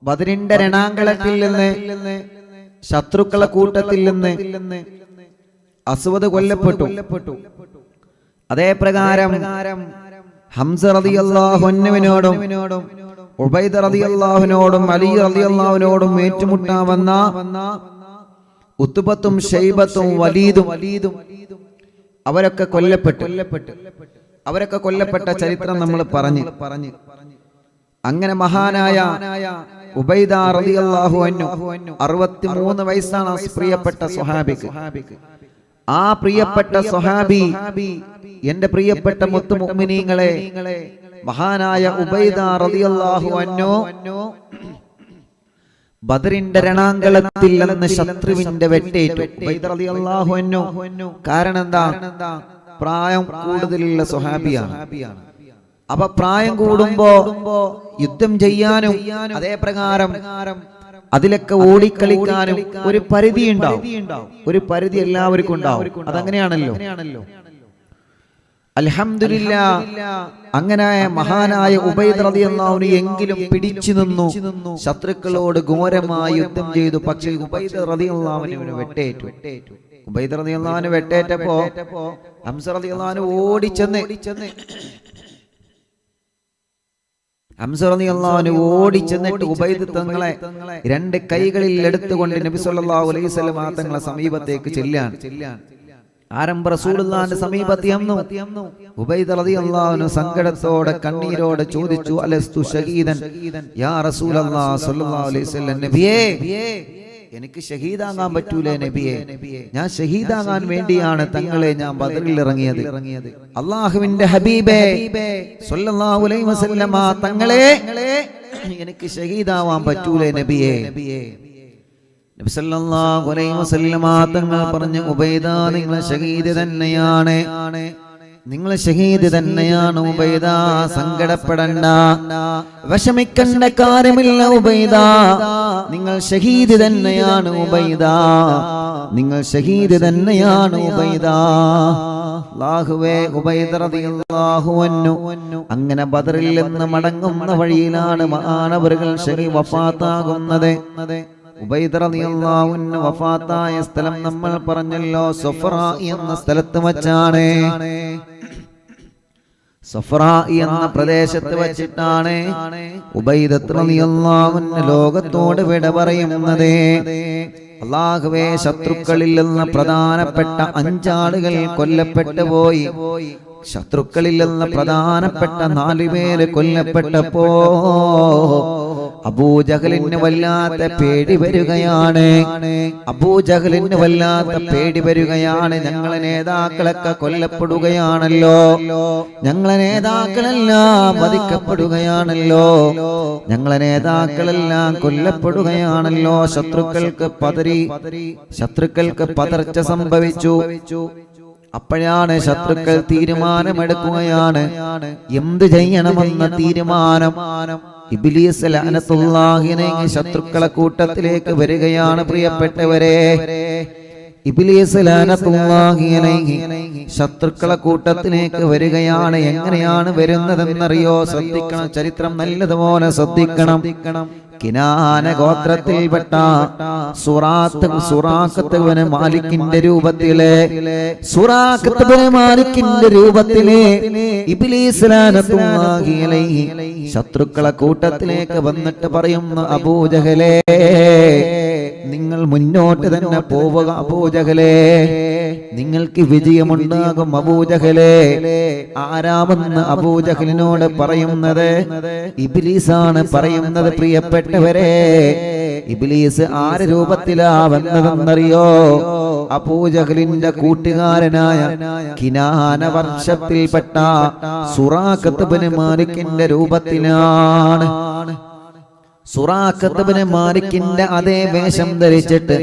ബദറിന്റെ രണാങ്കളത്തിൽ നിന്ന് ശത്രുക്കളെ കൂട്ടത്തിൽ നിന്ന് അസ്വദ് കൊല്ലപ്പെട്ടു. അതേ പ്രകാരം ഹംസ റളിയല്ലാഹു അൻഹുവിനോടും ഉബൈദ റളിയല്ലാഹുവിനോടും അലി റളിയല്ലാഹുവിനോടും ഏറ്റുമുട്ടാൻ വന്ന ഉത്ബത്തും ശൈബത്തും വലീദും അവരൊക്കെ കൊല്ലപ്പെട്ട ചരിത്രം നമ്മൾ പറഞ്ഞു. അങ്ങനെ മഹാനായ ഉബൈദ റളിയല്ലാഹു അൻഹു 63 വയസ്സാണ് പ്രിയപ്പെട്ട സ്വഹാബിക്ക്. ആ പ്രിയപ്പെട്ട സ്വഹാബി എന്റെ പ്രിയപ്പെട്ട മുത്തു മുഅ്മിനീങ്ങളെ മഹാനായ ഉബൈദ റളിയല്ലാഹു അൻഹു ബദറിന്റെ രണാങ്കളത്തിൽ നിന്ന് ശത്രുവിന്റെ വെട്ടേറ്റു. ഉബൈദ റളിയല്ലാഹു അൻഹു കാരണം എന്താ? പ്രായം കൂടുതലുള്ള സ്വഹാബിയാണ്. അപ്പൊ പ്രായം കൂടുമ്പോ യുദ്ധം ചെയ്യാനും അതേ പ്രകാരം അതിലൊക്കെ ഓടിക്കളിക്കാനും ഒരു പരിധി ഉണ്ടാവും. ഒരു പരിധി എല്ലാവർക്കും ഉണ്ടാവും. അതങ്ങനെയാണല്ലോ. അൽഹംദുലില്ലാഹ് അങ്ങനെ മഹാനായ ഉബൈദ റളിയല്ലാഹു അൻഹു എങ്കിലും പിടിച്ചു നിന്നു. ശത്രുക്കളോട് ഘോരമായി യുദ്ധം ചെയ്തു. പക്ഷേ ഉബൈദ റളിയല്ലാഹു അൻഹുവിന് വെട്ടേറ്റു. ഉബൈദ റളിയല്ലാഹു അൻഹു വെട്ടേറ്റപ്പോ ഹംസ റളിയല്ലാഹു അൻഹു ഓടിച്ചെന്ന് ഓടിച്ചെന്നിട്ട് ഉബൈദ് തങ്ങളെ 2 കൈകളിൽ എടുത്തുകൊണ്ട് നബി സല്ലല്ലാഹു അലൈഹി വസല്ലം തങ്ങളെ സമീപത്തേക്ക് ചെല്ലാൻ ആരംഭ റസൂലുള്ളാഹിന്റെ സമീപത്ത് വന്നു. ഉബൈദ റളിയല്ലാഹു അൻഹു സങ്കടത്തോടെ കണ്ണീരോടെ ചോദിച്ചു, അലസ്തു ഷഹീദൻ യാ റസൂലല്ലാഹ് സ്വല്ലല്ലാഹു അലൈഹി വസല്ലം, നബിയേ എനിക്ക് ഷഹീദാകാൻ പറ്റൂലേ നബിയേ? ഞാൻ ഷഹീദാകാൻ വേണ്ടിയാണ് തങ്ങളെ ഞാൻ ബദറിൽ ഇറങ്ങിയത്. അല്ലാഹുവിന്റെ ഹബീബേ സ്വല്ലല്ലാഹു അലൈഹി വസല്ലം തങ്ങളെ എനിക്ക് ഷഹീദാവാൻ പറ്റൂലേ നബിയേ? നബി സല്ലല്ലാഹു അലൈഹി വസല്ലം തങ്ങൾ പറഞ്ഞു, ഉബൈദ നിങ്ങൾ ഷഹീദ് തന്നെയാണ്, നിങ്ങൾ ഷഹീദ് തന്നെയാണ് ഉബൈദ, സങ്കടപ്പെടണ്ട, വിഷമിക്കേണ്ട കാര്യമില്ല ഉബൈദ, നിങ്ങൾ ഷഹീദ് തന്നെയാണ് ഉബൈദ, നിങ്ങൾ ഷഹീദ് തന്നെയാണ് ഉബൈദ. അല്ലാഹുവേ, ഉബൈദ റളിയല്ലാഹു അൻഹു അങ്ങനെ ബദറിൽ നിന്ന് മടങ്ങുന്ന വഴിയിലാണ് മഹാനവറുകൾ ഷഹീദ് വഫാത്താകുന്നത്. ഉബൈദ റളിയല്ലാഹു അൻഹു വഫാത്തായ സ്ഥലം നമ്മൾ പറഞ്ഞല്ലോ, സഫറാ എന്ന സ്ഥലത്ത് വച്ചാണ്. സഫറാ എന്ന പ്രദേശത്ത് വച്ചിട്ടാണ് ഉബൈദ റളിയല്ലാഹു അൻഹു ലോകത്തോട് വിട പറയുന്നത്. അല്ലാഹുവേ, ശത്രുക്കളിൽ നിന്ന് പ്രധാനപ്പെട്ട 5 ആളുകൾ കൊല്ലപ്പെട്ടു പോയി. ശത്രുക്കളിൽ നിന്ന് പ്രധാനപ്പെട്ട 4 പേര് കൊല്ലപ്പെട്ടപ്പോ അബൂജഹലിന് വല്ലാത്ത പേടി വരികയാണ്. അബൂജഹലിന് വല്ലാത്ത പേടി വരികയാണ്. ഞങ്ങളെ നേതാക്കളൊക്കെ കൊല്ലപ്പെടുകയാണല്ലോ, ഞങ്ങളെ നേതാക്കളെല്ലാം വധിക്കപ്പെടുകയാണല്ലോ, ഞങ്ങളെ നേതാക്കളെല്ലാം കൊല്ലപ്പെടുകയാണല്ലോ. ശത്രുക്കൾക്ക് പതർച്ച സംഭവിച്ചു. അപ്പോഴാണ് ശത്രുക്കൾ തീരുമാനമെടുക്കുകയാണ്, എന്ത് ചെയ്യണമെന്ന തീരുമാനം. ഇബ്ലീസ് ലഅനത്തുല്ലാഹി അലൈഹി ശത്രുക്കളെ കൂട്ടത്തിലേക്ക് വരികയാണ്. പ്രിയപ്പെട്ടവരെ, ഇബ്ലീസ് ലഅനത്തുല്ലാഹി അലൈഹി ശത്രുക്കളെ കൂട്ടത്തിലേക്ക് വരികയാണ്. എങ്ങനെയാണ് വരുന്നതെന്നറിയോ? ശ്രദ്ധിക്കണം, ചരിത്രം നല്ലതുപോലെ ശ്രദ്ധിക്കണം. കിനാന ഗോത്രത്തിൽപ്പെട്ട സുറാഖത്ത് ഇബ്നു മാലിക്കിന്റെ രൂപത്തിലെ ഇബ്ലീസ് ലഅനത്തുല്ലാഹി അലൈഹി ശത്രുക്കളെ കൂട്ടത്തിലേക്ക് വന്നിട്ട് പറയുന്നു, അബൂജഹലേ നിങ്ങൾ മുന്നോട്ട് തന്നെ പോവുക, അബൂജഹലേ നിങ്ങൾക്ക് വിജയമുണ്ടാകും, അബൂജഹലേ. ആരാമെന്ന് അബൂജഹലിനോട് പറയുന്നത് ഇബ്ലീസാണ് പറയുന്നത്. പ്രിയപ്പെട്ടവരെ, ഇബ്ലീസ് ആര് രൂപത്തിലാ വന്നതെന്നറിയോ? അബൂജഹലിന്റെ കൂട്ടുകാരനായ കിനാന വർഷത്തിൽപ്പെട്ട സുറാഖത്ത് ഇബ്നു മാലിക്കിന്റെ രൂപത്തിലാണ്. സുറാഖത്ത് ഇബ്നു മാലിക്കിന്റെ അതേ വേഷം ധരിച്ചിട്ട്,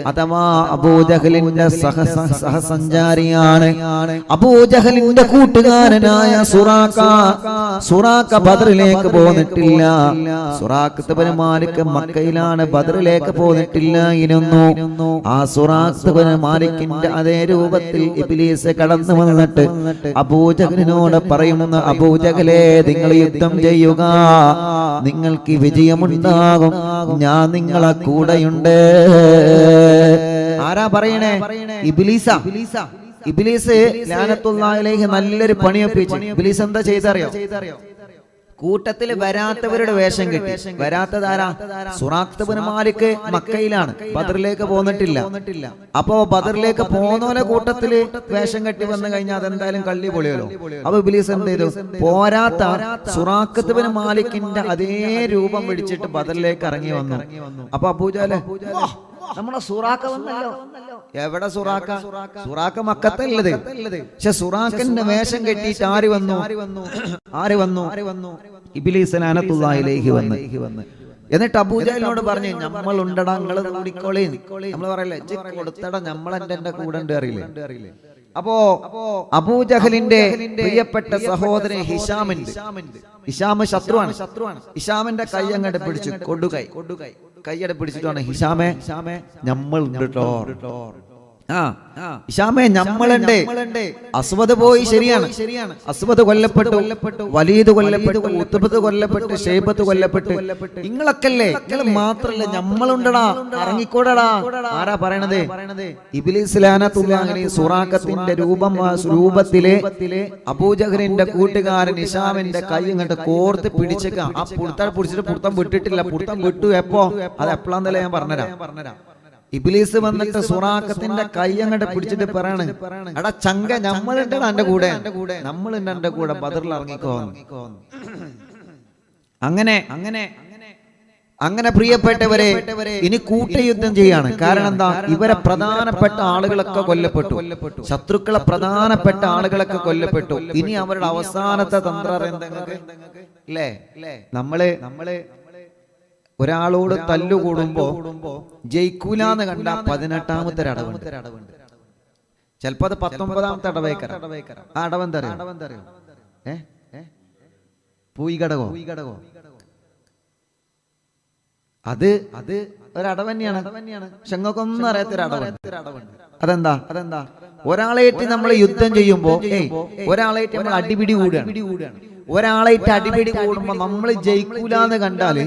അഥവാ അബൂജഹലിന്റെ സഹസഞ്ചാരിയാണ്. അബൂജഹലിന്റെ കൂട്ടുകാരനായ സുറാഖ ബദറിലേക്ക് പോന്നിട്ടില്ല. സുറാഖത്ത് ഇബ്നു മാലിക് മക്കയിലാണ്, ബദറിലേക്ക് പോന്നിട്ടില്ലായിരുന്നു. ആ സുറാഖത്ത് ഇബ്നു മാലിക്കിന്റെ അതേ രൂപത്തിൽ ഇബ്ലീസ് കടന്നു വന്നിട്ട് അബൂജഹലിനോട് പറയുന്നു, അബൂജഹലേ നിങ്ങൾ യുദ്ധം ചെയ്യുക, നിങ്ങൾക്ക് വിജയമുണ്ട് ചെയ്യുന്നുണ്ടാകും, ഞാൻ നിങ്ങളെ കൂടെയുണ്ട്. ആരാ പറയണേ? ഇബ്ലീസ. ഇബ്ലീസ് ലഅനത്തുല്ലാഹി അലൈഹി നല്ലൊരു പണിയൊപ്പിച്ചു. ഇബ്ലീസ് എന്താ ചെയ്തറിയോ? കൂട്ടത്തിൽ വരാത്തവരുടെ വേഷം കെട്ടി. വരാത്തതാരാ? സുറാഖ് ഇബ്നു മാലിക് മക്കയിലാണ്, ബദറിലേക്ക് പോന്നിട്ടില്ല. അപ്പോ ബദറിലേക്ക് പോന്നോലെ കൂട്ടത്തില് വേഷം കെട്ടി വന്നു കഴിഞ്ഞാൽ അതെന്തായാലും കള്ളി പൊളിയല്ലോ. അപ്പൊ ഇബ്ലീസ് എന്ത് ചെയ്തു? പോരാത്ത സുറാഖ് ഇബ്നു മാലിക്കിന്റെ അതേ രൂപം പിടിച്ചിട്ട് ബദറിലേക്ക് ഇറങ്ങി വന്നു. അപ്പൊ അബൂജഹല് നമ്മളെ സുറാഖ് വന്നല്ലോ. എവിടെ സുറാഖ? സുറാഖ മക്കത്തല്ലത്. പക്ഷെ സുറാഖിന്റെ വേഷം കെട്ടിയിട്ട് ആര് വന്നു? ഇബ്ലീസ് ലഅനത്തുല്ലാഹി അലൈഹി വന്ന്. എന്നിട്ട് അബൂജഹലിനോട് പറഞ്ഞു, നമ്മൾ ഉണ്ടടാ, നിങ്ങള് കൂടിക്കോളി. നമ്മള് പറയല്ലേ, കൊടുത്തടാ, നമ്മളെന്റെ കൂടെ ഉണ്ട് അറിയില്ലേ. അപ്പോ അബൂജഹലിന്റെ പ്രിയപ്പെട്ട സഹോദരൻ ഹിശാം ശത്രുവാണ്. ഹിശാമിന്റെ കൈ അങ്ങോട്ട് പിടിച്ചു, കൊടുകൈ കൈയ്യടെ പിടിച്ചിട്ടാണ്, ഹിശാമേ നമ്മൾ ഉണ്ട് ട്ടോ. ഹിശാമേ നമ്മളുണ്ട്. അസ്വദ് പോയി, ശരിയാണ്. അസ്വദ് കൊല്ലപ്പെട്ടു, വലീദ് കൊല്ലപ്പെട്ടു, ഉത്ബത്ത് കൊല്ലപ്പെട്ടു, ഷൈബത്ത് കൊല്ലപ്പെട്ടു. നിങ്ങളൊക്കെല്ലേ, നിങ്ങൾ മാത്രല്ല, നമ്മളുണ്ടടാ, ഇറങ്ങിക്കോടടാ. ആരാ പറയണത്? ഇബ്ലീസ് ലഅനത്തുല്ലാഹി അലൈഹി സുറാഖത്തിന്റെ രൂപത്തിലെ അബൂജഹലിന്റെ കൂട്ടുകാരൻ ഹിശാമിന്റെ കൈ ഇങ്ങോട്ട് കോർത്ത് പിടിച്ചേക്കാം. ആ പുറത്താൻ പിടിച്ചിട്ട് പുറത്തം വിട്ടിട്ടില്ല. പുറത്തം വിട്ടു എപ്പോ? അത് എപ്പോഴാന്നല്ലേ ഞാൻ പറഞ്ഞുതരാം. ഇബ്ലീസ് വന്നിട്ട് സുറാഖത്തിന്റെ കൈ അങ്ങോട്ട് പിടിച്ചിട്ട് പറയാണ്, എടാ ചങ്ക, നമ്മളുണ്ട് എന്റെ കൂടെ, നമ്മളുണ്ട് എന്റെ കൂടെ, ബദറിൽ ഇറങ്ങിക്കോ. അങ്ങനെ പ്രിയപ്പെട്ടവരെ, ഇനി കൂട്ടയുദ്ധം ചെയ്യാണ്. കാരണം എന്താ? ഇവരെ പ്രധാനപ്പെട്ട ആളുകളൊക്കെ കൊല്ലപ്പെട്ടു, ശത്രുക്കളെ പ്രധാനപ്പെട്ട ആളുകളൊക്കെ കൊല്ലപ്പെട്ടു. ഇനി അവരുടെ അവസാനത്തെ തന്ത്രം എന്തെങ്കിലും അല്ലേ? നമ്മള് ഒരാളോട് തല്ലുകൂടുമ്പോ ജയിക്കൂലെന്ന് കണ്ട 18ാമത്തെ അടവുണ്ട്. ചിലപ്പോ അത് 19ാമത്തെ അടവേക്കരം. ആ അടവെന്താ അറിയോ? പൂയിഘടകോ? അത് ഒരടവ് തന്നെയാണ്. പക്ഷെ ഞങ്ങൾക്കൊന്നും അറിയാത്തൊരു അടവുണ്ട്. അതെന്താ? ഒരാളായിട്ട് നമ്മൾ യുദ്ധം ചെയ്യുമ്പോ ഒരാളായിട്ട് നമ്മൾ അടിപിടി കൂടുകയാണ്. ഒരാളായിട്ട് അടിപിടി കൂടുമ്പോ നമ്മൾ ജയിക്കൂലെന്ന് കണ്ടാല്,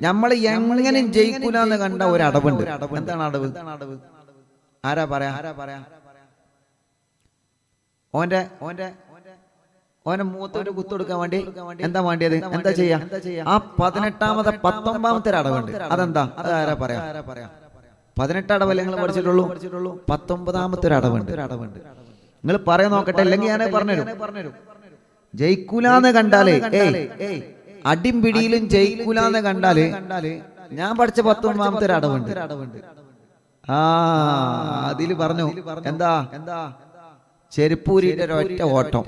നമ്മൾ എങ്ങനെ ജയിക്കൂലെന്ന് കണ്ട ഒരു അടവുണ്ട്. എന്താണ് അടവ്? ആരാ പറയാ? ഓന്റെ മൂത്തൊരു കുത്തൊടുക്കാൻ വേണ്ടി എന്താ വേണ്ടിയത്? എന്താ ചെയ്യാ? ആ 18ാമത്തെ 19ാമത്തെ അടവുണ്ട്. അതെന്താ? അത് ആരാ പറയാ? 18 അടവല്ലേ നിങ്ങൾ പഠിച്ചിട്ടുള്ളൂ? 19ാമത്തെ അടവുണ്ട്. നിങ്ങൾ പറയാൻ നോക്കട്ടെ, അല്ലെങ്കിൽ ഞാനേ പറഞ്ഞുതരും. ജയിക്കൂലെന്ന് കണ്ടാലേ, അടിമ്പിടിയിലും ജയിക്കൂലെന്ന് കണ്ടാല്, ഞാൻ പഠിച്ച 19ാമത്തെ അടവുണ്ട്. അതില് പറഞ്ഞു എന്താ? ചെരുപ്പൂരിന്റെ ഒരൊറ്റ ഓട്ടം.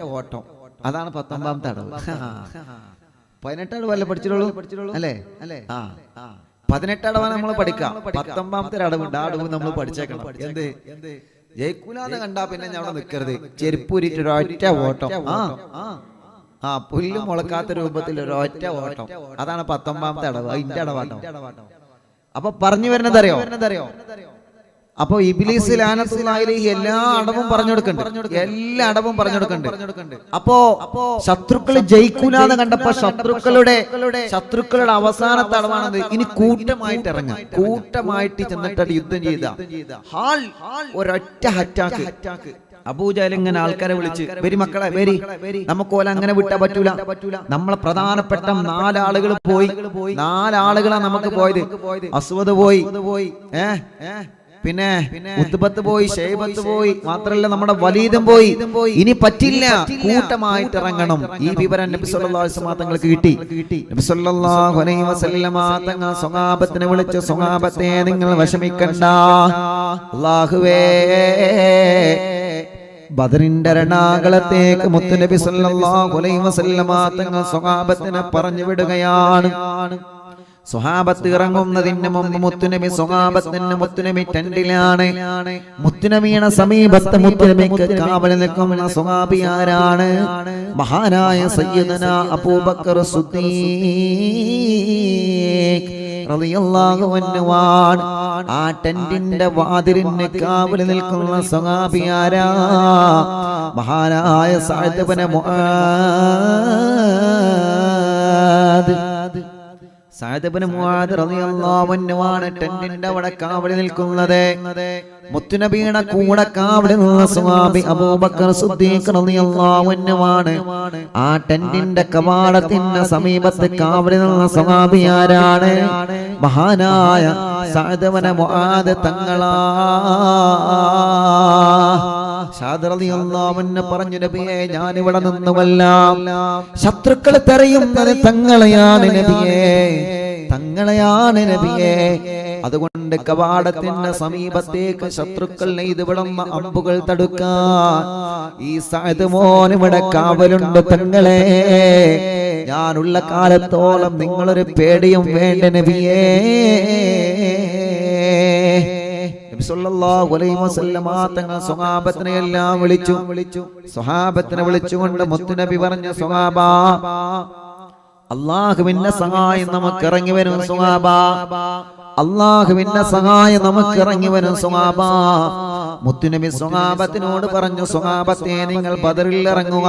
അതാണ് 19ാമത്തെ അടവ്. 18 അടവല്ലേ പഠിച്ചിട്ടുള്ളൂ അല്ലേ? 18 അടവാണ് നമ്മൾ പഠിക്കാം. 19ാമത്തെ അടവുണ്ട്. ആ അടവ് നമ്മൾ പഠിച്ചേക്കണം. എന്ത്? ജയിക്കൂലെന്ന് കണ്ടാ പിന്നെ ഞാൻ അവിടെ നിൽക്കരുത്. ചെരുപ്പൂരിന്റെ ഒരൊറ്റ ഓട്ടം. പുല്ല് മുളക്കാത്ത രൂപത്തിൽ ഒരൊറ്റ ഓട്ടം. അതാണ് 19ാമത്തെ അടവ്. അതിന്റെ അടവാട്ടോ. അപ്പൊ പറഞ്ഞു വരുന്നത് അറിയോ? അപ്പൊ ഇബ്ലീസ് ലഅനത്തുല്ലാഹി അലൈഹി എല്ലാ അടവും പറഞ്ഞു കൊടുക്കണ്ട്. അപ്പോ ശത്രുക്കള് ജയിക്കൂലെന്ന് കണ്ടപ്പോ ശത്രുക്കളുടെ അവസാനത്തെ അടവാണത്. ഇനി കൂട്ടമായിട്ട് ഇറങ്ങാം, കൂട്ടമായിട്ട് ചെന്നിട്ട് യുദ്ധം ചെയ്ത ഒരൊറ്റ അറ്റാക്ക്. അബൂജഹൽ ഇങ്ങനെ ആൾക്കാരെ വിളിച്ച്, വരി മക്കളെ വരി, നമുക്ക് ഓല അങ്ങനെ വിട്ടാ പറ്റൂല. നമ്മളെ പ്രധാനപ്പെട്ട 4 ആളുകൾ പോയി. 4 ആളുകളാണ് നമുക്ക് പോയത്. അസ്വദ് പോയി, പിന്നെ ഉത്ബത്ത് പോയി, ഷൈബത്ത് പോയി, മാത്രല്ല നമ്മുടെ വലീദും പോയി. ഇനി പറ്റില്ല, കൂട്ടമായിട്ട് ഇറങ്ങണം. ഈ വിവരം നബി സല്ലല്ലാഹു അലൈഹി വസല്ലം തങ്ങൾക്ക് കിട്ടി. നബി സല്ലല്ലാഹു അലൈഹി വസല്ലം തങ്ങൾ സ്വഹാബത്തിനെ വിളിച്ച്, സ്വഹാബത്തെ നിങ്ങൾ വിഷമിക്കണ്ട, അല്ലാഹുവേ ബദറിന്റെ രണാകളത്തേക്ക് മുത്തുനബി സല്ലല്ലാഹു അലൈഹി വസല്ലം തങ്ങൾ സ്വഹാബത്തിനെ പറഞ്ഞു വിടുകയാണ്. സ്വഹാബത്ത് ഇറങ്ങുന്നതിന് മുമ്പ് മുത്തുനബി മുത്തുനബി ടെന്റിലാണ്. മുത്തുനബിയുടെ സമീപത്ത് മുത്തുനബിക്ക് കാവൽ നിൽക്കുന്ന സ്വഹാബിയാരാണ്? മഹാനായ സയ്യിദനാ അബൂബക്കർ സിദ്ദീഖ് റളിയല്ലാഹു അൻഹു. ആ ടെന്റിന്റെ വാതിലിന് കാവൽ നിൽക്കുന്ന സ്വഹാബിയാരാ? മഹാനായ സഅദ് ഇബ്നു മുആദ്. സഅദ് ഇബ്നു മുആദ് റളിയല്ലാഹു അൻഹുവാണ് ടെന്റിന്റെ അവിടെ കാവടി നിൽക്കുന്നത്. മുത്തുനബിയുടെ കൂടെ കാവടി നിന്ന സ്വഹാബി അബൂബക്കർ സിദ്ദീഖ് റളിയല്ലാഹു അൻഹുവാണ്. ആ ടെന്റിന്റെ കവാടത്തിന്റെ സമീപത്ത് കാവടി നിന്ന സ്വഹാബി ആരാണ്? മഹാനായ സഅദ് ഇബ്നു മുആദ് തങ്ങളാ. സഅദ് റളിയല്ലാഹു അൻഹു പറഞ്ഞു, നബിയേ, ഞാൻ ഇവിടെ നിന്നുമല്ല, ശത്രുക്കൾ തെരയുന്നത് തങ്ങളെയാണ് നബിയേ, തങ്ങളെയാണ് നബിയേ. അതുകൊണ്ട് കവാടത്തിന്റെ സമീപത്തേക്ക് ശത്രുക്കൾ നെയ്തുവിടുന്ന അമ്പുകൾ തടുക്കാൻ ഈ സഅദ് മോൻ ഇവിടെ കാവലുണ്ട് തങ്ങളെ. ഞാനുള്ള കാലത്തോളം നിങ്ങളൊരു പേടിയും വേണ്ട നബിയേ. സല്ലല്ലാഹു അലൈഹി വസല്ലമ തങ്ങൾ സ്വഹാബത്തിനെ എല്ലാം വിളിച്ചു. സ്വഹാബത്തിനെ വിളിച്ചുകൊണ്ട് മുത്തുനബി പറഞ്ഞു, സ്വഹാബ, അല്ലാഹുവിന്റെ സഹായം നമുക്ക് ഇറങ്ങി വരും സ്വഹാബ, അല്ലാഹുവിന്റെ സഹായം നമുക്ക് ഇറങ്ങി വരും സ്വഹാബ. മുത്തുനബി സ്വഹാബത്തിനോട് പറഞ്ഞു, സ്വഹാബത്തെ, നിങ്ങൾ ബദറിൽ ഇറങ്ങുക.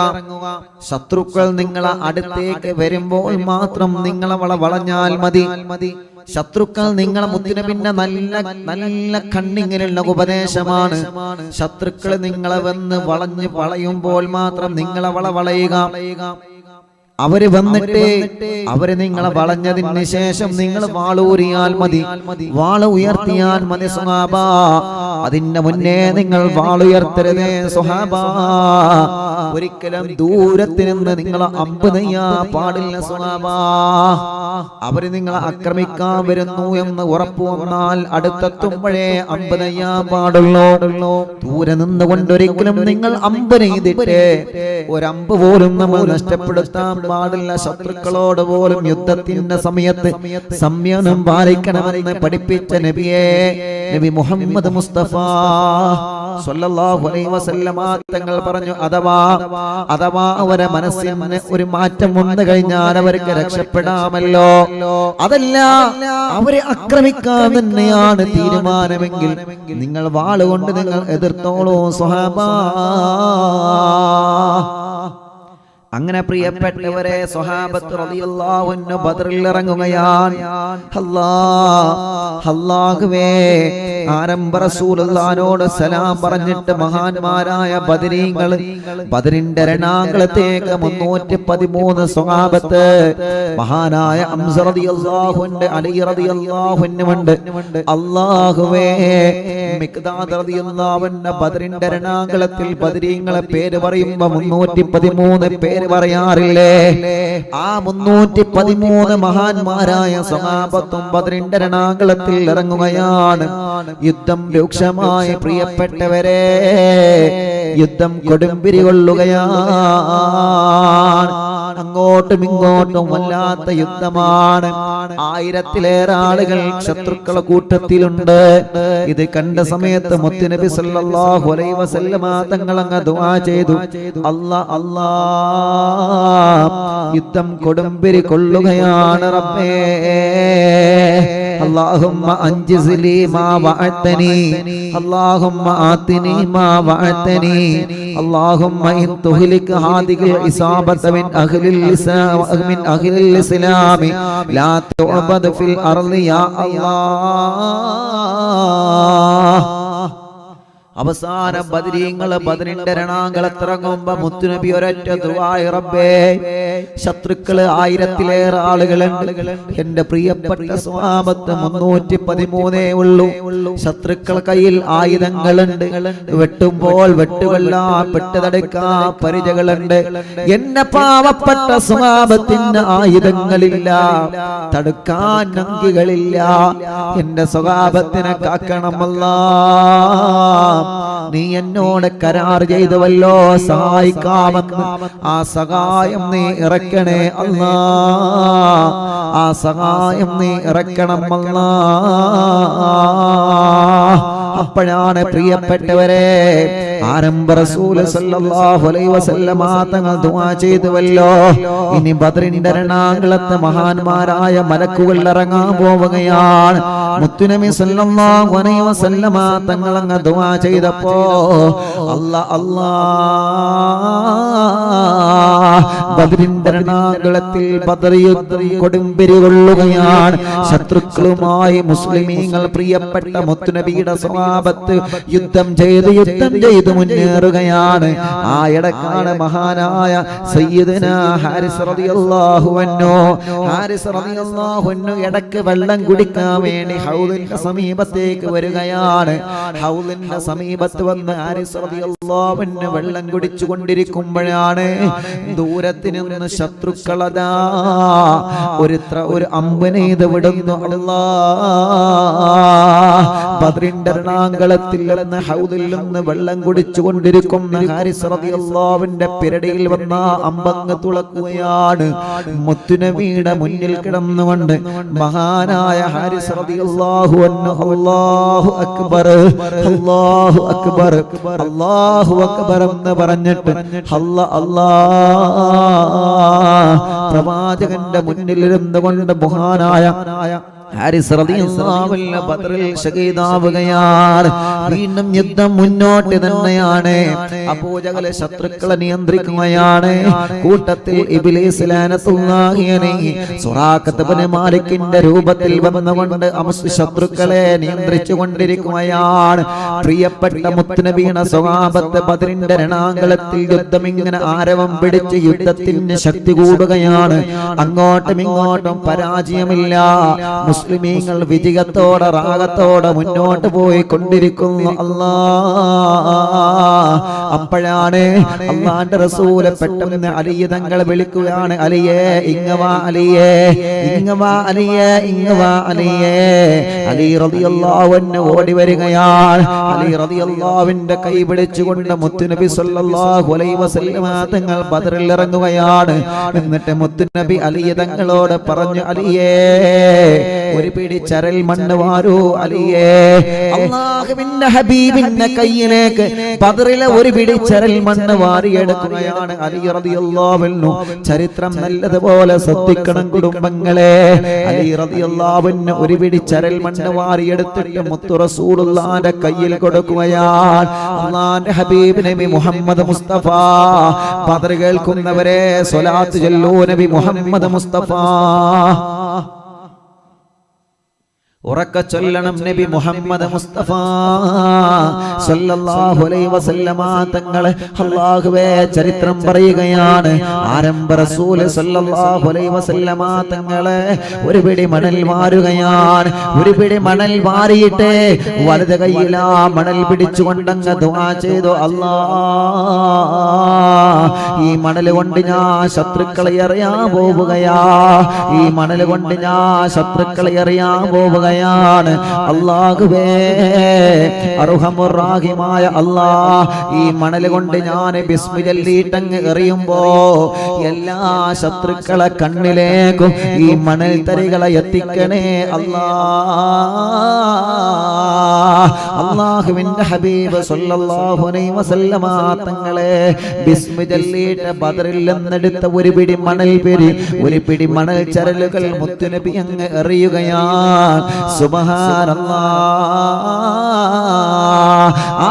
ശത്രുക്കൾ നിങ്ങളെ അടുത്തേക്ക് വരുമ്പോൾ മാത്രം നിങ്ങളെ വളഞ്ഞാൽ മതി. ശത്രുക്കൾ നിങ്ങളെ മുത്തുനബിന്റെ നല്ല നല്ല കണ്ണിങ്ങിലുള്ള ഉപദേശമാണ്. ശത്രുക്കൾ നിങ്ങളെ വന്ന് വളയുമ്പോൾ മാത്രം നിങ്ങളെ വളയുക. അവര് വന്നിട്ട് അവര് നിങ്ങളെ വളഞ്ഞതിന് ശേഷം നിങ്ങൾ വാളൂരിയാൽ മതി, വാള ഉയർത്തിയാൽ മതി സ്വഹാബ. അതിന്റെ മുന്നേ നിങ്ങൾ വാളുയർത്തരുതേ സ്വഹാബ. ഒരിക്കലും ദൂരത്ത് നിന്ന് നിങ്ങൾ അമ്പ് നെയ്യാ പാടില്ല സ്വഹാബ. അവര് നിങ്ങളെ ആക്രമിക്കാൻ വരുന്നു എന്ന് ഉറപ്പു വന്നാൽ അടുത്തെത്തുമ്പോഴേ അമ്പ് നെയ്യാൻ പാടുള്ളൂ. ദൂരെ നിന്നുകൊണ്ട് ഒരിക്കലും നിങ്ങൾ അമ്പ് നെയ്തിട്ട് ഒരമ്പ് പോലും നമ്മൾ നഷ്ടപ്പെടുത്താൻ പാടില്ല. ശത്രുക്കളോട് പോലും യുദ്ധത്തിന്റെ സമയത്ത് സംയമനം പാലിക്കണമെന്ന് പഠിപ്പിച്ച നബിയെ, നബി മുഹമ്മദ് മുസ്തഫ സ്വല്ലല്ലാഹു അലൈഹി വസല്ലമ തങ്ങൾ പറഞ്ഞു, അഥവാ അവരെ മനസ്സിന് ഒരു മാറ്റം വന്നു കഴിഞ്ഞാൽ അവർക്ക് രക്ഷപ്പെടാമല്ലോ. അതല്ല, അവരെ ആക്രമിക്കാൻ തന്നെയാണ് തീരുമാനമെങ്കിൽ നിങ്ങൾ വാളുകൊണ്ട് നിങ്ങൾ എതിർത്തോളൂ സ്വഹാബ. അങ്ങനെ പ്രിയപ്പെട്ടവരെ, സ്വഹാബത്ത് റളിയല്ലാഹു അൻഹു ബദറിൽ ഇറങ്ങുകയാണ്. അല്ലാഹുവേ, ആരംഭ റസൂലുള്ളാഹിനോട് സലാം പറഞ്ഞിട്ട് മഹാന്മാരായ ബദരീങ്ങൾ ബദറിന്റെ രണാങ്കളത്തേക്ക് 313 സ്വഹാബത്ത്, മഹാനായ ഹംസ റളിയല്ലാഹു അൻഹു, അലി റളിയല്ലാഹു അൻഹു ഉണ്ട്. അല്ലാഹുവേ, മിഖ്ദാദ് റളിയല്ലാഹു അൻഹു ബദറിന്റെ രണാങ്കളത്തിൽ ബദരീങ്ങളെ പേര് പറയുമ്പോൾ 313 പേര് പറയാറില്ലേ? ആ 313 മഹാന്മാരായ സ്വഹാബത്തും ബദറിന്റെ രണാങ്കളത്തിൽ ഇറങ്ങുകയാണ്. യുദ്ധം രൂക്ഷമായി പ്രിയപ്പെട്ടവരെ, യുദ്ധം കൊടുമ്പിരി കൊള്ളുകയാണ്. അങ്ങോട്ടും ഇങ്ങോട്ടും വല്ലാത്ത യുദ്ധമാണ്. 1000-ലേറെ ആളുകൾ ശത്രുക്കളെ കൂട്ടത്തിലുണ്ട്. ഇത് കണ്ട സമയത്ത് മുത്തുനബി സല്ലല്ലാഹു അലൈഹി വസല്ലമ തങ്ങൾ അങ്ങ് ദുആ ചെയ്തു, അല്ലാ, യുദ്ധം കൊടുമ്പിരി കൊള്ളുകയാണ് റബ്ബേ. اللهم انجز لي ما وعدتني، اللهم آتني ما وعدتني، اللهم إن تهلك هذه العصابة من أهل الإسلام لا تعبد في الأرض يا الله. അവസാന ബദരീങ്ങൾ ബദറിന്റെ രണാങ്കളത്തിറങ്ങുമ്പോ മുത്തുനബി ഒരൊറ്റ ദുആ, റബ്ബേ, ശത്രുക്കള് 1000-ലേറെ ആളുകളുണ്ട്. എന്റെ പ്രിയപ്പെട്ട സ്വഹാബത്ത് 313 ഉള്ളൂ. ശത്രുക്കൾ കയ്യിൽ ആയുധങ്ങളുണ്ട്. വെട്ടുമ്പോൾ വെട്ടുകൊള്ളാൻ പെട്ടുതടുക്കാൻ പരിചകളുണ്ട്. എന്റെ പാവപ്പെട്ട സ്വഹാബത്തിന് ആയുധങ്ങളില്ല, തടുക്കാൻ നങ്കികളില്ല. എന്റെ സ്വഹാബത്തിനെ കാക്കണമല്ലാ. നീ എന്നോട് കരാർ ചെയ്തുവല്ലോ സഹായിക്കാമെന്ന്. ആ സഹായം നീ ഇറക്കണേ അല്ലാ, ആ സഹായം നീ ഇറക്കണം അല്ലാ. അപ്പോഴാണ് പ്രിയപ്പെട്ടവരെ ആരംഭ റസൂൽ സല്ലല്ലാഹു അലൈഹി വസല്ലമ തങ്ങൾ ദുആ ചെയ്തുവല്ലോ, ഇനി ബദറിന്റെ രണാങ്കളത്തെ മഹാന്മാരായ മലക്കുകൾ ഇറങ്ങാൻ പോവുകയാണ്. മുത്തുനബി സല്ലല്ലാഹു അലൈഹി വസല്ലമ തങ്ങൾ അങ്ങ് ദുആ ചെയ്തപ്പോ അല്ലാ ബദറിന്റെ രണാകുളത്തിൽ ബദർ യുദ്ധം കൊടുമ്പിരികൊള്ളുകയാണ്. ശത്രുക്കളുമായി മുസ്ലിമീങ്ങൾ പ്രിയപ്പെട്ട മുത്തുനബിയുടെ സ്വഹാബത്ത് യുദ്ധം ചെയ്ത് മുന്നേറുകയാണ്. ആ ഇടക്കാണ് മഹാനായ സയ്യിദുനാ ഹാരിസ് റളിയല്ലാഹു അൻഹു ഇടക്ക് വെള്ളം കുടിക്കാൻ വേണ്ടി ഹൗദിന്റെ സമീപത്തേക്ക് വരികയാണ്. ഹൗദിന്റെ സമീപത്ത് വന്ന് ഹാരിസ് റളിയല്ലാഹു അൻഹു വെള്ളം കുടിച്ചു കൊണ്ടിരിക്കുമ്പോഴാണ് ദൂരത്ത് നിന്ന് ശത്രുക്കളതാ ഒരു അമ്പനെയ്ത് വിടുന്നു. ബദറിന്റെ രണാങ്കളത്തിൽ നിന്ന് ഹൗദിൽ നിന്ന് വെള്ളം കുടിച്ചു കൊണ്ടിരിക്കുന്ന ഹാരിസ് റളിയല്ലാഹുവിന്റെ പിരടിയിൽ വന്ന അമ്പങ്ങ് തുളക്കുകയാണ്. മുത്തുനബിയുടെ മുന്നിൽ കിടന്നുകൊണ്ട് മഹാനായ ഹാരിസ് റളിയല്ലാഹു അൻഹു അല്ലാഹു അക്ബർ അല്ലാഹു അക്ബർ അല്ലാഹു അക്ബർ എന്ന് പറഞ്ഞിട്ട് പ്രവാചകന്റെ മുന്നിൽ ഇരുന്നുകൊണ്ട് മഹാനായ ഹാരിസ് റളിയല്ലാഹു അൻഹു ബദറിൽ ഷഹീദാവുകയാണ്. വീണ്ടും യുദ്ധം മുന്നോട്ട് തന്നെയാണ്. അബൂജഹൽ ശത്രുക്കളെ നിയന്ത്രിക്കുകയാണ്. കൂട്ടത്തിൽ ഇബ്ലീസ് ലഅനത്തുല്ലാഹി അലൈഹി സുറാഖത്ത് ഇബ്നു മാലിക്കിന്റെ രൂപത്തിൽ വന്നുകൊണ്ട് ശത്രുക്കളെ നിയന്ത്രിച്ചു കൊണ്ടിരിക്കുകയാണ്. പ്രിയപ്പെട്ട മുത്തുനബിയുടെ സ്വഹാബത്ത് ബദറിന്റെ രണാങ്കളത്തിൽ യുദ്ധം ഇങ്ങനെ ആരവം പിടിച്ച് യുദ്ധത്തിന്റെ ശക്തി കൂടുകയാണ്. അങ്ങോട്ടും ഇങ്ങോട്ടും പരാജയമില്ല. മുസ്ലിമീങ്ങൾ വിജയത്തോടെ റാഗത്തോടെ മുന്നോട്ട് പോയി കൊണ്ടിരിക്കുന്നു. അപ്പോഴാണ് അല്ലാഹുവിന്റെ റസൂല് പെട്ടെന്ന് അലി തങ്ങളെ വിളിക്കുകയാണ്. അലിയേ ഇങ്ങവാ, അലിയേ ഇങ്ങവാ, അലിയേ ഇങ്ങവാ, അലിയേ. അലി റളിയല്ലാഹു അൻഹു ഓടി വരികയാണ്. അലി റളിയല്ലാഹുവിന്റെ കൈ പിടിച്ചുകൊണ്ട് മുത്തുനബി സ്വല്ലല്ലാഹു അലൈഹി വസല്ലമ തങ്ങൾ ബദറിൽ ഇറങ്ങുകയാണ്. എന്നിട്ട് മുത്തുനബി അലി തങ്ങളോട് പറഞ്ഞു, അലിയേ ഒരു പിടി ചരൽ മണ്ണ് വാരൂ അലിയേ. അല്ലാഹുവിന്റെ ഹബീബിന്റെ കയ്യിലേക്ക് ബദറിലെ ഒരു പിടി ചരൽ മണ്ണ് വാരിയെടുക്കുകയാണ് അലി റളിയല്ലാഹു അൻഹു. ചരിത്രം നല്ലതുപോലെ ശ്രദ്ധിക്കണം കുടുംബങ്ങളെ. അലി റളിയല്ലാഹു അൻഹു ഒരു പിടി ചരൽ മണ്ണ് വാരിയെടുത്തിട്ട് മുത്തു റസൂലുള്ളാഹിന്റെ കയ്യിൽ കൊടുക്കുകയാണ്. അല്ലാഹുവിന്റെ ഹബീബ് നബി മുഹമ്മദ് മുസ്തഫ. ബദർ കേൾക്കുന്നവരെ സ്വലാത്ത് ചൊല്ലൂ നബി മുഹമ്മദ് മുസ്തഫ. ഉറക്ക ചൊല്ലണം നബി മുഹമ്മദ് മുസ്തഫ സല്ലല്ലാഹു അലൈഹി വസല്ലമ തങ്ങളെ. അല്ലാഹുവേ ചരിത്രം പറയുകയാണ്. ആരംഭ റസൂൽ സല്ലല്ലാഹു അലൈഹി വസല്ലമ തങ്ങളെ ഒരു പിടി മണൽ വാരുകയാണ്. ഒരു പിടി മണൽ വാരിയിട്ട് വലത് കൈയിൽ ആ മണൽ പിടിച്ചുകൊണ്ടങ്ങ് ദുആ ചെയ്തു, അല്ലാഹ് ഈ മണൽ കൊണ്ട് ഞാൻ ശത്രുക്കളെ എറിയാൻ പോവുകയാ. ഈ മണൽ കൊണ്ട് ഞാൻ ശത്രുക്കളെ എറിയാൻ പോവുക. അല്ലാഹുവേ അർഹമുർ റഹീമായ അല്ലാഹ്, ഈ മണൽ കൊണ്ട് ഞാൻ ബിസ്മി ചൊല്ലിട്ടങ്ങ് എറിയുമ്പോ എല്ലാ ശത്രുക്കളെ കണ്ണിലേക്കും ഈ മണൽ തരികളെ എത്തിക്കണേ അല്ലാഹ്. അല്ലാഹുവിന്റെ ഹബീബ് സല്ലല്ലാഹു അലൈഹി വസല്ലമ തങ്ങളെ ബിസ്മി ചൊല്ലിട്ട് ബദറിൽ നിന്നെടുത്ത ഒരു പിടി മണൽ പെരി, ഒരു പിടി മണൽ ചരലുകൾ മുത്തുനബി അങ്ങ് എറിയുകയാണ്. സുബ്ഹാനല്ലാഹ്.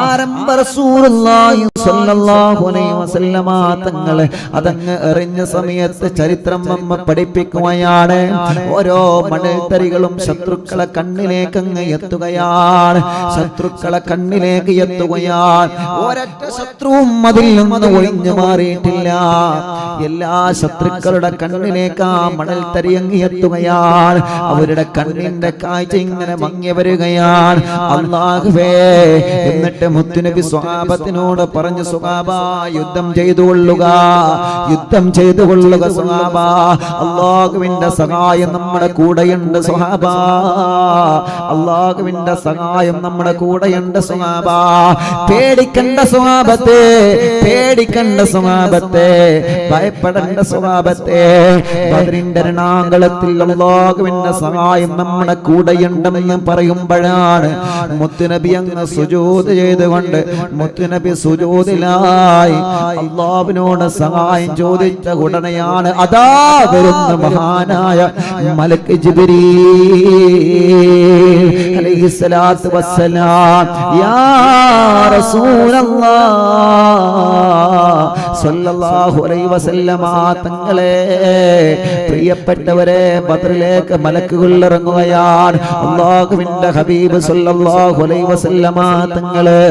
ആരംഭ റസൂലുള്ളാഹി സ്വല്ലല്ലാഹു അലൈഹി വസല്ലമ തങ്ങളെ അതങ്ങ് എറിഞ്ഞ സമയത്ത് ചരിത്രം നമ്മെ പഠിപ്പിക്കുകയാണ്. ഓരോ മണൽത്തരികളും ശത്രുക്കളെ കണ്ണിലേക്ക് അങ്ങ് എത്തുകയാണ്. ശത്രുക്കളെ കണ്ണിലേക്ക് എത്തുകയാണ്. ഒരൊറ്റ ശത്രുവും അതിൽ നിന്ന് ഒഴിഞ്ഞു മാറിയിട്ടില്ല. എല്ലാ ശത്രുക്കളുടെ കണ്ണിലേക്ക് ആ മണൽത്തരി അങ്ങ് എത്തുകയാണ്. അവരുടെ കണ്ണിന്റെ കാഴ്ച ഇങ്ങനെ മങ്ങി വരികയാണ്. അല്ലാഹുവേ എന്നിട്ട് മുത്തുനബി സ്വഹാബത്തിനോട് പറഞ്ഞു, സ്വഹാബ യുദ്ധം ചെയ്തുകൊള്ളുക, യുദ്ധം ചെയ്തുകൊള്ളുക സ്വഹാബ. അല്ലാഹുവിന്റെ സഹായം നമ്മുടെ കൂടെയുണ്ട് സ്വഹാബ. അല്ലാഹുവിന്റെ സഹായം നമ്മുടെ കൂടെയുണ്ട് സ്വഹാബ. പേടിക്കണ്ട സ്വഹാബത്തെ, പേടിക്കണ്ട സ്വഹാബത്തെ, ഭയപ്പെടേണ്ട സ്വഹാബത്തെ. ബദറിന്റെ രണാങ്കളത്തിൽ അല്ലാഹുവിന്റെ സഹായം നമ്മുടെ കൂടെയുണ്ടെന്ന് പറയുമ്പോഴാണ് മുത്തുനബി അങ്ങ് സുജൂദ് ചെയ്തുകൊണ്ട് മുത്തുനബി സുജൂദിലായി അല്ലാഹുവിനോട് സഹായം ചോദിച്ച ഉടനെയാണ് അതാ വരുന്ന മഹാനായ മലക്ക് ജിബ്രീൽ. അലൈഹിസ്സലാത്തു വസ്സലാം യാ റസൂലല്ലാഹ് സ്വല്ലല്ലാഹു അലൈഹി വസല്ലമ തങ്ങളെ പ്രിയപ്പെട്ടവരെ ബദറിലേക്ക് മലക്കുകൾ ഇറങ്ങുകയാണ്. അല്ലാഹുവിന്റെ ഹബീബ് സ്വല്ലല്ലാഹു അലൈഹി വസല്ലമ തങ്ങളെ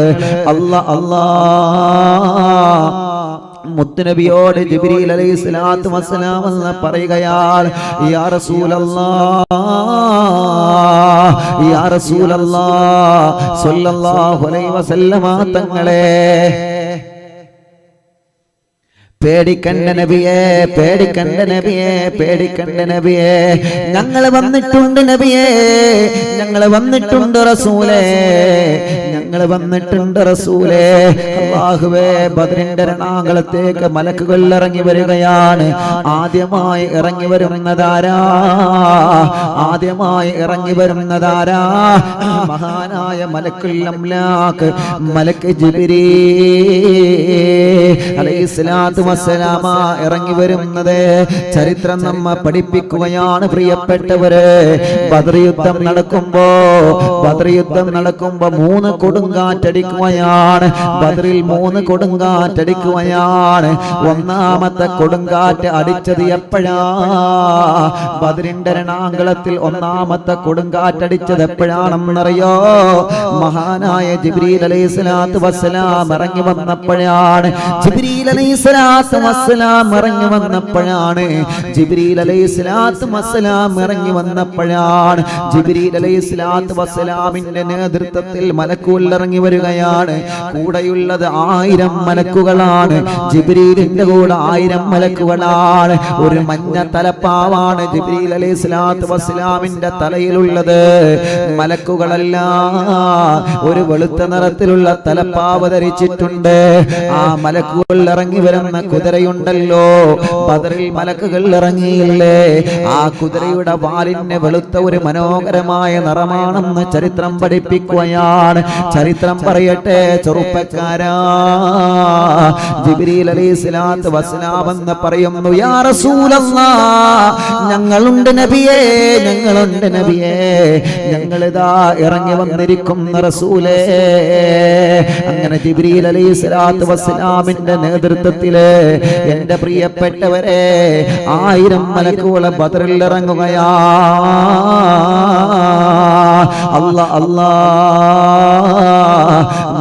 മുത്തുനബിയോട് ജിബ്രീൽ അലൈഹിസ്സലാത്തു വസ്സലാം എന്ന് പറയുകയാണ് യാ റസൂലല്ലാഹ് യാ റസൂലല്ലാഹ് സ്വല്ലല്ലാഹു അലൈഹി വസല്ലമ തങ്ങളെ പേടിക്കണ്ട നബിയേ പേടിക്കണ്ട നബിയേ പേടിക്കണ്ട നബിയേ ഞങ്ങൾ വന്നിട്ടുണ്ട് നബിയേ ഞങ്ങൾ വന്നിട്ടുണ്ട് റസൂലേ ഞങ്ങൾ വന്നിട്ടുണ്ട് റസൂലേ. അല്ലാഹുവേ ബദറിന്റെ രണാങ്കളത്തേക്ക് മലക്കുകൾ ഇറങ്ങി വരികയാണ്. ആദ്യമായി ഇറങ്ങി വരുന്നതാരാ? ആദ്യമായി ഇറങ്ങി വരുന്നതാരാ? മഹാനായ മലക്കുൽ അംലാക്ക് മലക്ക് ജിബ്രീൽ അലൈഹിസ്സലാത്തു വസ്സലാമ ഇറങ്ങി വരുന്നത് ചരിത്രം നമ്മെ പഠിപ്പിക്കുകയാണ്. പ്രിയപ്പെട്ടവരെ ബദർ യുദ്ധം നടക്കുമ്പോ 3 കൊടുങ്കാറ്റടിക്കുകയാണ്. ബദറിൽ 3 കൊടുങ്കാറ്റടിക്കുകയാണ്. ഒന്നാമത്തെ കൊടുങ്കാറ്റ് അടിച്ചത് എപ്പോഴാ? ബദറിന്റെ രണാങ്കളത്തിൽ ഒന്നാമത്തെ കൊടുങ്കാറ്റടിച്ചത് എപ്പോഴാണെന്നറിയോ? മഹാനായ ജിബ്രീൽ അലൈഹിസ്സലാത്തു വസ്സലാം ഇറങ്ങി വന്നപ്പോഴാണ്. ജിബ്രീൽ അലൈഹിസ്സലാത്തു വസ്സലാം ഇറങ്ങി വന്നപ്പോഴാണ്. ജിബ്രീൽ അലൈഹിസ്സലാത്തു വസ്സലാം ഇറങ്ങി വന്നപ്പോഴാണ്. ജിബ്രീൽ അലൈഹിസ്സലാത്തു വസ്സലാമിന്റെ നേതൃത്വത്തിൽ മലക്കുകൾ ഇറങ്ങി വരികയാണ്. കൂടെയുള്ളത് 1000 മലക്കുകളാണ്. ജിബ്രീലിന്റെ കൂടെ 1000 മലക്കുകളാണ്. ഒരു മഞ്ഞ തലപ്പാവാണ് ജിബ്രീൽ അലൈഹിസ്സലാത്തു വസ്സലാമിന്റെ തലയിലുള്ളത്. മലക്കുകളെല്ലാം ഒരു വെളുത്ത നിറത്തിലുള്ള തലപ്പാവ് ധരിച്ചിട്ടുണ്ട്. ആ മലക്കുകൾ ഇറങ്ങി വരുന്ന കുതിരയുണ്ടല്ലോ, ബദറിൽ മലക്കുകൾ ഇറങ്ങിയില്ലേ, ആ കുതിരയുടെ വാലിന് വെളുത്ത ഒരു മനോഹരമായ നിറമാണെന്ന് ചരിത്രം പഠിപ്പിക്കുകയാണ്. ചരിത്രം പറയട്ടെ ചെറുപ്പക്കാരാ, ജിബ്രീൽ അലൈഹിസ്സലാത്തു വസ്സലാം എന്ന് പറയുന്നു യാ റസൂലല്ലാഹ് ഞങ്ങളുണ്ട് നബിയേ ഞങ്ങളുണ്ട് നബിയേ ഞങ്ങളിതാ ഇറങ്ങി വന്നിരിക്കുന്ന റസൂലേ. അങ്ങനെ ജിബ്രീൽ അലൈഹിസ്സലാത്തു വസ്സലാമിന്റെ നേതൃത്വത്തില് എന്റെ പ്രിയപ്പെട്ടവരെ 1000 മലക്കുകളെ ബദറിൽ ഇറങ്ങുകയാ. അല്ലാ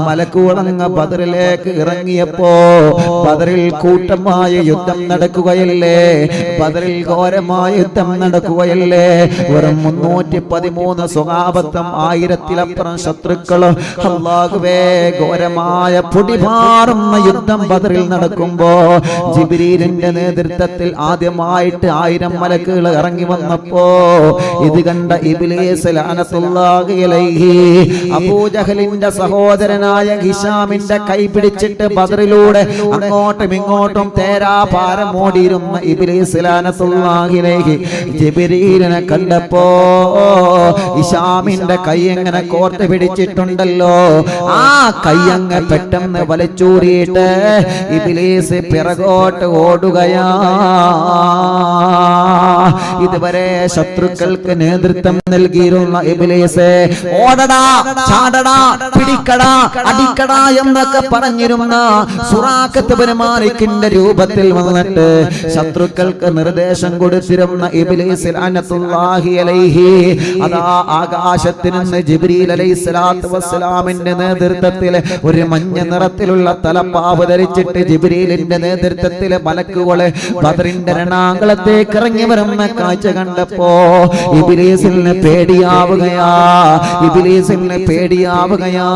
മലക്കുകളങ്ങ് ബദറിലേക്ക് ഇറങ്ങിയപ്പോ ബദറിൽ കൂട്ടമായ യുദ്ധം നടക്കുകയല്ലേ, ബദറിൽ ഘോരമായ യുദ്ധം നടക്കുകയല്ലേ. വെറും 313 സ്വഹാബത്തും 1000-ലപ്പുറം ശത്രുക്കളും. അല്ലാഹുവേ ഘോരമായ പൊടിപാറുന്ന യുദ്ധം ബദറിൽ നടക്കുമ്പോ ജിബ്രീലിന്റെ നേതൃത്വത്തിൽ ആദ്യമായിട്ട് 1000 മലക്കുകൾ ഇറങ്ങി വന്നപ്പോ ഇത് കണ്ട ഇബ്ലീസ് ലഅനത്തുല്ലാഹി അലൈഹി അബൂജഹലിന്റെ സഹോദരനായ ഹിശാമിന്റെ കൈ പിടിച്ചിട്ട് ബദറിലൂടെ അങ്ങോട്ടും ഇങ്ങോട്ടും തേരാപാരം ഓടിയിരുന്ന ഇബ്ലീസ് ലഅനത്തുല്ലാഹി അലൈഹി ജിബ്രീലിനെ കണ്ടപ്പോ ഹിശാമിന്റെ കൈ എങ്ങനെ കോർത്ത് പിടിച്ചിട്ടുണ്ടല്ലോ, ആ കൈ അങ്ങ് പെട്ടെന്ന് വലിച്ചൂരിയിട്ട് ഇബ്ലീസ് പിറകോട്ട് ഓടുകയാ. ഇതുവരെ ശത്രുക്കൾക്ക് നേതൃത്വം നൽകിയിരുന്ന ഇബ്ലീസ് ഓടടാ ചാടടാ പിടിക്കടാ അടിക്കടാ എന്നൊക്കെ പറഞ്ഞിരുന്ന സുറാഖത്ത് ബിൻ മാലിക്കിന്റെ രൂപത്തിൽ വന്നിട്ട് ശത്രുക്കൾക്ക് നിർദ്ദേശം കൊടുത്തിരുന്ന ഇബ്ലീസ് ലഅനത്തുല്ലാഹി അലൈഹി അതാ ആകാശത്തിൽ നിന്ന് ജിബ്രീൽ അലൈഹിസ്സലാത്തു വസ്സലാമിന്റെ നേതൃത്വത്തിൽ ഒരു മഞ്ഞ നിറത്തിലുള്ള തലപ്പാവ് ധരിച്ചിട്ട് ജിബ്രീലിന്റെ നേതൃത്വത്തിൽ മലക്കുകളെ ബദറിന്റെ രണാങ്കളത്തേക്ക് ഇറങ്ങി വരുന്ന കാഴ്ച കണ്ടപ്പോ ഇബ്ലീസിന് പേടിയാവുകയാ, ഇബ്ലീസിന് പേടിയാവുകയാ.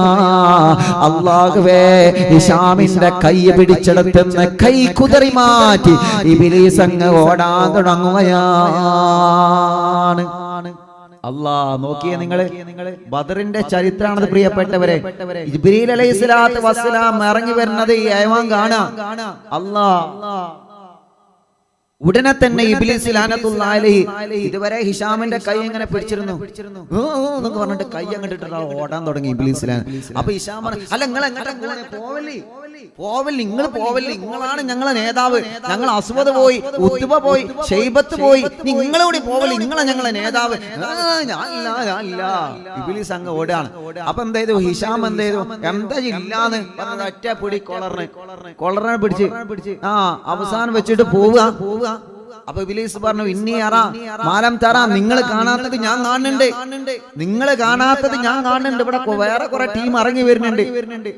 അല്ലാഹുവേ ഹിശാമിന്റെ കൈ പിടിച്ചെടുത്തുന്ന കൈ കുതറി മാറ്റി ഇബ്ലീസ് അങ്ങ് ഓടാൻ തുടങ്ങുകയാണ്. അല്ലാ നോക്കിയേ നിങ്ങള്, ബദറിന്റെ ചരിത്രമാണത് പ്രിയപ്പെട്ടവരെ. ജിബ്രീൽ അലൈഹിസ്സലാത്തു വസ്സലാം ഇറങ്ങി വരുന്നത് ഈ അയവാൻ കാണാ. അല്ലാ ഉടനെ തന്നെ ഇബ്ലീസ് ലഅനത്തുല്ലാഹി അലൈഹി ഇതുവരെ ഹിഷാമിന്റെ കൈ ഇങ്ങനെ പിടിച്ചിരുന്നു എന്നൊക്കെ പറഞ്ഞിട്ട് കൈ അങ്ങോട്ട് ഇട്ടിട്ട് ഓടാൻ തുടങ്ങി ഇബ്ലീസ്. അപ്പൊ ഹിഷാം പറഞ്ഞു, അല്ല നിങ്ങൾ എങ്ങോട്ടാ പോവല്ലേ, നിങ്ങൾ പോവല്ലേ, നിങ്ങളാണ് ഞങ്ങളെ നേതാവ്, ഞങ്ങൾ അസ്വദ് പോയി, ഉത്ബ പോയി, ഷൈബത്ത് പോയി, നിങ്ങളോട് പോവല്ലേ, നിങ്ങളെ ഞങ്ങളെ നേതാവ്. ഞാനില്ല. ഇബ്ലീസ് അങ്ങ് ഓടാണ്. അപ്പൊ എന്ത് ചെയ്തു, ഹിഷാം എന്ത് ചെയ്തു, എന്താ ഇല്ലാന്ന് പറഞ്ഞത് ഒറ്റ പിടി കൊളറിനെ പിടിച്ച് അവസാനം വെച്ചിട്ട് പോവുക. അപ്പൊ ഇബ്ലീസ് പറഞ്ഞു, ഇന്നി അറാ മാലം തറാ, നിങ്ങൾ കാണാത്തത് ഞാൻ കാണുന്നുണ്ട്, ഇവിടെ വേറെ കുറെ ടീം ഇറങ്ങി വരുന്നുണ്ട്.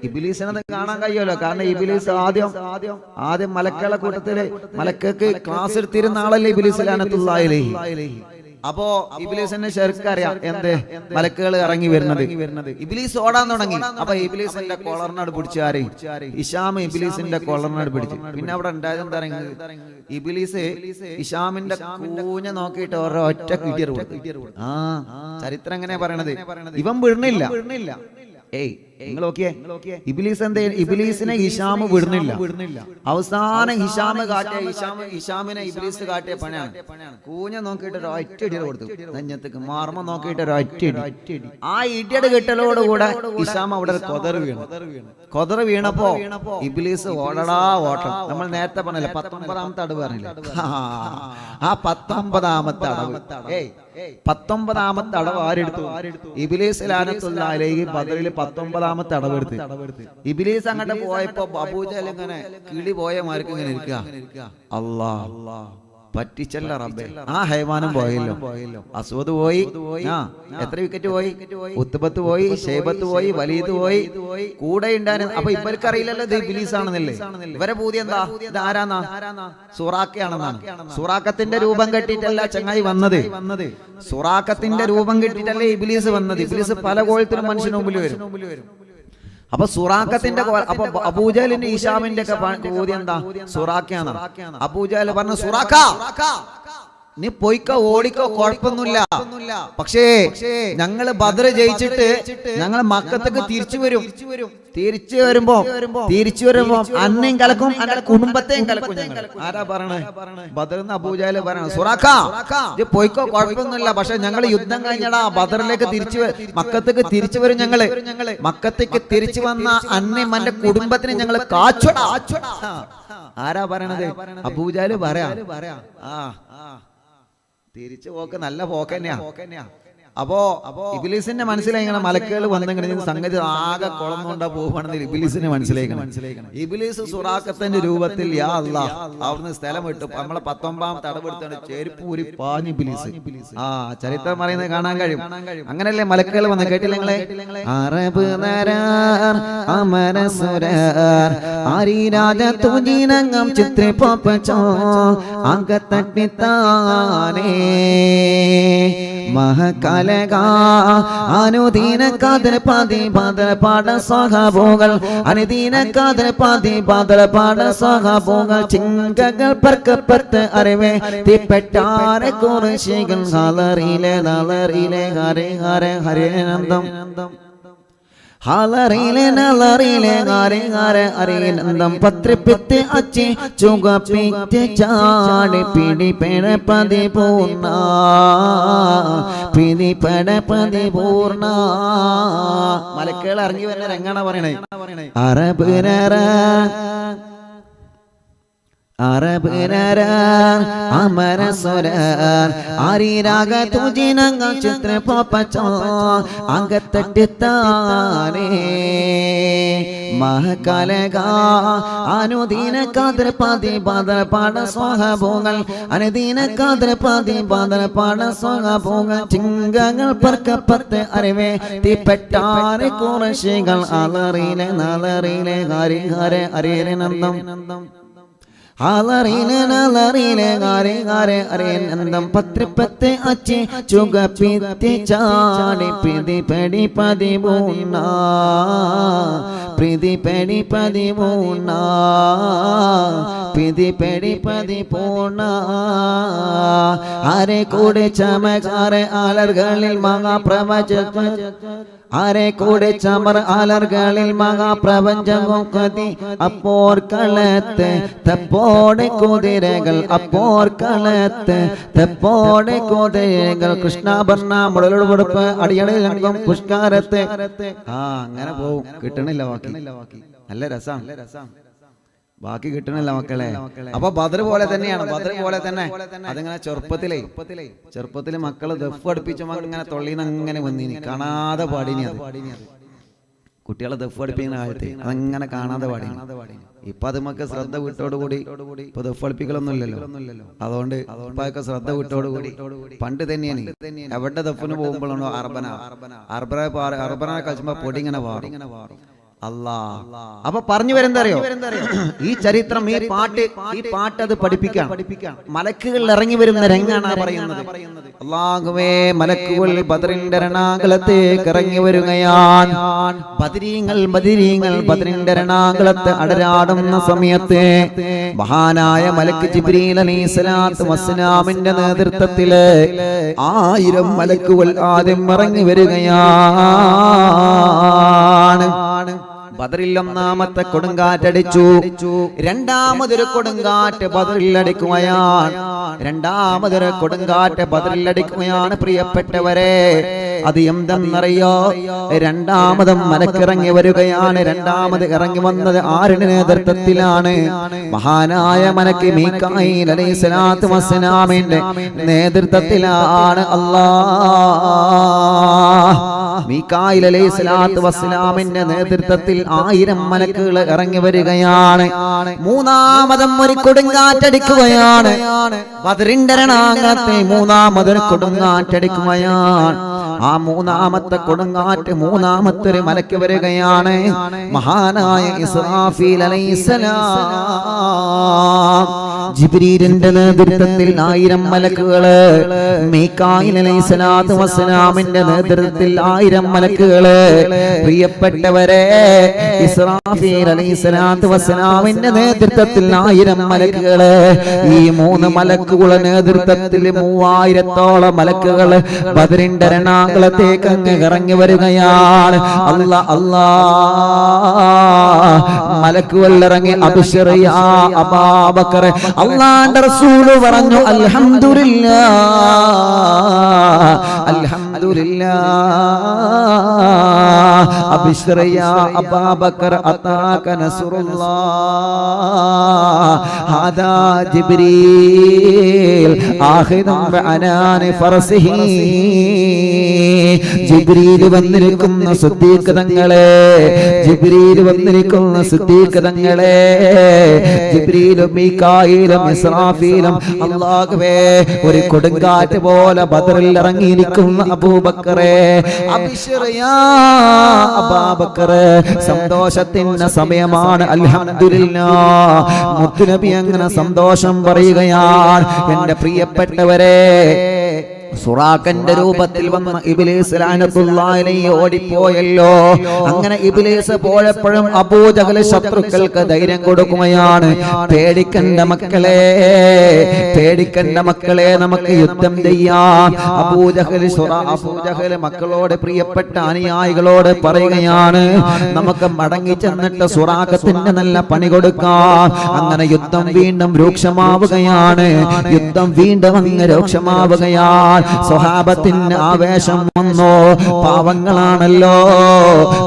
ഇബ്ലീസിനെ കാണാൻ കഴിയുമല്ലോ, കാരണം ഇബ്ലീസ് ആദ്യം മലക്കുകളുടെ കൂട്ടത്തില് മലക്കൾക്ക് ക്ലാസ് എടുത്തിരുന്ന ആളല്ലേ ഇബ്ലീസ് ലഅനത്തുല്ലാഹി അലൈഹി. അപ്പോ ഇബ്ലീസിനെ ശരിക്കും അറിയാം എന്ത് മലക്കുകൾ ഇറങ്ങി വരുന്നത്. ഇബ്ലീസ് ഓടാൻ തുടങ്ങി. അപ്പൊ ഇബ്ലീസിന്റെ കൊളറിനോട് പിടിച്ചു ആരെയും ഹിഷാം ഇബ്ലീസിന്റെ കൊളറിനോട് പിടിച്ചു. പിന്നെ അവിടെ ഉണ്ടായത് എന്താ പറയുക, ഇബ്ലീസ് ഹിഷാമിന്റെ കൂഞ്ഞ നോക്കിയിട്ട് ഒരൊറ്റ കിട്ടിയത്. ചരിത്രം എങ്ങനെയാ പറയണത്, ഇവൻ വിടുന്നില്ല. നിങ്ങൾ നോക്കിയേ, ഇബ്ലീസിനെ ഹിഷാം വിടുന്നില്ല. അവസാനം ഹിഷാമിനെ ഇബ്ലീസ് കാട്ടിയ പണിയാണ്. കൂഞ്ഞ നോക്കിയിട്ട് ഒരു ഒറ്റ കൊടുത്തു, നെഞ്ഞത്തേക്ക് മാർമ നോക്കിയിട്ട് ഒരു ഒറ്റ ഇടി. ആ ഇടിയുടെ കിട്ടലോടുകൂടെ ഹിഷാം അവിടെ കൊതർ വീണപ്പോ ഇബ്ലീസ് ഓടടാ ഓട്ടം. നമ്മൾ നേരത്തെ പറഞ്ഞില്ല 19ാമത്തെ അടവ് പറഞ്ഞില്ല, ആ 19ാമത്തെ അടവ് 19ാമത്തെ അടവ് ആരെടുത്തു, ഇബ്ലീസ് ലഅനത്തുല്ലാഹി അലൈഹി ബദറിൽ 19ാമത്തെ അടവെടുത്ത്. ഇബ്ലീസ് അങ്ങോട്ട് പോയപ്പോ അബൂജഹൽ ഇങ്ങനെ കിളി പോയ മാർക്ക് ഇങ്ങനെ ഇരിക്കുക. അല്ലാഹ് പറ്റിച്ചല്ല റബ്ബേ, ആ ഹൈവാനും പോയല്ലോ. അസ്വദ് പോയി, എത്ര വിക്കറ്റ് പോയി, ഉത്ബത്ത് പോയി, ഷൈബത്ത് പോയി, വലീദ് പോയി, കൂടെ ഉണ്ടായിരുന്നു. അപ്പൊ ഇവർക്ക് അറിയില്ലല്ലോ ഇത് ഇബ്ലീസ് ആണെന്നല്ലേ. ഇവരെ പൂതി എന്താ, ഇത് ആരാന്നാ, സുറാക്കയാണെന്നാണ്. സുറാക്കത്തിന്റെ രൂപം കെട്ടിയിട്ടല്ല ചങ്ങായി വന്നത്, സുറാക്കത്തിന്റെ രൂപം കെട്ടിയിട്ടല്ലേ ഇബ്ലീസ് വന്നത്. ഇബ്ലീസ് പല കോലത്തിലും മനുഷ്യന് മുമ്പിൽ വരും. അപ്പൊ സുറാക്കത്തിന്റെ, അപ്പൊ അബൂജഹലിന്റെ ഹിഷാമിന്റെ ഒക്കെ കൂതി എന്താ, സുറാക്കയാണ്. അബൂജഹൽ പറഞ്ഞു, സുറാക്ക നീ പോയിക്കോ, ഓടിക്കോ, കുഴപ്പമൊന്നുമില്ല, പക്ഷേ ഞങ്ങള് ബദർ ജയിച്ചിട്ട് ഞങ്ങൾ മക്കത്തേക്ക് തിരിച്ചു വരുമ്പോ അന്നയും കലക്കും അന്റെ കുടുംബത്തെയും കലക്കും ഞങ്ങൾ. ആരാ പറയണേ, ബദറിന്ന് അബൂജഹൽ പറയണ, സുറാക്ക പോയിക്കോ, കുഴപ്പമൊന്നുമില്ല, പക്ഷെ ഞങ്ങൾ യുദ്ധം കഴിഞ്ഞടാ ബദറിലേക്ക് മക്കത്തേക്ക് തിരിച്ചു വരും. മക്കത്തേക്ക് തിരിച്ചു വന്ന അന്നയും അന്റെ കുടുംബത്തിനെ ഞങ്ങൾ കാച്ചോടാ. ആരാ പറയണത്, അബൂജഹൽ പറയാ. തിരിച്ചു പോക്ക് നല്ല പോക്ക് തന്നെയാ. അപ്പോ ഇബ്ലീസിന്റെ മനസ്സിലായി ഇങ്ങനെ മലക്കുകൾ വന്നെങ്കിൽ സംഗതി ആകെ കുളന്നുകൊണ്ടാ പോകുവാണെന്ന് ഇബ്ലീസിന് മനസ്സിലാക്കണം. ഇബ്ലീസ് സുറാക്കത്തിന്റെ രൂപത്തിൽ യാ അല്ലാഹ് അവിടുന്ന് സ്ഥലം വിട്ടു. നമ്മളെ 19ാമത്തെ അടവെടുത്താണ് ചെരുപ്പ് ഊരി പാഞ്ഞ് ഇബ്ലീസ്. ചരിത്രം പറയുന്നത് കാണാൻ കഴിയും. അങ്ങനല്ലേ മലക്കുകൾ വന്ന്, കേട്ടില്ല നിങ്ങളെ, അറബ് നരാർ അമരസുരാർ ആരിരാജ തുജിനങ്ങം ചിത്രപ്പോ അകത്തട്ടിത്താനേ മഹകലക അനുദീന കാതൽ പാതി ബാദൽ പാട സഹബോകൾ അനുദീന കാതൽ പാതി ബാദൽ പാട സഹബോകൾ ചിങ്കകൾ പർക്കപ്പത്ത് അറിവേ തിപ്പെട്ടാരെ കുറിശികൾ ഹലറിലെ നലറിലെ ഹരേ ഹരേ ഹരേ നന്ദം ഹലറിലെ നലറിലെ ഹരേ ഹരേ ഹരേ നന്ദം പത്രിപ്പിത്ത് അച്ചി ചുഗപ്പിത്ത് ചാടി പിടി പെട പതി പൂർണ്ണ പിടി പെട പതി പൂർണ്ണ. മലക്കുകൾ ഇറങ്ങി വരുന്ന രംഗാണ് പറയണേ. അറബ് അമരസുരാർ ആരിരാഗ തുജിനങ്ങൾ ചിത്രപ്പോ അകത്തട്ടിത്താനേ മഹകലക അനുദീന കാതൽ പാതി ബാദൽ പാട സഹബോകൾ അനുദീന കാതൽ പാതി ബാദൽ പാട സഹബോകൾ ചിങ്കങ്ങൾ പർക്കപ്പത്ത് അറിവേ തിപ്പെട്ടാരെ കുറശികൾ അലറിലെ നലറിലെ ഹരി ഹര ഹരേ നന്ദം ഹലറിലെ നലറിലെ ഹരേ ഹരേ ഹരേ നന്ദം പത്രിപ്പത്ത് അച്ചി ചുഗപ്പിത്ത് ചാടി പിതി പെടി പതി പൂർണ്ണ പ്രീതി പെടി പതി പൂർണ്ണ പിതി പെടി പതി പൂർണ്ണ. ആരെ കൂടെ ചമകാരെ ആലർകളിൽ മഹാപ്രവച ആരെ കൂടെ ചമർ ആലർകളിൽ മഹാപ്രപഞ്ചി അപ്പോർക്കളത്ത് തെപ്പോടെ കുതിരകൾ അപ്പോർക്കളത്ത് തെപ്പോടെ കുതിരകൾ കൃഷ്ണാഭരണ മുടലുടുപ്പ് അടിയടയിലും പുഷ്കാരത്തെ അങ്ങനെ പോവും. കിട്ടണില്ല ബാക്കി. നല്ല രസം ബാക്കി കിട്ടണില്ല മക്കളെ. അപ്പൊ ബദർ പോലെ തന്നെയാണ്. ബദർ പോലെ തന്നെ അതിങ്ങനെ ചെറുപ്പത്തിലെ മക്കള് ദഫ് അടുപ്പിച്ചുമ്പോ ഇങ്ങനെ തൊള്ളിന്ന് അങ്ങനെ വന്നിനി കാണാതെ പാടിനി. അത് കുട്ടികളെ ദഫ് അടുപ്പിക്കുന്ന കാലത്ത് അതങ്ങനെ കാണാതെ പാടിനി. ഇപ്പൊ അത് നമുക്ക് ശ്രദ്ധ വിട്ടോടുകൂടി ഇപ്പൊ ദഫ് അടുപ്പിക്കലൊന്നും ഇല്ലല്ലോ. അതുകൊണ്ട് ഇപ്പൊ അതൊക്കെ ശ്രദ്ധ വിട്ടോടുകൂടി. പണ്ട് തന്നെയാണ് എവിടെ ദഫിന് പോകുമ്പോഴാണോ അർബന കളിച്ചുമ്പോ പൊടി ഇങ്ങനെ പാറും. അല്ലാ. അപ്പൊ പറഞ്ഞു വരുന്നറിയോ, ഈ ചരിത്രം ഈ പാട്ട് അത് പഠിപ്പിക്കാം. മലക്കുകൾ ഇറങ്ങി വരുന്ന രംഗാണ് പറയുന്നത്. അല്ലാഹുവേ, മലക്കുകൾ ബദറിന്റെ രണാകുളത്തേക്ക് ഇറങ്ങി വരികയാണ്. ബദരീങ്ങൾ ബദറിന്റെ രണാകുളത്ത് അടരാടുന്ന സമയത്ത് മഹാനായ മലക്ക് ജിബ്രീൽ അലൈഹിസ്സലാത്തു വസ്സലാമിന്റെ നേതൃത്വത്തില് 1000 മലക്കുകൾ ആദ്യം ഇറങ്ങി വരികയാണ്. ബദറിൽ ഒന്നാമത്തെ കൊടുങ്കാറ്റടിച്ചു. രണ്ടാമതൊരു കൊടുങ്കാറ്റ് ബദറിൽ അടിക്കുകയാണ്. പ്രിയപ്പെട്ടവരെ, അത് എന്തെന്നറിയോ? രണ്ടാമതും മലക്കിറങ്ങി വരികയാണ്. രണ്ടാമത് ഇറങ്ങി വന്നത് ആരുടെ നേതൃത്വത്തിലാണ്? മഹാനായ മലക്ക് മീകായിൽ അലൈഹിസ്സലാത്തു വസ്സലാമിന്റെ നേതൃത്വത്തിലാണ്. മീകായിൽ അലൈഹിസ്സലാത്തു വസ്സലാമിന്റെ നേതൃത്വത്തിൽ 1000 മലക്കുകൾ ഇറങ്ങി വരികയാണ്. മൂന്നാമതും ഒരു കൊടുങ്കാറ്റടിക്കുകയാണ്. ബദറിന്റെ രണാകുളത്തെ മൂന്നാമതൊരു കൊടുങ്കാറ്റടിക്കുകയാണ്. ആ മൂന്നാമത്തെ കൊടുങ്കാറ്റ് മൂന്നാമത്തെ ഒരു മലക്ക് വരികയാണ്. മഹാനായ ഇസ്രാഫീൽ അലൈഹിസ്സലാം ജിബ്രീലിന്റെ നേതൃത്വത്തിൽ 1000 മലക്കുകള്, മീകായിൽ അലൈഹിസ്സലാത്തു വസ്സലാമിന്റെ നേതൃത്വത്തിൽ 1000 മലക്കുകള്. പ്രിയപ്പെട്ടവരെ, ഇസ്രാഫീൽ അലൈഹിസ്സലാത്തു വസ്സലാമിന്റെ നേതൃത്വത്തിൽ 1000 മലക്കുകള്. ഈ 3 മലക്കുകളുടെ നേതൃത്വത്തിൽ 3000-ഓളം മലക്കുകള് ബദറിന്റെ രണാകുളത്തേക്ക് അങ്ങ് ഇറങ്ങി വരികയാണ്. അല്ലാ മലക്കുകൾ ഇറങ്ങി അബ്ശിർ യാ അബൂബക്കർ. അല്ലാഹുവിന്റെ റസൂൽ പറഞ്ഞു, അൽഹംദുലില്ലാഹ് അബ്ശിർ യാ അബൂബക്കർ അതാക നസ്റുല്ലാഹ് ഹാദാ ജിബ്രീൽ ആഖിദും ബഅനാനി ഫർസിഹി. ജിബ്രീൽ വന്നിരിക്കുന്ന സിദ്ദീഖ് തങ്ങളെ, ജിബ്രീലും മീകായിലും ഇസ്രാഫീലും അല്ലാഹുവേ ഒരു കൊടുങ്കാറ്റ് പോലെ ബദറിൽ ഇറങ്ങിയിരിക്കുന്ന അബൂബക്കറെ, അബ്ശിർ യാ അബൂബക്കർ, സന്തോഷത്തിന്റെ സമയമാണ്. അൽഹംദുലില്ലാഹ്. മുത്തുനബി അങ്ങനെ സന്തോഷം പറയുകയാണ്. എന്റെ പ്രിയപ്പെട്ടവരെ, സുറാഖന്റെ രൂപത്തിൽ വന്ന ഇബ്ലീസ് ലഅനത്തുല്ലാഹി അലൈഹി ഓടിപ്പോയല്ലോ. അങ്ങനെ ഇബ്ലീസ് പോയപ്പോഴും അബൂജഹൽ ശത്രുക്കൾക്ക് ധൈര്യം കൊടുക്കുകയാണ്. പേടിക്കണ്ട മക്കളെ, നമുക്ക് യുദ്ധം ചെയ്യാം. അബൂജഹൽ മക്കളോട്, പ്രിയപ്പെട്ട അനുയായികളോട് പറയുകയാണ്, നമുക്ക് മടങ്ങി ചെന്നിട്ട് സുറാഖത്തിന് നല്ല പണി കൊടുക്കാം. അങ്ങനെ യുദ്ധം വീണ്ടും രൂക്ഷമാവുകയാണ്. സ്വഹാബത്തിന് ആവേശം വന്നു. പാവങ്ങളാണല്ലോ,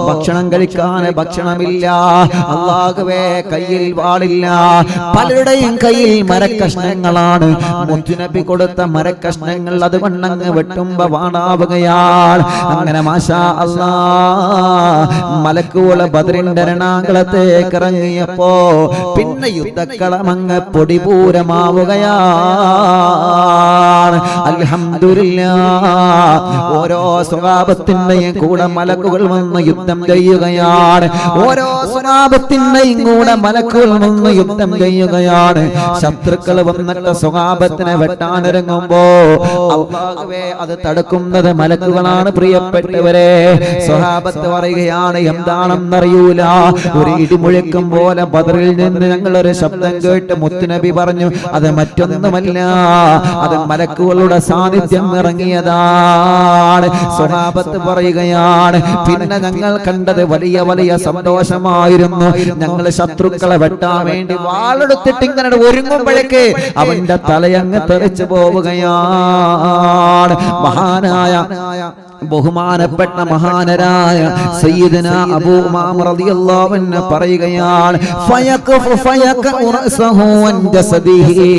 ഭക്ഷണം കഴിക്കാൻ ഭക്ഷണമില്ല. അല്ലാഹുവേ, കയ്യിൽ വാളില്ല. പലരുടെയും കയ്യിൽ മരക്കഷ്ണങ്ങളാണ്. മുത്തുനബി കൊടുത്ത മരക്കഷ്ണങ്ങൾ അതുകൊണ്ടങ്ങ് വെട്ടുമ്പോ വാടാവുകയാണ്. അങ്ങനെ മാഷാ അല്ലാഹ് മലക്കുകൾ ബദറിന്റെ രണാകുളത്തേക്ക് ഇറങ്ങിയപ്പോ പിന്നെ യുദ്ധക്കളമങ്ങ് പൊടിപൂരമാവുകയാണ്. അൽഹംദുലില്ലാഹ്. ഓരോ സ്വഹാബത്തിന്റെയും കൂടെ മലക്കുകൾ വന്ന് യുദ്ധം ചെയ്യുകയാണ്. ശത്രുക്കൾ വന്നിട്ട് സ്വഹാബത്തിനെ വെട്ടാനിറങ്ങുമ്പോ അല്ലാഹുവേ, അത് തടുക്കുന്നത് മലക്കുകളാണ്. പ്രിയപ്പെട്ടവരെ, സ്വഹാബത്ത് പറയുകയാണ്, എന്താണെന്നറിയൂല, ഒരു ഇടിമുഴക്കം പോലെ ബദറിൽ നിന്ന് ഞങ്ങളൊരു ശബ്ദം കേട്ട് മുത്തുനബി പറഞ്ഞു, അത് മറ്റൊന്നുമല്ല, അത് മലക്കുകൾ മലക്കുകളുടെ സാന്നിധ്യം ഇറങ്ങിയതാണ്. സ്വഹാബത്ത് പറയുകയാണ്, പിന്നെ ഞങ്ങൾ കണ്ടത് വലിയ വലിയ സന്തോഷമായിരുന്നു. ഞങ്ങൾ ശത്രുക്കളെ വെട്ടാൻ വേണ്ടി വാളെടുത്തിട്ട് ഇങ്ങനെ ഒരുങ്ങുമ്പോഴേക്ക് അവന്റെ തലയങ്ങ് തെറിച്ചു പോവുകയാണ്. മഹാനായ ബഹുമാനപ്പെട്ട മഹാനരായ സയ്യിദന അബൂ ഉമാമ റളിയല്ലാഹു അൻഹു പറയുകയാണ്, ഫയഖു റഅസഹു അൻ ജസദിഹി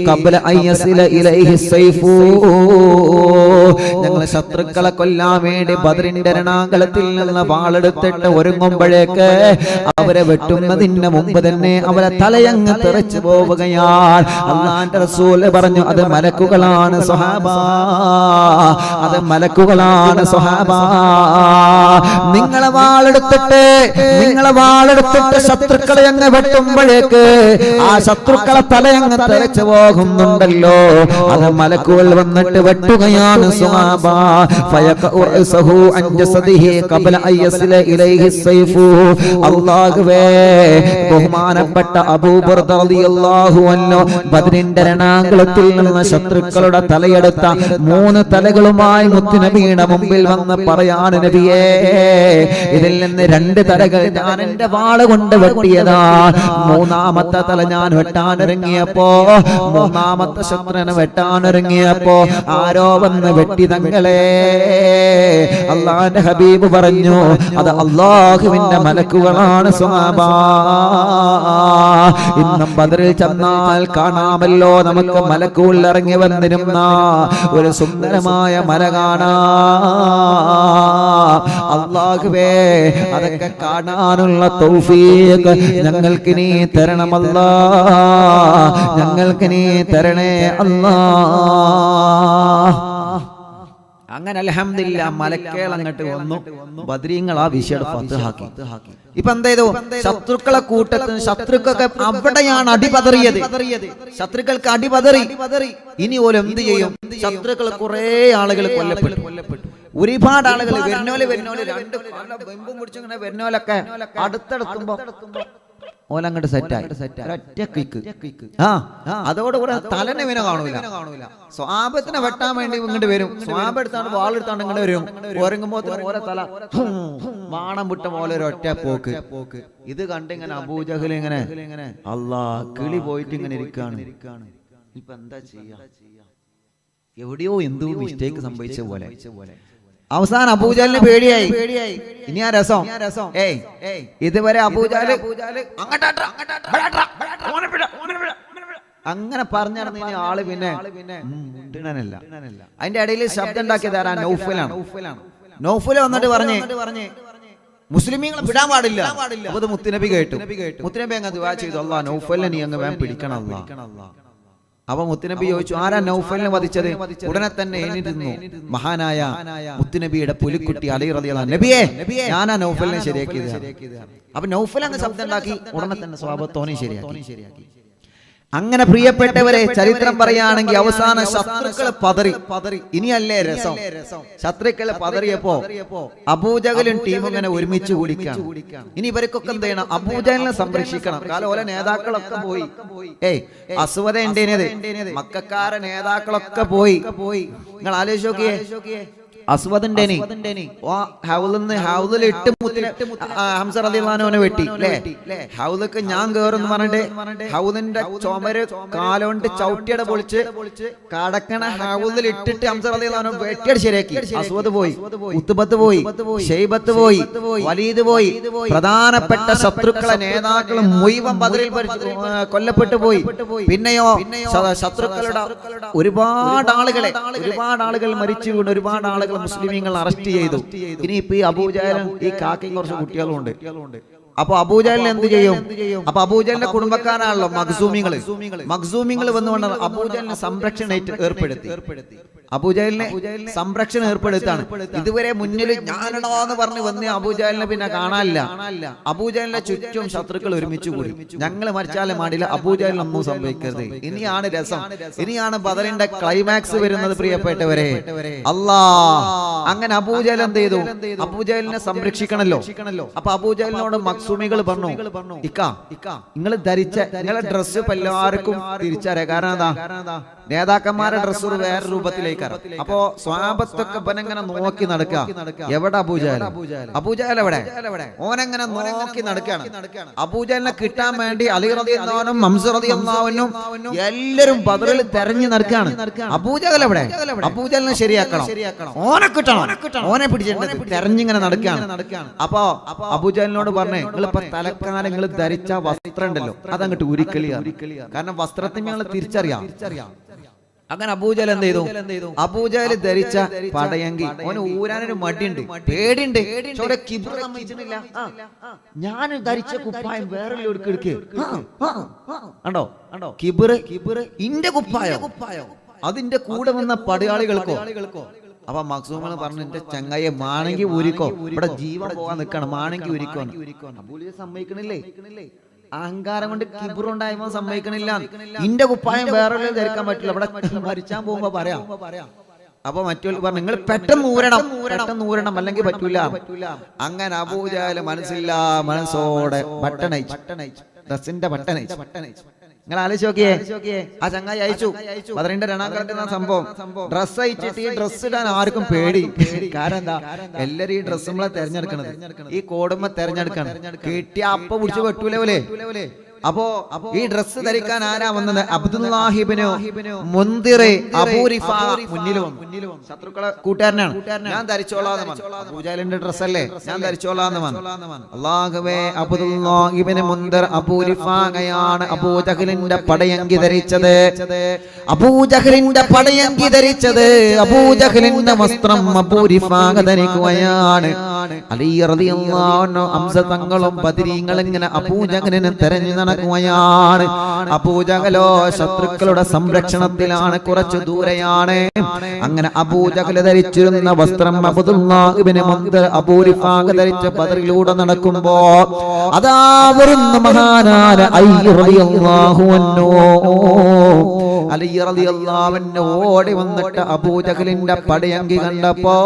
ഖബ്ല അൻ യസില ഇലൈഹി സൈഫു. ഞങ്ങൾ ശത്രുക്കളെ കൊല്ലാൻ വേണ്ടി ബദറിന്റെ രണാങ്കളത്തിൽ നിന്ന് വാളെടുത്തിട്ട് ഒരുങ്ങുമ്പോഴേക്ക് അവരെ വെട്ടുന്നതിന് മുമ്പ് തന്നെ അവരെ തലയങ്ങ് തെറിച്ചു പോവുകയാണ്. അല്ലാഹുവിന്റെ റസൂൽ പറഞ്ഞു, അത് മലക്കുകളാണ് സ്വഹാബാ, അത് മലക്കുകളാണ് സ്വഹാബാ. നിങ്ങളെ വാളെടുത്തിട്ട് ശത്രുക്കളെ അങ്ങ് വെട്ടുമ്പോഴേക്ക് ആ ശത്രുക്കളെ തലയങ്ങ് തെറിച്ചു പോകുന്നുണ്ടല്ലോ, അത് മലക്കുകൾ വന്നിട്ട് വെട്ടുകയാണ് സ്വഹാബാ. ഫയഖഉറസഹു അൻ ജസദിഹി ഖബ്ല അൻ യസില ഇലൈഹി സൈഫു. അല്ലാഹുവേ, ബഹുമാനപ്പെട്ട അബൂ ബർദ റളിയല്ലാഹു അൻഹു ബദറിന്റെ രണാങ്കളത്തിൽ നിന്ന് ശത്രുക്കളുടെ തലയെടുത്ത 3 തലകളുമായി മുത്തുനബിയുടെ മുമ്പിൽ വന്ന് പറയാണ്, നബിയേ, ഇതിൽ നിന്ന് 2 തലകൾ ഞാൻ എന്റെ വാള് കൊണ്ട് വെട്ടിയതാണ്. 3ാമത്തെ തല ഞാൻ വെട്ടാനിറങ്ങിയപ്പോ, 3ാമത്തെ ശത്രുവിനെ വെട്ടാനിറങ്ങിയപ്പോ ആരോ വന്ന് വെട്ടി തങ്ങളെ. അല്ലാഹുവിന്റെ ഹബീബ് പറഞ്ഞു, അത് അല്ലാഹുവിന്റെ മലക്കുകളാണ് സ്വഹാബാ. ഇന്നും ബദറിൽ ചെന്നാൽ കാണാമല്ലോ നമുക്ക് മലക്കുകൾ ഇറങ്ങി വന്നിരുന്ന ഒരു സുന്ദരമായ മല കാണാം. അല്ലാഹുവേ, അതൊക്കെ കാണാനുള്ള തൗഫീഖ് ഞങ്ങൾക്ക് നീ തരണമല്ലാ, ഞങ്ങൾക്ക് നീ തരണേ അല്ലാ. അങ്ങനെ അൽഹംദുലില്ലാ മലക്കേൾ അങ്ങോട്ട് വന്നു. ബദരീങ്ങൾ ആ വിഷയം ഫത്ഹാക്കി. ഇപ്പൊ എന്ത് ചെയ്തു? ശത്രുക്കളെ കൂട്ടത്തിൽ ശത്രുക്കൾക്ക് അവിടെയാണ് അടിപതറിയത്. ശത്രുക്കൾക്ക് അടിപതറി. ഇനി ഓല് എന്ത് ചെയ്യും? ശത്രുക്കൾ കുറെ ആളുകൾ കൊല്ലപ്പെട്ടു. ഒരുപാട് ആളുകൾ വരുന്നോല് 2 ബെമ്പും പിടിച്ചിങ്ങനെ വരുന്നോലൊക്കെ അടുത്തെടുക്കുമ്പോ ഓലങ്ങോട്ട് സെറ്റായി. ഒറ്റ ക്ലിക്ക്. അതോടുകൂടെ തലനെ വിന കാണൂല. സ്വാബത്തിനെ വെട്ടാൻ വേണ്ടി ഇങ്ങോട്ട് വരും. സ്വാബ് എടുത്താണ് വാളെടുത്താണ് ഇങ്ങോട്ട് വരും. ഉറങ്ങുമ്പോ ഓരോ തല വാണം വിട്ട പോലെ ഒരു ഒറ്റ പോക്ക്. ഇത് കണ്ടിങ്ങനെ അബൂജഹൽ ഇങ്ങനെ അല്ലാ കിളി പോയിട്ട് ഇങ്ങനെ ഇരിക്കാണ്. ഇപ്പൊ എന്താ ചെയ്യാ? എവിടെയോ എന്തോ മിസ്റ്റേക്ക് സംഭവിച്ച പോലെ. അവസാനം അബൂജഹലിന് പേടിയായി. ഇനി ആ രസം, ഇതുവരെ അബൂജഹല് അങ്ങനെ പറഞ്ഞിരുന്ന ഇനി ആള് പിന്നെ മിണ്ടണല്ല. അതിന്റെ ഇടയിൽ ശബ്ദം ഉണ്ടാക്കിയത് ആരാ? നൗഫലാണ്. നൗഫല് വന്നിട്ട് പറഞ്ഞേ, മുസ്ലിമീങ്ങളെ വിടാൻ പാടില്ല. അപ്പൊ അത് മുത്തുനബി കേട്ടു. മുത്തുനബി അങ്ങ് ദുആ ചെയ്തു, അല്ലാ നൗഫലിനെ നീ അങ്ങ് വേഗം പിടിക്കണം അല്ലാ. അപ്പൊ മുത്തുനബി ചോദിച്ചു, ആരാ നൗഫലിനെ വധിച്ചത്? ഉടനെ തന്നെ എഴുന്നേറ്റ് മഹാനായ മുത്തുനബിയുടെ പുലിക്കുട്ടി അലി റളിയല്ലാഹു അൻഹു, നബിയേ, ഞാനാ നൗഫലിനെ ശരിയാക്കിയത്. അപ്പൊ നൗഫൽ അങ്ങ് ശബ്ദം ഉണ്ടാക്കി. ഉടനെ തന്നെ സ്വഹാബത്തോനെ ശരിയാക്കി. അങ്ങനെ പ്രിയപ്പെട്ടവരെ, ചരിത്രം പറയുകയാണെങ്കിൽ അവസാനം ശത്രുക്കൾ പതറി. ഇനിയല്ലേ രസം? ശത്രുക്കൾ പതറിയപ്പോ അബൂജഹലും ടീമും ഇങ്ങനെ ഒരുമിച്ച് കൂടിക്കാണ്. ഇനി ഇവർക്കൊക്കെ എന്ത് ചെയ്യണം? അബൂജഹലിനെ സംരക്ഷിക്കണം. കാരണം ഓരോ നേതാക്കളൊക്കെ പോയി. അസ്വദ ഉണ്ടേനത്, മക്കക്കാരെ നേതാക്കളൊക്കെ പോയി. നിങ്ങൾ ആലോചിച്ച് നോക്കിയേ, അസ്വദിന്റെ ഹൗദിലിട്ട് ഹംസ റളിയല്ലാഹു അൻഹുവിനെ വെട്ടി അല്ലേ? ഹൗദക്ക് ഞാൻ കേറുന്ന് പറഞ്ഞിട്ട് ഹൗദിന്റെ ചുമര് കാലോണ്ട് ചവിട്ടിയുടെ പൊളിച്ച് കടക്കണ ഹൗദിൽ ഇട്ടിട്ട് ഹംസ റളിയല്ലാഹു അൻഹു വെട്ടിയത് ശരിയാക്കി. അസ്വദ് പോയി, ഉത്ബത്ത് പോയി, ഷൈബത്ത് പോയി, വലീദ് പോയി. പ്രധാനപ്പെട്ട ശത്രുക്കളെ നേതാക്കൾ മുഴുവൻ ബദറിൽ കൊല്ലപ്പെട്ടു പോയി. പിന്നെയോ ശത്രുക്കളുടെ ഒരുപാട് ആളുകൾ മരിച്ചു വീണ്, ഒരുപാട് ആളുകൾ മുസ്ലിമീങ്ങൾ അറസ്റ്റ് ചെയ്തു. ഇനിയിപ്പോ ഈ അബൂജഹലും ഈ കാക്കയും കുറച്ച് കുട്ടികളുണ്ട്. അപ്പൊ അബൂജഹലിനെ എന്ത് ചെയ്യും? അപ്പൊ അബൂജഹലിന്റെ കുടുംബക്കാരാണല്ലോ മഖ്സൂമിങ്ങൾ വന്നുകൊണ്ട് അബൂജഹലിനെ സംരക്ഷണം ഏർപ്പെടുത്തി. അബൂജഹലിനെ സംരക്ഷണം ഏർപ്പെടുത്താണ്. ഇതുവരെ മുന്നിൽ ഞാനടാന്ന് പറഞ്ഞ് വന്ന് അബൂജഹലിനെ പിന്നെ കാണാനില്ല. അബൂജഹലിന്റെ ചുറ്റും ശത്രുക്കൾ ഒരുമിച്ച് കൂടി. ഞങ്ങൾ മരിച്ചാലും മാടില്ല, അബൂജഹലിനൊന്നും സംഭവിക്കരുത്. ഇനിയാണ് രസം, ഇനിയാണ് ബദറിന്റെ ക്ലൈമാക്സ് വരുന്നത് പ്രിയപ്പെട്ടവരെ. അല്ലാ, അങ്ങനെ അബൂജഹൽ എന്ത് ചെയ്തു? അബൂജഹലിനെ സംരക്ഷിക്കണല്ലോ. അപ്പൊ അബൂജഹലിനോട് മഖ്സൂമികൾ പറഞ്ഞു, ഇക്ക നിങ്ങൾ ധരിച്ച നിങ്ങളെ ഡ്രസ്സ് ഇപ്പൊ എല്ലാവർക്കും തിരിച്ചറിയാം. കാരണം എന്താ? നേതാക്കന്മാരുടെ ഡ്രസ്സ് വേറെ രൂപത്തിലേക്ക്. അപ്പോ സ്വഹാബത്തൊക്കെ ഇവനെങ്ങനെ നോക്കി നടക്കുക, എവിടെ അബൂജഹൽ, അബൂജഹൽ എവിടെ, ഓനെങ്ങനെ നോക്കി നടക്കുകയാണ്. അബൂജഹലിനെ കിട്ടാൻ വേണ്ടി അലി റളിയല്ലാഹു അൻഹും ഹംസ റളിയല്ലാഹു അൻഹും എല്ലാരും ബദറിൽ തെരഞ്ഞു നടക്കുകയാണ്. അബൂജഹൽ എവിടെ, അബൂജഹലിനെ ശരിയാക്കണം, ഓനെ കിട്ടണം, ഓനെ പിടിച്ചിട്ട് തെരഞ്ഞിങ്ങനെ നടക്കുകയാണ്. അപ്പൊ അബൂജഹലിനോട് പറഞ്ഞേ, നിങ്ങളിപ്പോ തലക്കാലം നിങ്ങൾ ധരിച്ച വസ്ത്രം ഉണ്ടല്ലോ അതങ്ങോട്ട് ഉരുക്കളിയാണ്, കാരണം വസ്ത്രത്തിന് ഞങ്ങൾ തിരിച്ചറിയാം. അങ്ങനെ അബൂജഹൽ എന്ത് ചെയ്തു, അബൂജഹൽ ധരിച്ച പടയങ്കി ഓന് ഊരാനൊരു മടിയുണ്ട്, പേടിയുണ്ട്. ഞാൻ ധരിച്ച കുപ്പായം വേറെ കണ്ടോ, കിബിറ് ഇന്റെ കുപ്പായോ, അതിന്റെ കൂടെ വന്ന പടയാളികൾക്കോ. അപ്പൊ മഖ്സൂമ പറഞ്ഞു, എന്റെ ചങ്ങായെ മാണെങ്കിൽ ഊരിക്കോ, ഇവിടെ ജീവൻ പോകാൻ നിൽക്കണം, മാണെങ്കിൽ ഊരിക്കോ. അബൂജഹൽ സമ്മതിക്കണില്ലേ, അഹങ്കാരം കൊണ്ട് കിബറുണ്ടായപ്പോ സമ്മതിക്കണില്ല. ഇന്റെ കുപ്പായം വേറെ ധരിക്കാൻ പറ്റില്ല, ഇവിടെ മരിച്ചാൻ പോകുമ്പോ പറയാം. അപ്പൊ മറ്റൊരു പറഞ്ഞു, നിങ്ങൾ പെട്ടെന്ന് ഊരണം അല്ലെങ്കിൽ പറ്റൂല. അങ്ങനെ അബൂജഹൽ മനസ്സോടെ ബട്ടണയച്ചു, ഡ്രസ്സിന്റെ ബട്ടണയച്ചു. നിങ്ങൾ ആലോചിച്ച് നോക്കിയേ, ആ ചങ്ങായി അയച്ചു ബദറിന്റെ രണാങ്കളത്തിന്റെ സംഭവം. ഡ്രസ് അയച്ചിട്ട് ഈ ഡ്രസ് ഇടാൻ ആർക്കും പേടി. കാരണം എന്താ, എല്ലാരും ഈ ഡ്രസ് നമ്മളെ തെരഞ്ഞെടുക്കണത്, ഈ കോടുമ്പോ തെരഞ്ഞെടുക്കണം, കിട്ടിയ അപ്പ പിടിച്ച് വെട്ടൂലേ. അപ്പോ ഈ ഡ്രസ്സ് ധരിക്കാൻ ആരാ വന്നത്, അബ്ദുല്ലാഹി ഇബ്നു മുൻദിർ അബൂ റിഫാ മുന്നിൽ വന്നു. ശത്രുക്കളെ കൂട്ടുകാരനാണ്. ഞാൻ ധരിച്ചോളാന്ന് പറഞ്ഞു, അബൂജഹലിന്റെ ഡ്രസ് അല്ലേ, ഞാൻ ധരിച്ചോളാന്ന് പറഞ്ഞു. അല്ലാഹുവേ, അബ്ദുല്ലാഹി ഇബ്നു മുൻദിർ അബൂ റിഫായാണ് അബൂജഹലിന്റെ പടയങ്കി ധരിച്ചത്, അബൂജഹലിന്റെ പടയങ്കി ധരിച്ചത്, അബൂജഹലിന്റെ വസ്ത്രം അബൂ റിഫാ ധരിക്കുകയാണ്. അലി റളിയല്ലാഹു അൻഹു ഹംസ തങ്ങളും ബദരീങ്ങളും ഇങ്ങനെ അബൂജഹലിനെ തെരഞ്ഞു നടക്കുകയാണ്. അബൂജഹലോ ശത്രുക്കളുടെ സംരക്ഷണത്തിലാണ്, കുറച്ചു ദൂരെയാണ്. അങ്ങനെ അബൂജഹൽ ധരിച്ചിരുന്ന വസ്ത്രം അബ്ദുല്ലാഹി ഇബ്നു മുൻദിർ അബൂ റിഫാ ധരിച്ച ബദറിലൂടെ നടക്കുമ്പോ അതാ വരുന്ന മഹാനായ അലി റളിയല്ലാഹു അൻഹു. അലി റളിയല്ലാഹു അൻഹു ഓടി വന്നിട്ട് അബൂജഹലിന്റെ പടയങ്കി കണ്ടപ്പോ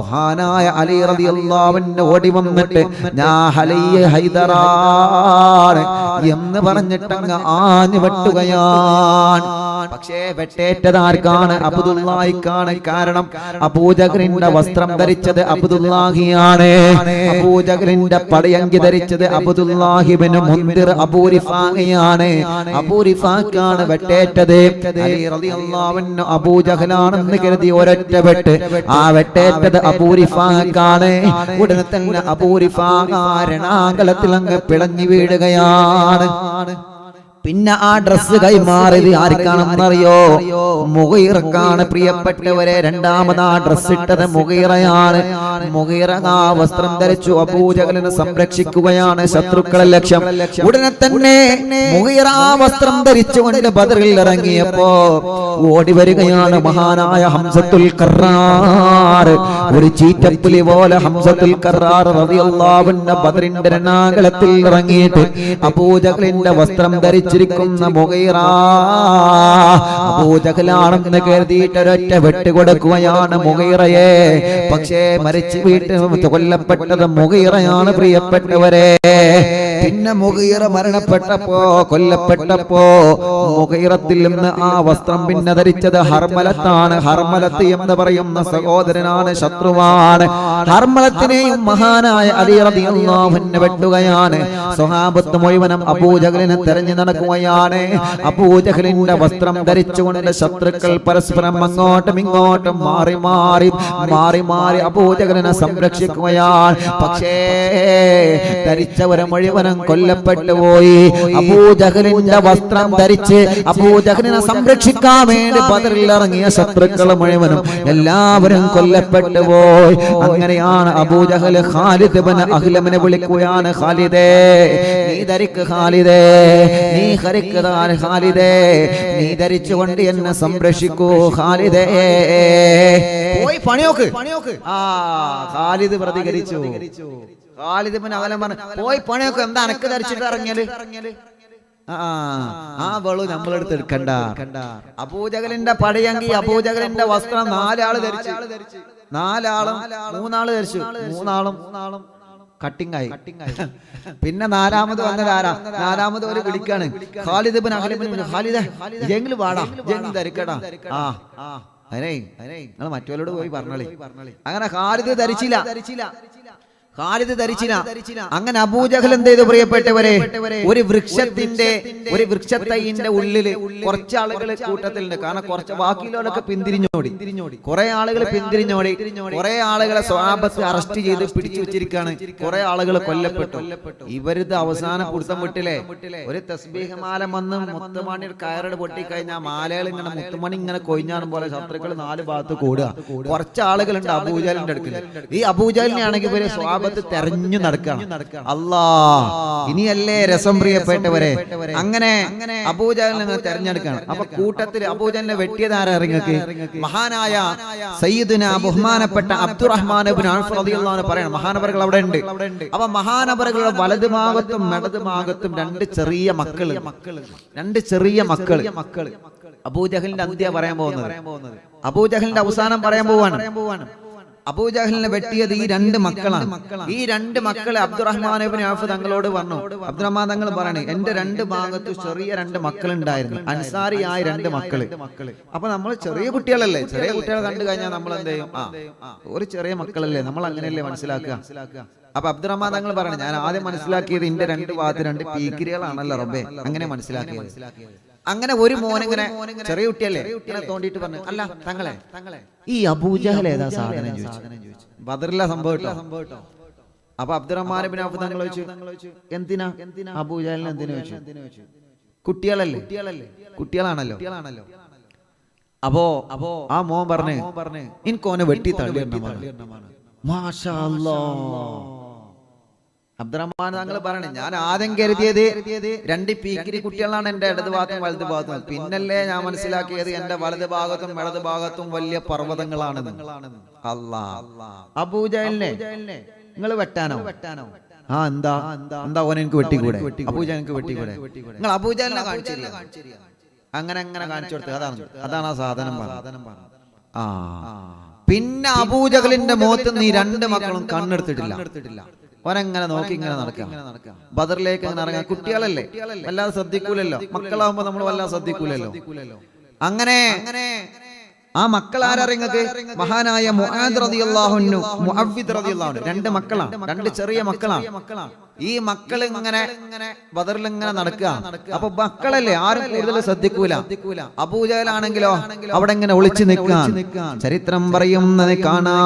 മഹാനായ അലി റളിയല്ലാഹു അൻഹു ഓടി വന്നിട്ട് ഞാൻ ഹൈദറാണ് എന്ന് പറഞ്ഞിട്ടങ്ങ് ആഞ്ഞു വെട്ടുകയാണ്. പക്ഷേ വെട്ടേറ്റതാർക്കാണ്, അബ്ദുല്ലാഹിക്കാണ്. കാരണം അബൂജഹലിന്റെ വസ്ത്രം ധരിച്ചത് അബ്ദുല്ലാഹിയാണ്, അബൂജഹലിന്റെ പടയങ്കി ധരിച്ചത് അബ്ദുല്ലാഹി ഇബ്നു മുൻദിർ അബൂ റിഫായാണ്. അബൂ റിഫാക്കാണ് വെട്ടേറ്റത്. അലി റളിയല്ലാഹു അൻഹു അബൂജഹലാണെന്ന് കരുതി ഒരൊറ്റ വെട്ട്, ആ വെട്ടേറ്റത് അബൂ റിഫാക്കാണ്. ഉടനെ തന്നെ അബൂ റിഫാ രണാങ്കളത്തിൽ അങ്ങ് പിടഞ്ഞു വീഴുകയാണ്. പിന്നെ ആ ഡ്രസ്സ് കൈമാറിയത് ആർക്കാണെന്നറിയോ, മുഗീറക്കാണ്. പ്രിയപ്പെട്ടവരെ, രണ്ടാമത് ആ ഡ്രസ്സ് ഇട്ടത് മുഗീറയാണ്. മുഗീറ ആ വസ്ത്രം ധരിച്ചു അബൂജഹലിനെ സംരക്ഷിക്കുകയാണ്, ശത്രുക്കളെ ലക്ഷ്യം. ഉടനെ തന്നെ മുഗീറ ആ വസ്ത്രം ധരിച്ചുകൊണ്ട് ബദറിൽ ഇറങ്ങിയപ്പോ ഓടി വരികയാണ് മഹാനായ ഹംസത്തുൽ കറാർ. ഒരു ചീറ്റപ്പുലി പോലെ ഹംസത്തുൽ കറാർ റളിയല്ലാഹു അൻഹു ബദറിന്റെ രണാങ്കളത്തിൽ ഇറങ്ങിയിട്ട് അബൂജഹലിന്റെ വസ്ത്രം ധരിച്ചിരിക്കുന്ന മുഗീറ അബൂജഹലാണെന്ന് കരുതിയിട്ട് ഒരൊറ്റ വെട്ടുകൊടുക്കുകയാണ് മുഗീറയെ. പക്ഷേ മരിച്ചു വീട്ടിൽ കൊല്ലപ്പെട്ടത് മുഗീറയാണ്. പ്രിയപ്പെട്ടവരെ, പിന്നെ മുഗീറ മരണപ്പെട്ടപ്പോ, കൊല്ലപ്പെട്ടപ്പോ മുഗീറത്തിൽ നിന്ന് ആ വസ്ത്രം പിന്നെ ധരിച്ചത് ഹർമലത്താണ്. ഹർമലത്ത് എന്ന് പറയുന്ന സഹോദരനാണ്, ശത്രുവാണ്. ഹർമലത്തിനെയും മഹാനായ അലി റളിയല്ലാഹു അൻഹു വെട്ടുകയാണ്. സ്വഹാബത്ത് മുഴുവനും അബൂജഹലിനെ തെരഞ്ഞു നടക്കുകയാണ്. അബൂജഹലിന്റെ വസ്ത്രം ധരിച്ചുകൊണ്ട് ശത്രുക്കൾ പരസ്പരം അങ്ങോട്ടും ഇങ്ങോട്ടും മാറി മാറി അബൂജഹലിനെ സംരക്ഷിക്കുകയാണ്. പക്ഷേ ധരിച്ചവരെ മുഴുവനും കൊല്ലപ്പെട്ടു പോയി. അബൂജഹലിന്റെ വസ്ത്രം ധരിച്ച് അബൂജഹലിനെ സംരക്ഷിക്കാൻ വേണ്ടി ബദറിൽ ഇറങ്ങിയ ശത്രുക്കൾ മുഴുവനും എല്ലാവരും കൊല്ലപ്പെട്ടു പോയി. അങ്ങനെയാണ് അബൂജഹൽ ഖാലിദ് ഇബ്നു അഹ്ലമിനെ വിളിക്കുകയാണ്, ഖാലിദേ നീ ധരിക്ക്, ഖാലിദേ നീ ധരിക്കതാണ്, ഖാലിദേ നീ ധരിച്ചുകൊണ്ട് എന്നെ സംരക്ഷിക്കൂ, ഖാലിദേ പോയി പണിയോക്ക്. ആ ഖാലിദ് പ്രതികരിച്ചു. ഖാലിദ് ഇബ്നു അഹ്ലം പറഞ്ഞു, പോയി പണിയൊക്കെ, എന്താ അനക്ക് ധരിച്ചിട്ട് ഇറങ്ങിയാല്? ആ വെളു നമ്മളെടുത്ത് എടുക്കണ്ട. അബൂജഹലിന്റെ പടയങ്കി, അബൂജഹലിന്റെ വസ്ത്രം നാലാള് ധരിച്ചു, മൂന്നാള് ധരിച്ചു. മൂന്നാളും കട്ടിങ് ആയി. പിന്നെ നാലാമത് വന്നതാരാ? നാലാമത് ഒരു വിളിക്കാണ്, ഖാലിദ് ഇബ്നു അഹ്ലബ്. ഖാലിദേ ഇതെങ്കിലും വാടാ, ഇതെങ്കിലും ധരിക്കടാ. അതിനെ നിങ്ങൾ മറ്റവരോട് പോയി പറഞ്ഞോളി. അങ്ങനെ ഖാലിദ് ധരിച്ചില്ല. അങ്ങനെ അബൂജഹൽ എന്ത് ചെയ്തു പ്രിയപ്പെട്ടവരെ? ഒരു വൃക്ഷത്തൈന്റെ ഉള്ളില് കുറച്ച് ആളുകൾ കൂട്ടത്തിലുണ്ട്. കാരണം കുറച്ച് ബാക്കിയുള്ളവരൊക്കെ പിന്തിരിഞ്ഞോടി, കുറെ ആളുകൾ പിന്തിരിഞ്ഞോടി, കുറെ ആളുകളെ സ്വഹാബത്ത് അറസ്റ്റ് ചെയ്ത് പിടിച്ചു വെച്ചിരിക്കുകയാണ്. കുറെ ആളുകൾ കൊല്ലപ്പെട്ടു. ഇവരിത് അവസാനം പുടുത്തം വിട്ടില്ലേ? ഒരു തസ്ബീഹ് മാല വന്ന് മുത്തുമണി കയറട് പൊട്ടിക്കഴിഞ്ഞാൽ മാലകൾ ഇങ്ങനെ മുത്തുമണി ഇങ്ങനെ കൊയിഞ്ഞാണ് പോലെ ശത്രുക്കൾ നാല് ഭാഗത്ത് കൂടുക. കുറച്ച് ആളുകളുണ്ട് അബൂജഹലിന്റെ അടുക്കൽ. ഈ അബൂജഹലിനെ ആണെങ്കിൽ ഇവര് സ്വഹാബത്ത് തെരഞ്ഞു നടക്കണം. അല്ലാ, ഇനിയല്ലേ രസം പ്രിയപ്പെട്ടവരെ. അങ്ങനെ അബൂജഹലിനെ തെരഞ്ഞെടുക്കണം. അപ്പൊ കൂട്ടത്തിൽ അബൂജഹലിനെ വെട്ടിയത് ആരാ? ഇറങ്ങക്ക് മഹാനായ സയ്യിദുന ബഹുമാനപ്പെട്ട അബ്ദുറഹ്മാൻ ഇബ്നു ഔഫ് റളിയല്ലാഹു അൻഹു പറയണം. മഹാനവറുകൾ അവിടെ ഉണ്ട്. അപ്പൊ മഹാനവറുകളുടെ വലതുഭാഗത്തും ഇടതുഭാഗത്തും രണ്ട് ചെറിയ മക്കൾ. അബൂജഹലിന്റെ അന്ത്യം പറയാൻ പോകുന്നത്, അബൂജഹലിന്റെ അവസാനം പറയാൻ പോവാണ്. അബൂജഹലിനെ വെട്ടിയത് ഈ രണ്ട് മക്കളാണ്. ഈ രണ്ട് മക്കളെ അബ്ദുറഹ്മാൻ ഇബ്നു ഔഫ് തങ്ങളോട് പറഞ്ഞു. അബ്ദുറഹ്മാൻ തങ്ങൾ പറയണേ, എന്റെ രണ്ട് ഭാഗത്ത് ചെറിയ രണ്ട് മക്കളുണ്ടായിരുന്നു, അൻസാരിയായ രണ്ട് മക്കള്. അപ്പൊ നമ്മൾ ചെറിയ കുട്ടികളല്ലേ, ചെറിയ കുട്ടികളെ കണ്ടു കഴിഞ്ഞാൽ നമ്മൾ എന്ത് ചെയ്യും? ഒരു ചെറിയ മക്കളല്ലേ, നമ്മൾ അങ്ങനെയല്ലേ മനസ്സിലാക്കുക. അപ്പൊ അബ്ദുറഹ്മാൻ തങ്ങൾ പറയണേ, ഞാൻ ആദ്യം മനസ്സിലാക്കിയത് എന്റെ രണ്ട് ഭാഗത്ത് രണ്ട് പീക്കിരികളാണല്ലോ റബ്ബേ, അങ്ങനെ മനസ്സിലാക്കിയത്. അങ്ങനെ ഒരു മോനിങ്ങനെ ചെറിയ കുട്ടിയല്ലേ തോണ്ടിട്ട് പറഞ്ഞു, അല്ല തങ്ങളെ ഈ അബൂജഹൽ ഏതാ സാധനം ചോദിച്ചു. ബദറിലെ സംഭവം കേട്ടോ. അപ്പൊ അബ്ദുറഹ്മാൻ ഇബ്നു ഔഫ് തങ്ങൾ ചോദിച്ചു, എന്തിനാ അബൂജഹലിനെ എന്തിനാ ചോദിച്ചു? കുട്ടികളാണല്ലോ. അപ്പോ ആ മോൻ പറഞ്ഞു, എനിക്കോനെ വെട്ടി തള്ളി. മാഷാ അല്ലാഹ്. അബ്ദുറഹ്മാൻ തങ്ങൾ പറയണേ, ഞാൻ ആദ്യം കരുതിയത് രണ്ട് പീക്കിരി കുട്ടികളാണ് എന്റെ ഇടത് ഭാഗത്തും വലത് ഭാഗത്തും. പിന്നല്ലേ ഞാൻ മനസ്സിലാക്കിയത് എന്റെ വലത് ഭാഗത്തും ഇടത് ഭാഗത്തും വലിയ പർവ്വതങ്ങളാണ്. അല്ലാ, അബൂജഹലിനെ നിങ്ങൾ വെട്ടാനോ? എന്താ ഓനെ എനിക്ക് വെട്ടിക്കൂടെ? അബൂജഹൽ എനിക്ക് വെട്ടിക്കൂടെ? നിങ്ങൾ അബൂജഹലിനെ കാണിച്ചില്ല. അങ്ങനെ കാണിച്ചു കൊടുത്തു. അതാണ് ആ സാധനം. പിന്നെ അബൂജഹലിന്റെ മുഖത്ത് നീ രണ്ട് മക്കളും കണ്ണെടുത്തിട്ടില്ല. ഓനെങ്ങനെ നോക്കി ഇങ്ങനെ നടക്കാം. ബദറിലേക്ക് അങ്ങനെ ഇറങ്ങാൻ കുട്ടികളല്ലേ, വല്ലാതെ ശ്രദ്ധിക്കൂലല്ലോ. മക്കളാവുമ്പോ നമ്മൾ വല്ലാതെ ശ്രദ്ധിക്കൂലല്ലോ. അങ്ങനെ ആ മക്കൾ ആരറിങ്ങക്ക്? മഹാനായ മുആദ് റളിയല്ലാഹു അൻഹു, മുഅവ്വിദ് റളിയല്ലാഹു അൻഹു. രണ്ട് മക്കളാണ്, രണ്ട് ചെറിയ മക്കളാണ്. ഈ മക്കൾ ഇങ്ങനെ ബദറിൽ ഇങ്ങനെ നടക്കുക. അപ്പൊ മക്കളല്ലേ, ആരും കൂടുതൽ ശ്രദ്ധിക്കൂല. അബൂജഹലാണെങ്കിലോ അവിടെ ഇങ്ങനെ ഒളിച്ചു നിൽക്കാൻ ചരിത്രം പറയുന്നത് കാണാം.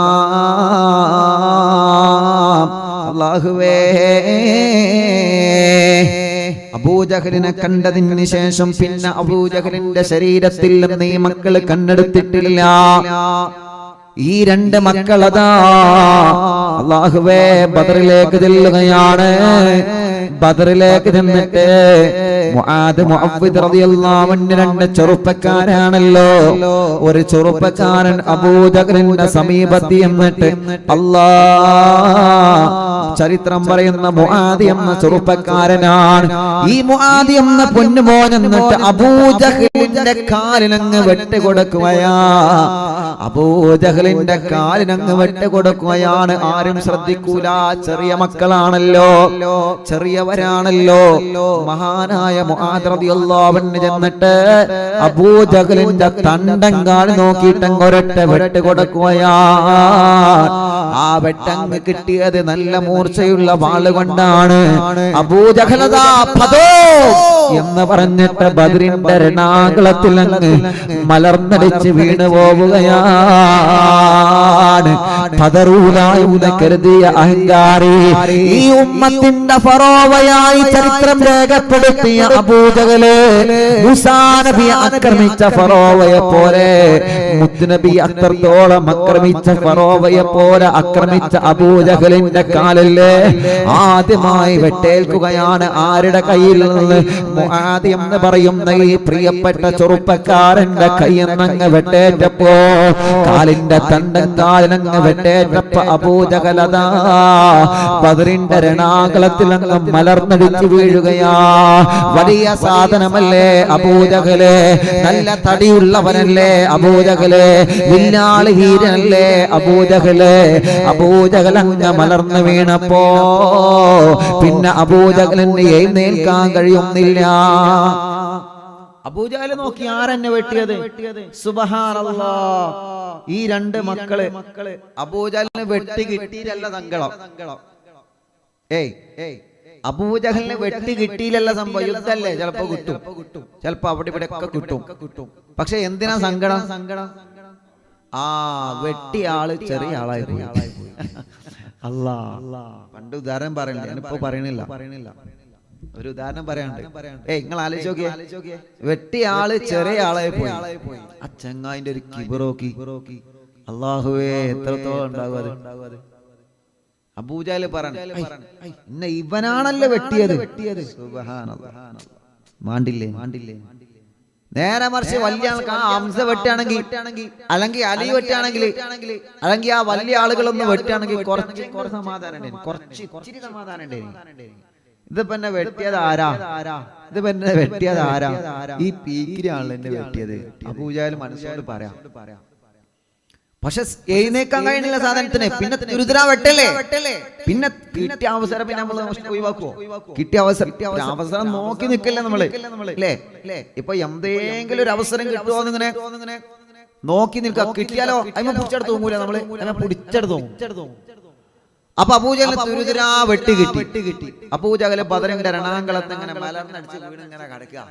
അല്ലാഹുവേ, അബൂജഹലിനെ കണ്ടതിന് ശേഷം പിന്നെ അബൂജഹലിന്റെ ശരീരത്തിൽ നിന്ന് ഈ മക്കള് കണ്ണെടുത്തിട്ടില്ല. ഈ രണ്ട് മക്കളതാ അല്ലാഹുവേ ബദറിലേക്ക് ചെല്ലുകയാണ്. ബദറിലേക്ക് ചെന്നിട്ട് മുഅവ്വിദ് റളിയല്ലാഹു അൻഹു രണ്ട് ചെറുപ്പക്കാരാണല്ലോ. ഒരു ചെറുപ്പക്കാരൻ അബൂജഹലിന്റെ സമീപത്ത് എന്നിട്ട് ചരിത്രം പറയുന്ന മുആദ് എന്ന ചെറുപ്പക്കാരനാണ്. ഈ മുആദ് എന്ന പൊന്നുമോൻ എന്നിട്ട് അബൂജഹലിന്റെ കാലിനങ്ങ് വെട്ടുകൊടുക്കുകയാ. അബൂജഹലിന്റെ കാലിനങ്ങ് വെട്ടുകൊടുക്കുകയാണ്. ആരും ശ്രദ്ധിക്കൂല. ചെറിയ മക്കളാണല്ലോ, ചെറിയവരാണല്ലോ. മഹാനായ മുആദ് റളിയല്ലാഹു അൻഹു ചെന്നിട്ട് അബൂജഹലിന്റെ തണ്ടം കാല് നോക്കിയിട്ട് ഒരൊറ്റ വെട്ട് കൊടുക്കുകയാ. ആ വെട്ടങ്ങ് കിട്ടിയത് നല്ല മൂർച്ചയുള്ള വാള് കൊണ്ടാണ്. അബൂജഹലദാ ഫദോ എന്ന് പറഞ്ഞിട്ട് ബദറിന്റെ രണാകുളത്തിൽ അങ്ങ് മലർന്നടിച്ച് വീണു പോവുകയാണ്. ഫദറൂലായെന്ന് കരുതിയ അഹങ്കാരി, ഈ ഉമ്മത്തിന്റെ ഫറോവയായി ചരിത്രം രേഖപ്പെടുത്തിയ അബൂജഹല് മൂസാ നബിയെ ആക്രമിച്ച ഫറോവയെ പോലെ, മുത്തുനബി അത്രത്തോളം ആക്രമിച്ച ഫറോവയെ പോലെ ആക്രമിച്ച അബൂജഹലിന്റെ കാലില് ആദ്യമായി വെട്ടേൽക്കുകയാണ്. ആരുടെ കയ്യിൽ നിന്ന്? മുആദ് എന്ന് പറയുന്ന ഈ പ്രിയപ്പെട്ട ചെറുപ്പക്കാരന്റെ കയ്യിൽ നിന്ന് വെട്ടേറ്റപ്പോ കാലിന്റെ തണ്ടം കാൽ കാലിനങ്ങ് വെട്ടേറ്റപ്പ അബൂജഹലതാ ബദറിന്റെ രണാകുളത്തിൽ അങ്ങ് മലർന്നടിച്ചു വീഴുകയാ. വലിയ സാധനമല്ലേ അബൂജഹലെ, നല്ല തടിയുള്ളവനല്ലേ അബൂജഹലെ, വില്ലാളി വീരനല്ലേ അബൂജഹലെ. അബൂജഹൽ അങ്ങ് മലർന്നു വീണപ്പോ പിന്നെ അബൂജഹലിന് എഴുന്നേൽക്കാൻ കഴിയുന്നില്ല. അബൂജഹൽ നോക്കി, ആരെന്നെ വെട്ടിയത്? സുബ്ഹാനല്ലാഹ്. ഈ രണ്ട് മക്കള് അബൂജഹലിന് വെട്ടി കിട്ടിയില്ല സങ്കടം. അബൂജഹലിന് വെട്ടി കിട്ടിയില്ല സംഭവം. യുദ്ധല്ലേ, ചിലപ്പോ കിട്ടും, ചിലപ്പോ അവിടെ ഇവിടെ ഒക്കെ കിട്ടും. പക്ഷെ എന്തിനാ സങ്കടം? വെട്ടിയ ആള് ചെറിയ ആളായി പോയി. അല്ലാ, പണ്ട് ഉദാഹരണം പറയണില്ല, ഞാനിപ്പോ പറയണില്ല. ഒരു ഉദാഹരണം പറയാണ്ട്. നിങ്ങൾ ആലോചിച്ച് നോക്കിയേ, വെട്ടിയ ആള് ചെറിയ ആളായി പോയി. ആ ചങ്ങായിന്റെ ഒരു കിബറോക്കി. അല്ലാഹുവേ, എത്രത്തോളം ഉണ്ടാകും അത്. അബൂജഹൽ പറഞ്ഞു, ഇവനാണല്ലോ വെട്ടിയത്. സുബ്ഹാനല്ലാഹ്. മാണ്ടില്ലേ. നേരെ മറിച്ച് വലിയ ആൾക്ക് ആ ഹംസ വെട്ടാണെങ്കിൽ, അല്ലെങ്കിൽ അലി വെട്ടാണെങ്കിൽ, അല്ലെങ്കിൽ ആ വലിയ ആളുകളൊന്ന് വെട്ടാണെങ്കിൽ കുറച്ച് സമാധാനം ഉണ്ടായിരുന്നു, കുറച്ച് സമാധാനം ഉണ്ടായിരുന്നു. ഇതിപ്പോ എന്നെ വെട്ടിയത് ആരാ? ഈ പീക്കിരിയാണല്ലോ എന്നെ വെട്ടിയത്. അബൂജഹൽ മനസ്സോട് പറയാം. പക്ഷെ എഴുന്നേക്കാൻ കഴിയുന്നില്ല സാധനത്തിന്. പിന്നെ ദുരിദ്ര വെട്ടല്ലേ. പിന്നെ കിട്ടിയ അവസരം പിന്നെ നമ്മൾ ഒഴിവാക്കുവോ? കിട്ടിയ അവസരം നോക്കി നിൽക്കല്ലേ നമ്മള്, അല്ലേ? ഇപ്പൊ എന്തെങ്കിലും ഒരു അവസരം കിട്ടുമോ എന്നിങ്ങനെ നോക്കി നിൽക്കുക. കിട്ടിയാലോ അതിനെ പിടിച്ചെടുത്ത് തോന്നൂല നമ്മള്, അതിനെ പിടിച്ചെടുത്ത് തോന്നും. അപ്പൊ അബൂജഹൽ ദുരിദ്ര വെട്ടി കിട്ടി. അബൂജഹൽ ബദറിന്റെ രണാങ്കളത്ത് ഇങ്ങനെ മലർന്നടിച്ച് വീണ് ഇങ്ങനെ കിടക്കുക.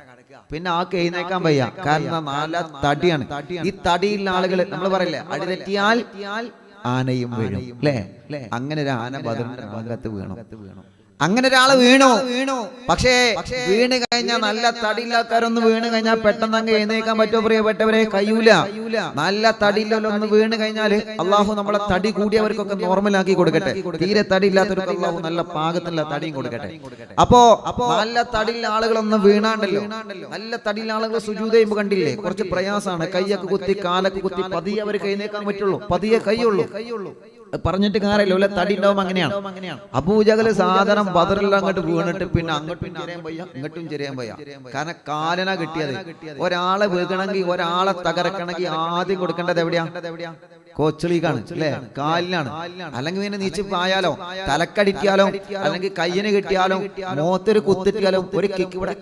പിന്നെ ആൾക്ക് എഴുന്നേക്കാൻ വയ്യ, കാരണം നല്ല തടിയാണ്. ഈ തടിയുള്ള ആളുകൾ നമ്മൾ പറയില്ലേ, അടി തെറ്റിയാൽ ആനയും വീണു, അല്ലേ? അങ്ങനെ ഒരു ആന ബദറിന്റെ രണാങ്കത്ത് വീണു. അങ്ങനെ ഒരാള് വീണു. പക്ഷേ വീണ് കഴിഞ്ഞാൽ, നല്ല തടിയില്ലാത്തവരൊന്ന് വീണ് കഴിഞ്ഞാൽ പെട്ടെന്ന് അങ്ങ് എഴുന്നേക്കാൻ പറ്റുമോ പ്രിയപ്പെട്ടവരെ? കഴിയൂല. നല്ല തടിയില്ലൊന്ന് വീണ് കഴിഞ്ഞാല് അള്ളാഹു നമ്മളെ തടി കൂടിയവർക്കൊക്കെ നോർമലാക്കി കൊടുക്കട്ടെ. തീരെ തടിയില്ലാത്തവർക്ക് അള്ളാഹു നല്ല പാകത്തിലുള്ള തടിയും കൊടുക്കട്ടെ. അപ്പോ നല്ല തടിയുള്ള ആളുകളൊന്നും വീണാണ്ടല്ലോ. നല്ല തടിയുള്ള ആളുകൾ സുജൂദ് ചെയ്യുമ്പോൾ കണ്ടില്ലേ, കുറച്ച് പ്രയാസമാണ്. കൈയൊക്കെ കുത്തി, കാലൊക്കെ കുത്തി, പതിയെ അവർക്ക് എഴുന്നേക്കാൻ പറ്റുള്ളൂ, പതിയെ കൈയുള്ളൂ. പറഞ്ഞിട്ട് കാര്യമില്ല, തടി ഉണ്ടാവും. അങ്ങനെയാണ് അബൂജഹൽ സാധനം ബദറിൽ അങ്ങോട്ട് വീണിട്ട് പിന്നെ അങ്ങോട്ടും ചെറിയാൻ വയ്യ, ഇങ്ങോട്ടും ചെറിയാൻ വയ്യ. കാരണം കാലനാ കിട്ടിയത്. ഒരാളെ വീകണമെങ്കിൽ, ഒരാളെ തകർക്കണമെങ്കിൽ ആദ്യം കൊടുക്കേണ്ടത് എവിടെയാ? കോച്ചളിക്കാണ്, അല്ലേ? കാലിനാണ്. അല്ലെങ്കിൽ പിന്നെ നീച്ചിപ്പായാലോ, തലക്കടിക്കാലോ, അല്ലെങ്കിൽ കയ്യിന് കിട്ടിയാലോ, മോത്തൊരു കുത്തിട്ടിയാലോ, ഒരു കിക്ക് ഇവിടെ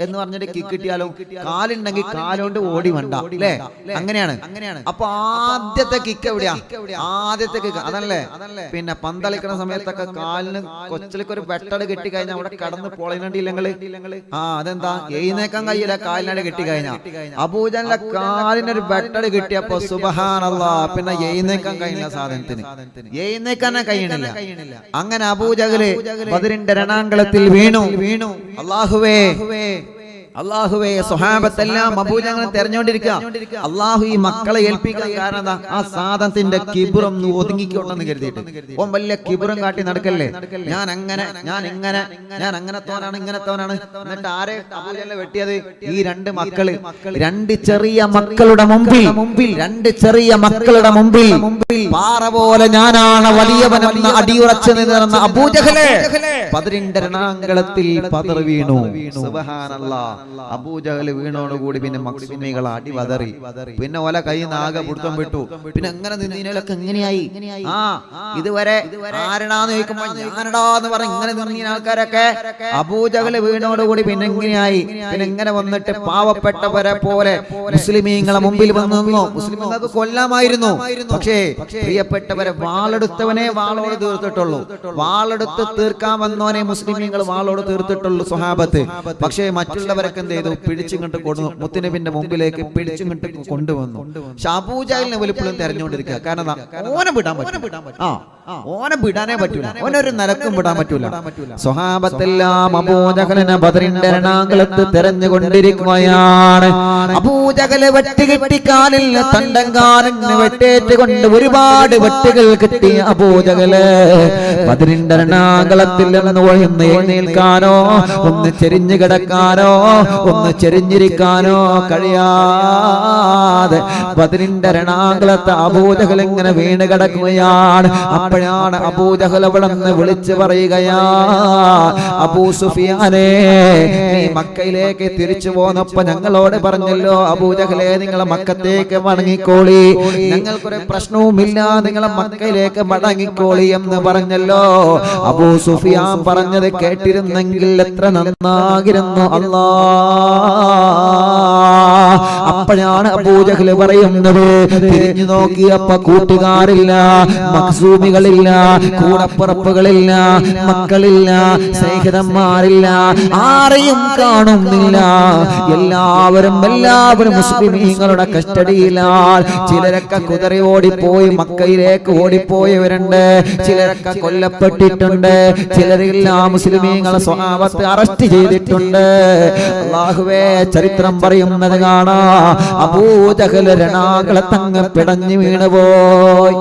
എന്ന് പറഞ്ഞിട്ട് കിക്ക് കിട്ടിയാലോ, കാലുണ്ടെങ്കിൽ കാലുകൊണ്ട് ഓടി വേണ്ട, അല്ലേ? അങ്ങനെയാണ്. അപ്പൊ ആദ്യത്തെ കിക്ക് എവിടെയാ? ആദ്യത്തെ കിക്ക് അതല്ലേ. പിന്നെ പന്തളിക്കുന്ന സമയത്തൊക്കെ കാലിന് കൊച്ചിലേക്ക് ഒരു വെട്ടട് കെട്ടി കഴിഞ്ഞാൽ അവിടെ കടന്ന് പൊളയുന്നുണ്ടില്ലെങ്കിൽ അതെന്താ? എഴുന്നേക്കാൻ കഴിയില്ല, കാലിനട് കെട്ടി കഴിഞ്ഞാൽ. അബൂജഹലിന്റെ കാലിനൊരു വെട്ടട് കിട്ടിയപ്പോ സുബ്ഹാനല്ലാഹ്, പിന്നെ എഴുന്നേക്കാൻ കഴിയുന്ന സാധനത്തിന് എഴുന്നേക്കാനേ കഴിയണില്ല. അങ്ങനെ അബൂജഹൽ ബദറിന്റെ രണാങ്കളത്തിൽ വീണു. അല്ലാഹുവേ, സ്വഹാബത്തെല്ലാം അബൂജഹലിനെ തെരഞ്ഞുകൊണ്ടിരിക്കുക. അള്ളാഹു ഈ മക്കളെ ഏൽപ്പിക്കാൻ കാരണം ആ സാധനത്തിന്റെ കിബുറം ഒതുങ്ങിക്കോട്ടെന്ന് കരുതിയിട്ട്. ഓൻ വലിയ കിബുറം കാട്ടി നടക്കല്ലേ, ഞാൻ അങ്ങനെ തോനാണ്, ഇങ്ങനെ തോനാണ്. എന്നിട്ട് ആരെ അബൂജഹലിനെ വെട്ടിയത്? ഈ രണ്ട് മക്കള്, രണ്ട് ചെറിയ മക്കളുടെ മുമ്പിൽ പാറ പോലെ ഞാനാണ് വലിയവനെന്ന് അടിയുറച്ചു നിന്നിരുന്ന അബൂജഹലെ ബദറിന്റെ രണാങ്കളത്തിൽ പതറി വീണു. സുബ്ഹാനല്ലാഹ്. അബൂജഹൽ വീണോടുകൂടി പിന്നെ മഖ്സൂമികൾ അടി വതറി. പിന്നെ ഓല കൈ നാഗ പിടുത്തം വിട്ടു. പിന്നെ എങ്ങനെ നിന്നീനൊക്കെ എങ്ങനെയായി? ഇതുവരെ ആരടാന്ന് ചോദിക്കുമ്പോൾ ഞാനടാന്ന് പറഞ്ഞ ഇങ്ങനെ നിന്നീന ആൾക്കാരൊക്കെ അബൂജഹൽ വീണോടുകൂടി പിന്നെ എങ്ങനെയായി? പിന്നെ എങ്ങനെ വന്നിട്ട് പാവപ്പെട്ടവരെ പോലെ മുസ്ലിമീങ്ങളെ മുമ്പിൽ വന്നു നിന്നു. മുസ്ലിമീങ്ങൾക്ക് കൊല്ലാമായിരുന്നു. പക്ഷേ പ്രിയപ്പെട്ടവരെ വാളെടുത്തവനെ വാളോട് തീർത്തിട്ടുള്ളൂ. വാളെടുത്ത് തീർക്കാൻ വന്നവനെ മുസ്ലിമീങ്ങൾ വാളോട് തീർത്തിട്ടുള്ളൂ സ്വഹാബത്ത്. പക്ഷേ മറ്റുള്ളവരൊക്കെ എന്ത് ചെയ്തു? പിടിച്ചിങ്ങോട്ട് കൊടുന്നു, മുത്തുനബിന്റെ മുമ്പിലേക്ക് പിടിച്ചിങ്ങോട്ട് കൊണ്ടുവന്നു. അബൂജഹലിനെ വലിപ്പളും തെരഞ്ഞുകൊണ്ടിരിക്കുക. കാരണം ഓനെ വിടാൻ പറ്റും. ഓനെ വിടാനേ പറ്റൂല, ഓനൊരു നിലക്കും വിടാൻ പറ്റൂല. സ്വഹാബത്തെല്ലാം അബൂജഹലിനെ ബദറിന്റെ രണാകുളത്ത് തെരഞ്ഞുകൊണ്ടിരിക്കുകയാണ്. അബൂജഹല് വെട്ടുകിട്ടിക്കാലിൽ തണ്ടങ്കാലിന് വെട്ടേറ്റുകൊണ്ട് ഒരുപാട് വെട്ടുകൾ കിട്ടിയ അബൂജഹല് ബദറിന്റെ രണാകുളത്തിൽ നിന്ന് എഴുന്നേൽക്കാനോ ഒന്ന് ചെരിഞ്ഞു കിടക്കാനോ ഒന്ന് ചെരിഞ്ഞിരിക്കാനോ കഴിയാതെ ബദറിന്റെ രണാകുളത്ത് അബൂജഹൽ ഇങ്ങനെ വീണ് കിടക്കുകയാണ്. അപ്പോഴാണ് അബൂജഹൽ അവിടെ നിന്ന് വിളിച്ചു പറയുകയാ, അബൂ സുഫിയാനേ, നീ മക്കയിലേക്ക് തിരിച്ചു പോന്നപ്പോ ഞങ്ങളോട് പറഞ്ഞല്ലോ അബൂജഹലേ നിങ്ങൾ മക്കത്തേക്ക് മടങ്ങിക്കോളി, ഞങ്ങൾക്കൊരു പ്രശ്നവുമില്ല, നിങ്ങളെ മക്കയിലേക്ക് മടങ്ങിക്കോളി എന്ന് പറഞ്ഞല്ലോ. അബൂ സുഫിയാൻ പറഞ്ഞത് കേട്ടിരുന്നെങ്കിൽ എത്ര നന്നാകിരുന്നു അല്ലാ. അപ്പോഴാണ് അബൂജഹൽ പറയുന്നത്, തിരിഞ്ഞു നോക്കിയപ്പോ കൂട്ടുകാരില്ല, മഖ്സൂമികളില്ല, കൂടപ്പുറപ്പുകളില്ല, മക്കളില്ല, സ്നേഹിതന്മാരില്ല, ആരെയും കാണുന്നില്ല. എല്ലാവരും മുസ്ലിമീങ്ങളുടെ കസ്റ്റഡിയിലാണ്. ചിലരൊക്കെ കുതിര ഓടിപ്പോയി മക്കയിലേക്ക് ഓടിപ്പോയവരുണ്ട്, ചിലരൊക്കെ കൊല്ലപ്പെട്ടിട്ടുണ്ട്, ചിലരെല്ലാം മുസ്ലിമീങ്ങളെ സ്വഹാബത്ത് അറസ്റ്റ് ചെയ്തിട്ടുണ്ട്. അല്ലാഹുവേ, ചരിത്രം പറയുന്നത് കാണാ, അബൂജഹൽ രണാകുളത്തങ്ങ് പിടഞ്ഞു വീണുപോയി.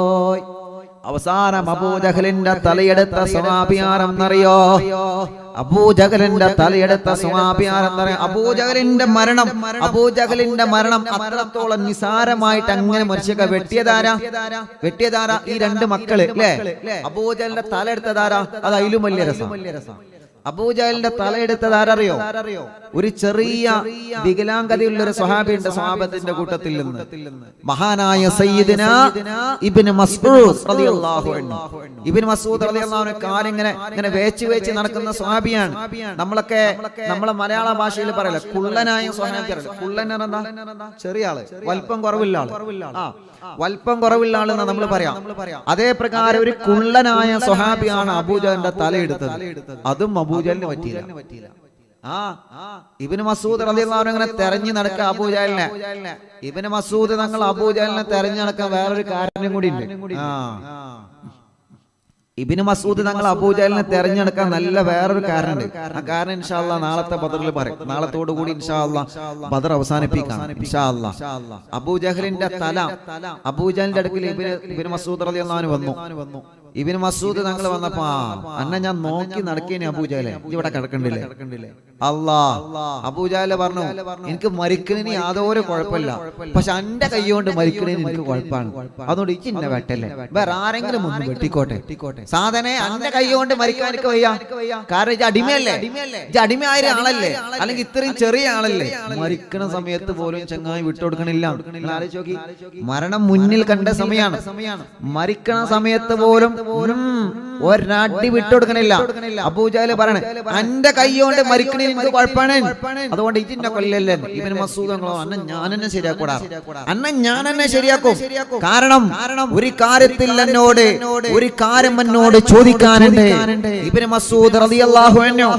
അവസാനം അബൂജഹലിന്റെ തലയെടുത്ത സ്വഹാബിയാരെന്നറിയോ? അബൂജഹലിന്റെ തലയെടുത്ത സ്വഹാബിയാരെന്നറിയോ? അബൂജഹലിന്റെ മരണം അത്രത്തോളം നിസാരമായിട്ട് അങ്ങനെ മനുഷ്യക്കെ വെട്ടിയതാരാ? ഈ രണ്ട് മക്കള് അല്ലേ? അബൂജഹലിന്റെ തലയെടുത്തതാരാ? അത് അതിലും വലിയ രസം. അബൂജഹലിന്റെ തലയെടുത്തതാരറിയോ? ഒരു ചെറിയ വികലാംഗതയുള്ള ഒരു സ്വഹാബിയുണ്ട് സ്വഹാബത്തിന്റെ കൂട്ടത്തിൽ നിന്ന്, മഹാനായ സയ്യിദുനാ ഇബ്നു മസ്ഊദ് റളിയല്ലാഹു അൻഹു. ഇബ്നു മസ്ഊദ് റളിയല്ലാഹു അൻഹു കാലിങ്ങനെ വേച്ച് നടക്കുന്ന സ്വഹാബിയാണ്. നമ്മളെ മലയാള ഭാഷയിൽ പറയല കുള്ളനായ സ്വഹാബിയാണ്. കുള്ളൻ എന്താ? ചെറിയ ആള്, വലിപ്പം കുറവില്ല ആള്. വലിപ്പം കുറവില്ല ആളെന്ന് നമ്മൾ പറയാം. അതേ പ്രകാരം ഒരു കുള്ളനായ സ്വഹാബിയാണ് അബൂജഹലിന്റെ തലയെടുത്തത്. അതും അബൂജഹലിന് പറ്റിയില്ല. ഇബ്നു മസ്ഊദ് റളിയല്ലാഹു അൻഹു ഇങ്ങനെ തെരഞ്ഞു നടക്കുക അബൂജഹലിനെ. ഇബ്നു മസ്ഊദ് തങ്ങൾ അബൂജഹലിനെ തെരഞ്ഞു നടക്കാൻ വേറൊരു കാരണം കൂടി ഉണ്ട്. ഇബ്നു മസ്ഊദ് തങ്ങൾ അബൂജഹലിനെ തെരഞ്ഞെടുക്കാൻ നല്ല വേറൊരു കാരണമുണ്ട്. ആ കാരണം ഇൻഷാ അല്ലാഹ് നാളത്തെ ബദറിൽ പറയും. നാളത്തോടു കൂടി ഇൻഷാ അല്ലാഹ് ബദർ അവസാനിപ്പിക്കാം ഇൻഷാ അല്ലാഹ്. അബൂജഹലിന്റെ തല അബൂജഹലിന്റെ അടുക്കൽ ഇബ്നു മസ്ഊദ് റളിയല്ലാഹു അൻഹു വന്നു. ഇബ്നു മസ്ഊദ് തങ്ങൾ വന്നപ്പോ, അന്നെ ഞാൻ നോക്കി നടക്കേനി അബൂജഹലെ, ഇവിടെ കിടക്കണ്ടില്ലേ? അല്ലാഹ്. അബൂജഹല് പറഞ്ഞു, എനിക്ക് മരിക്കണേന് യാതൊരു കുഴപ്പമില്ല, പക്ഷെ എന്റെ കൈ കൊണ്ട് മരിക്കണേന് എനിക്ക് കുഴപ്പമാണ്, അതുകൊണ്ട് ഇച്ച് ഇന്നെ വെട്ടല്ലേ, വേറെ ആരെങ്കിലും ഒന്ന് വെട്ടിക്കോട്ടെ. സാധനെ എന്റെ കൈ കൊണ്ട് മരിക്കാൻ എനിക്ക് വയ്യ, കാരണം ഇത് അടിമയല്ലേ, ഇത് അടിമയായ ആളല്ലേ, അല്ലെങ്കിൽ ഇത്രയും ചെറിയ ആളല്ലേ. മരിക്കണ സമയത്ത് പോലും ചങ്ങായി വിട്ടുകൊടുക്കണില്ല. ആലോചിച്ച് നോക്കി, മരണം മുന്നിൽ കണ്ട സമയമാണ്. മരിക്കണ സമയത്ത് പോലും ഒരടി വിട്ടുകൊടുക്കണില്ല. അബൂജഹൽ പറയണേ, എന്റെ കൈ കൊണ്ട് മരിക്കണേ എനിക്ക് കുഴപ്പമാണ്, അതുകൊണ്ട് ഇതിന്റെ കൊല്ലല്ലേ. ഇബ്നു മസ്ഊദ് അന്ന ഞാൻ എന്നെ ശരിയാക്കൂടാ, ഞാൻ എന്നെ ശരിയാക്കും. കാരണം ഒരു കാര്യത്തിൽ ഒരു കാര്യം എന്നോട് ചോദിക്കാനുണ്ട്. ഇബ്നു മസ്ഊദ് റളിയല്ലാഹു അൻഹു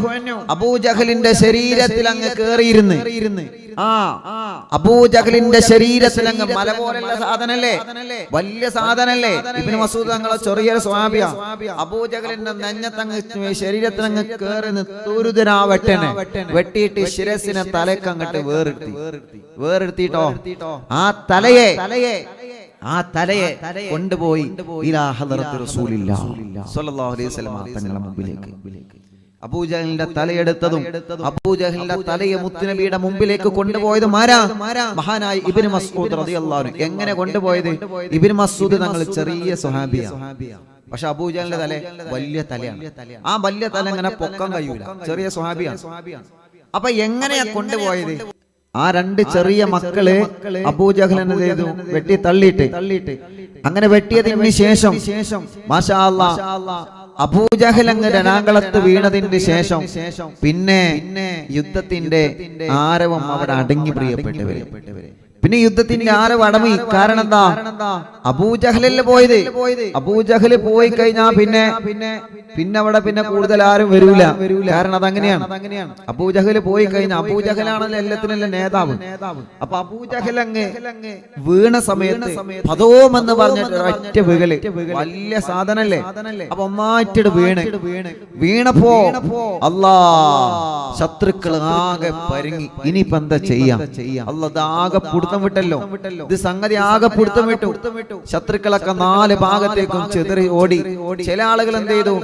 അബൂജഹലിന്റെ ശരീരത്തിൽ അങ്ങ് കേറിയിരുന്ന്, അബൂജഹലിന്റെ ശരീരത്തിൽ അങ്ങ് മല പോലുള്ള സാധനല്ലേ, വലിയ സാധനല്ലേ. ഇബ്നു മസ്ഊദ് തങ്ങളെ ചെറിയൊരു സ്വഹാബിയാ. അബൂജഹലിന്റെ നെഞ്ഞത്തങ്ങ് ശരീരത്തിനങ്ങ് കേറി തുരുതരാ വെട്ടിയിട്ട് ശിരസിനെ തലക്ക് അങ്ങോട്ട് വേറെടുത്തിട്ടോ ആ തലയെ കൊണ്ടുപോയി ഇലാ ഹദറത്ത് റസൂലില്ലാഹ് സ്വല്ലല്ലാഹു അലൈഹി വസല്ലം തങ്ങളുടെ മുമ്പിലേക്ക്. അബൂജഹലിന്റെ തലയെടുത്തതും അബൂജഹലിന്റെ തലയെ മുത്തുനബിയുടെ മുമ്പിലേക്ക് കൊണ്ടുപോയതും ആരാ? മഹാനായ ഇബ്നു മസ്ഊദ് റളിയല്ലാഹു അൻഹു. എങ്ങനെ കൊണ്ടുപോയത്? ഇബ്നു മസ്ഊദ് തങ്ങൾ ചെറിയ സ്വഹാബിയാണ്, പക്ഷെ അബൂജഹലിന്റെ തല വലിയ തലയാണ്. ആ വലിയ തല ഇങ്ങനെ പൊക്കാൻ കഴിയൂല, ചെറിയ സ്വഹാബിയാണ്. അപ്പൊ എങ്ങനെയാ കൊണ്ടുപോയത്? ആ രണ്ട് ചെറിയ മക്കള് അബൂജഹലിനെ ചെയ്തു വെട്ടി തള്ളിയിട്ട്, അങ്ങനെ വെട്ടിയതിന് ശേഷം മാഷാ അല്ലാഹ് അബൂജഹൽ അങ്ങ് രണാങ്കളത്ത് വീണതിന് ശേഷം പിന്നെ യുദ്ധത്തിന്റെ ആരവം അവിടെ അടങ്ങി. പ്രിയപ്പെട്ടവരെ, പിന്നെ യുദ്ധത്തിന്റെ ആരവ് അടമി. കാരണം എന്താ? അബൂജഹലല്ലേ പോയത്. അബൂജഹല് പോയി കഴിഞ്ഞാ പിന്നെ അവിടെ കൂടുതൽ ആരും വരൂല. കാരണം അതങ്ങനെയാണ്. അബൂജഹല് പോയി കഴിഞ്ഞാൽ അബൂജഹലാണല്ലോ എല്ലാത്തിനെല്ലാം നേതാവ്. അപ്പൊ അബൂജഹൽ അങ്ങ് വീണ സമയത്ത് പദോം എന്ന് പറഞ്ഞിട്ട് ഒറ്റ വീകല് വലിയ സാധനല്ലേ. അപ്പൊ ഒന്നായിട്ടിട്ട് വീണപ്പോ അല്ലാ ശത്രുക്കൾ ആകെ പരിങ്ങി. ഇനിയിപ്പോ എന്താ ചെയ്യാം? അല്ലാ ആകെ പിടുത്തം വിട്ടല്ലോ. ഇത് സംഗതി ആകെ പിടുത്തം വിട്ടു. ശത്രുക്കളൊക്കെ 4 ഭാഗത്തേക്കും ചെതറി ഓടി. ചില ആളുകൾ എന്ത് ചെയ്തു?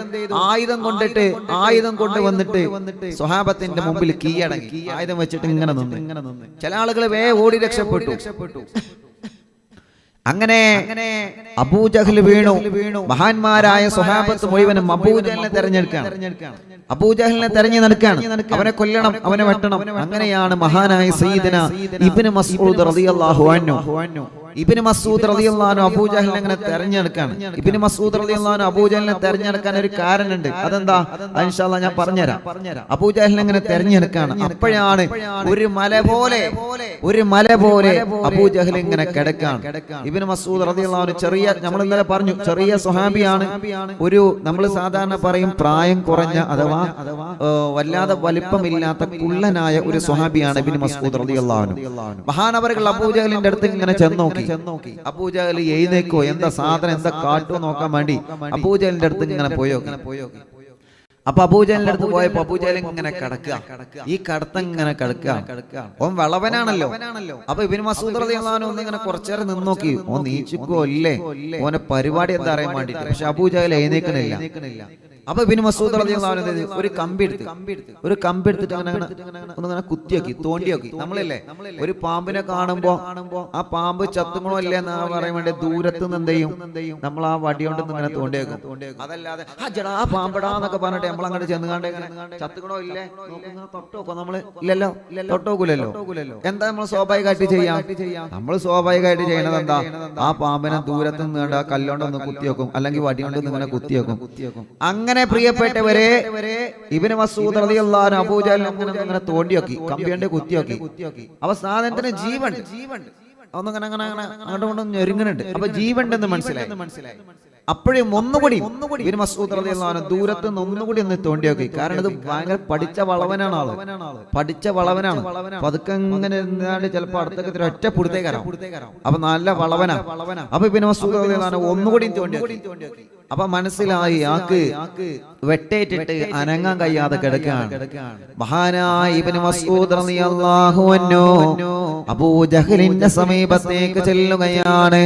ആയുധം കൊണ്ട് വന്നിട്ട് സ്വഹാബത്തിന്റെ മുമ്പിൽ കീഴടങ്ങി ആയുധം വെച്ചിട്ട് ഇങ്ങനെ നിന്ന്. ചില ആളുകൾ ഓടി രക്ഷപ്പെട്ടു. അങ്ങനെ അബൂജഹൽ വീണു. മഹാന്മാരായ സ്വഹാബത്ത് മുഴുവനും അബൂജഹലിനെ തെരഞ്ഞു നടക്കാണ്. അവനെ കൊല്ലണം, അവനെ വെട്ടണം. അങ്ങനെയാണ് മഹാനായ സയ്യിദന ഇബ്നു മസ്ഊദ് റളിയല്ലാഹു അൻഹു അബൂജഹലിനെ അങ്ങനെ തെരഞ്ഞെടുക്കാണ്. ഇബ്നു മസ്ഊദ് റളിയല്ലാഹു അൻഹു അബൂജഹലിനെ തെരഞ്ഞെടുക്കാൻ ഒരു കാരണമുണ്ട്. അതെന്താ? ഇൻഷാ അല്ലാഹ് ഞാൻ പറഞ്ഞുതരാം. അബൂജഹലിനെ അങ്ങനെ തെരഞ്ഞെടുക്കാണ്. അപ്പോഴാണ് ഒരു മല പോലെ അബൂജഹൽ ഇങ്ങനെ കിടക്കാണ്. ഇബ്നു മസ്ഊദ് റളിയല്ലാഹു അൻഹു ചെറിയ, നമ്മൾ ഇന്നലെ പറഞ്ഞു, ചെറിയ സ്വഹാബിയാണ്. നമ്മൾ സാധാരണ പറയും പ്രായം കുറഞ്ഞ അഥവാ വല്ലാതെ വലിപ്പമില്ലാത്ത കുള്ളനായ ഒരു സ്വഹാബിയാണ് ഇബ്നു മസ്ഊദ് റളിയല്ലാഹു അൻഹു. മഹാനവറുകൾ അബൂജഹലിന്റെ അടുത്ത് ഇങ്ങനെ ചെന്നു നോക്കി. അബൂജഹൽ എഴുന്നേക്കോ, എന്താ സാധനം, എന്താ കാട്ടോ നോക്കാൻ വേണ്ടി അബൂജഹലിന്റെ അടുത്ത് ഇങ്ങനെ പോയോ. അപ്പൊ അബൂജഹലിന്റെ അടുത്ത് പോയപ്പോ അബൂജഹൽ ഇങ്ങനെ കിടക്കുക. ഈ കടത്തം ഇങ്ങനെ കിടക്കുക. ഓൻ വളവനാണല്ലോ. അപ്പൊ ഇബ്നു മസ്ഊദ് റളിയല്ലാഹു അൻഹു ഇങ്ങനെ കുറച്ചേരം നിന്ന് നോക്കി. ഓൻ നീച്ചിക്കോ ഇല്ലേ, ഓനെ പരിപാടി എന്താ അറിയാൻ വേണ്ടിട്ട്. പക്ഷെ അബൂജഹൽ എഴുന്നേക്കണില്ല. അപ്പൊ ഇബ്നു മസ്ഊദ് റളിയല്ലാഹു അൻഹു ഒരു കമ്പി എടുത്തിട്ട് അങ്ങനെ കുത്തിയോക്കി, തോണ്ടിയോക്കി. നമ്മളില്ലേ ഒരു പാമ്പിനെ കാണുമ്പോ ആ പാമ്പ് ചത്തുങ്ങളോ ഇല്ലേ എന്ന് പറയാൻ വേണ്ടി ദൂരത്ത് നിന്ന് എന്ത് ചെയ്യും? നമ്മൾ ആ വടി കൊണ്ട് ഇങ്ങനെ തോണ്ടിയേക്കും. അതല്ലാതെ ആ പാമ്പടാന്നൊക്കെ പറഞ്ഞിട്ട് നമ്മൾ അങ്ങോട്ട് ചെന്നുകാണ്ട് ചത്തുകളോ ഇല്ലേ തൊട്ടോക്കോ? നമ്മള് ഇല്ലല്ലോ, തൊട്ടോക്കൂലല്ലോ. എന്താ നമ്മൾ സ്വാഭാവികമായിട്ട് ചെയ്യാം? നമ്മൾ സ്വാഭാവികമായിട്ട് ചെയ്യണത് എന്താ? ആ പാമ്പിനെ ദൂരത്ത് നിന്ന് ആ കല്ലോണ്ടൊന്ന് കുത്തിയോക്കും, അല്ലെങ്കിൽ വടി കൊണ്ട് ഇങ്ങനെ കുത്തിയോക്കും. അങ്ങനെ പ്രിയപ്പെട്ടവരെ, ഇബ്നു മസ്ഊദ് റളിയല്ലാഹു അൻഹു അബൂജഹലിനെ അങ്ങനെ തോണ്ടിയോക്കി, കമ്പിയണ്ട് കുത്തിയോക്കി. അപ്പൊ സാധനത്തിന് ജീവൻ ഒന്നങ്ങനെ അങ്ങോട്ടും ഞെരുങ്ങുന്നുണ്ട്. അപ്പൊ ജീവണ്ടെന്ന് മനസ്സിലായി. അപ്പോഴും ഒന്നുകൂടി ഇബ്നു മസ്ഊദ് റളിയല്ലാഹു അൻഹു ദൂരത്ത് നിന്ന് ഒന്നുകൂടി ഒന്ന് തോണ്ടിയോക്കി. കാരണം ഇത് ഭയങ്കര പഠിച്ച വളവനാണ് ആള്. പതുക്കെ ഇങ്ങനെ ചിലപ്പോ അടുത്തൊക്കെ ഒറ്റ പുറത്തേക്കാരാം. അപ്പൊ നല്ല വളവനാ. അപ്പൊ ഇബ്നു മസ്ഊദ് റളിയല്ലാഹു അൻഹു ഒന്നുകൂടി തോണ്ടിയോക്കി. അപ്പൊ മനസ്സിലായി ആക്ക് വെട്ടേറ്റിട്ട് അനങ്ങാൻ കഴിയാതെ കിടക്കാണ്. മഹാനായ ഇബ്നു മസ്ഊദ് റളിയല്ലാഹു അൻഹു അബൂജഹലിന്റെ സമീപത്തേക്ക് ചെല്ലുകയാണ്.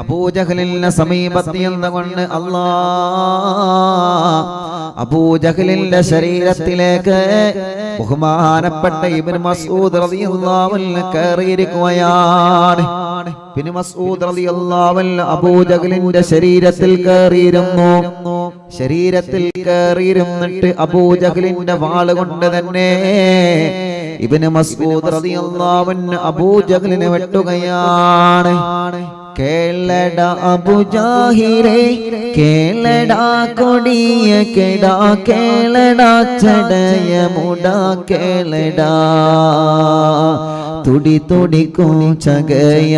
അബൂജഹലിന്റെ സമീപത്ത് നിന്നുകൊണ്ട് അബൂജഹലിന്റെ ശരീരത്തിലേക്ക് ബഹുമാനപ്പെട്ട ഇബ്നു മസ്ഊദ് റളിയല്ലാഹു അൻഹു കയറിയിരിക്കുകയാണ്. ഇബ്നു മസ്ഊദ് റളിയല്ലാഹു അൻഹു അബൂജഹലിന്റെ ശരീരത്തിൽ കയറിയിരുന്നിട്ട് അബൂജഹലിന്റെ വാള് കൊണ്ട് തന്നെ ഇബ്നു മസ്ഊദ് റളിയല്ലാഹു അൻഹു അബൂജഹലിനെ വെട്ടുകയാണ്. കേളടാ അബൂജാഹിലെ കേളടാ കൊടിയ കേടാ കേളടാ ചടയ മുടാ കേളടാ തുടി തുടിക്കും ചകയ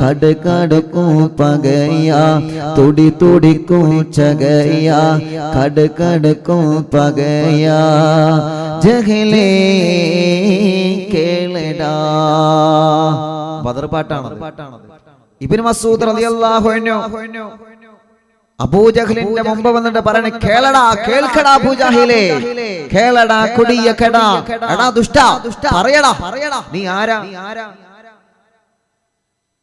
കടകടക്കും പകയ തുടി തുടിക്കും ചകയ കടകടക്കും പകയ ജഹലേ കേളടാ. ബദർ പാട്ടാണ്. ഇബ്നു മസ്ഊദ് റളിയല്ലാഹു അൻഹു അബൂജഹലിന്റെ മുമ്പ് വന്നിട്ട് പറയണ, കേളടാ, കേൾക്കടാ അബൂജഹലേ, കേളടാ കൊടിയ കെടാ, എടാ ദുഷ്ടാ, പറയടാ നീ ആരാ?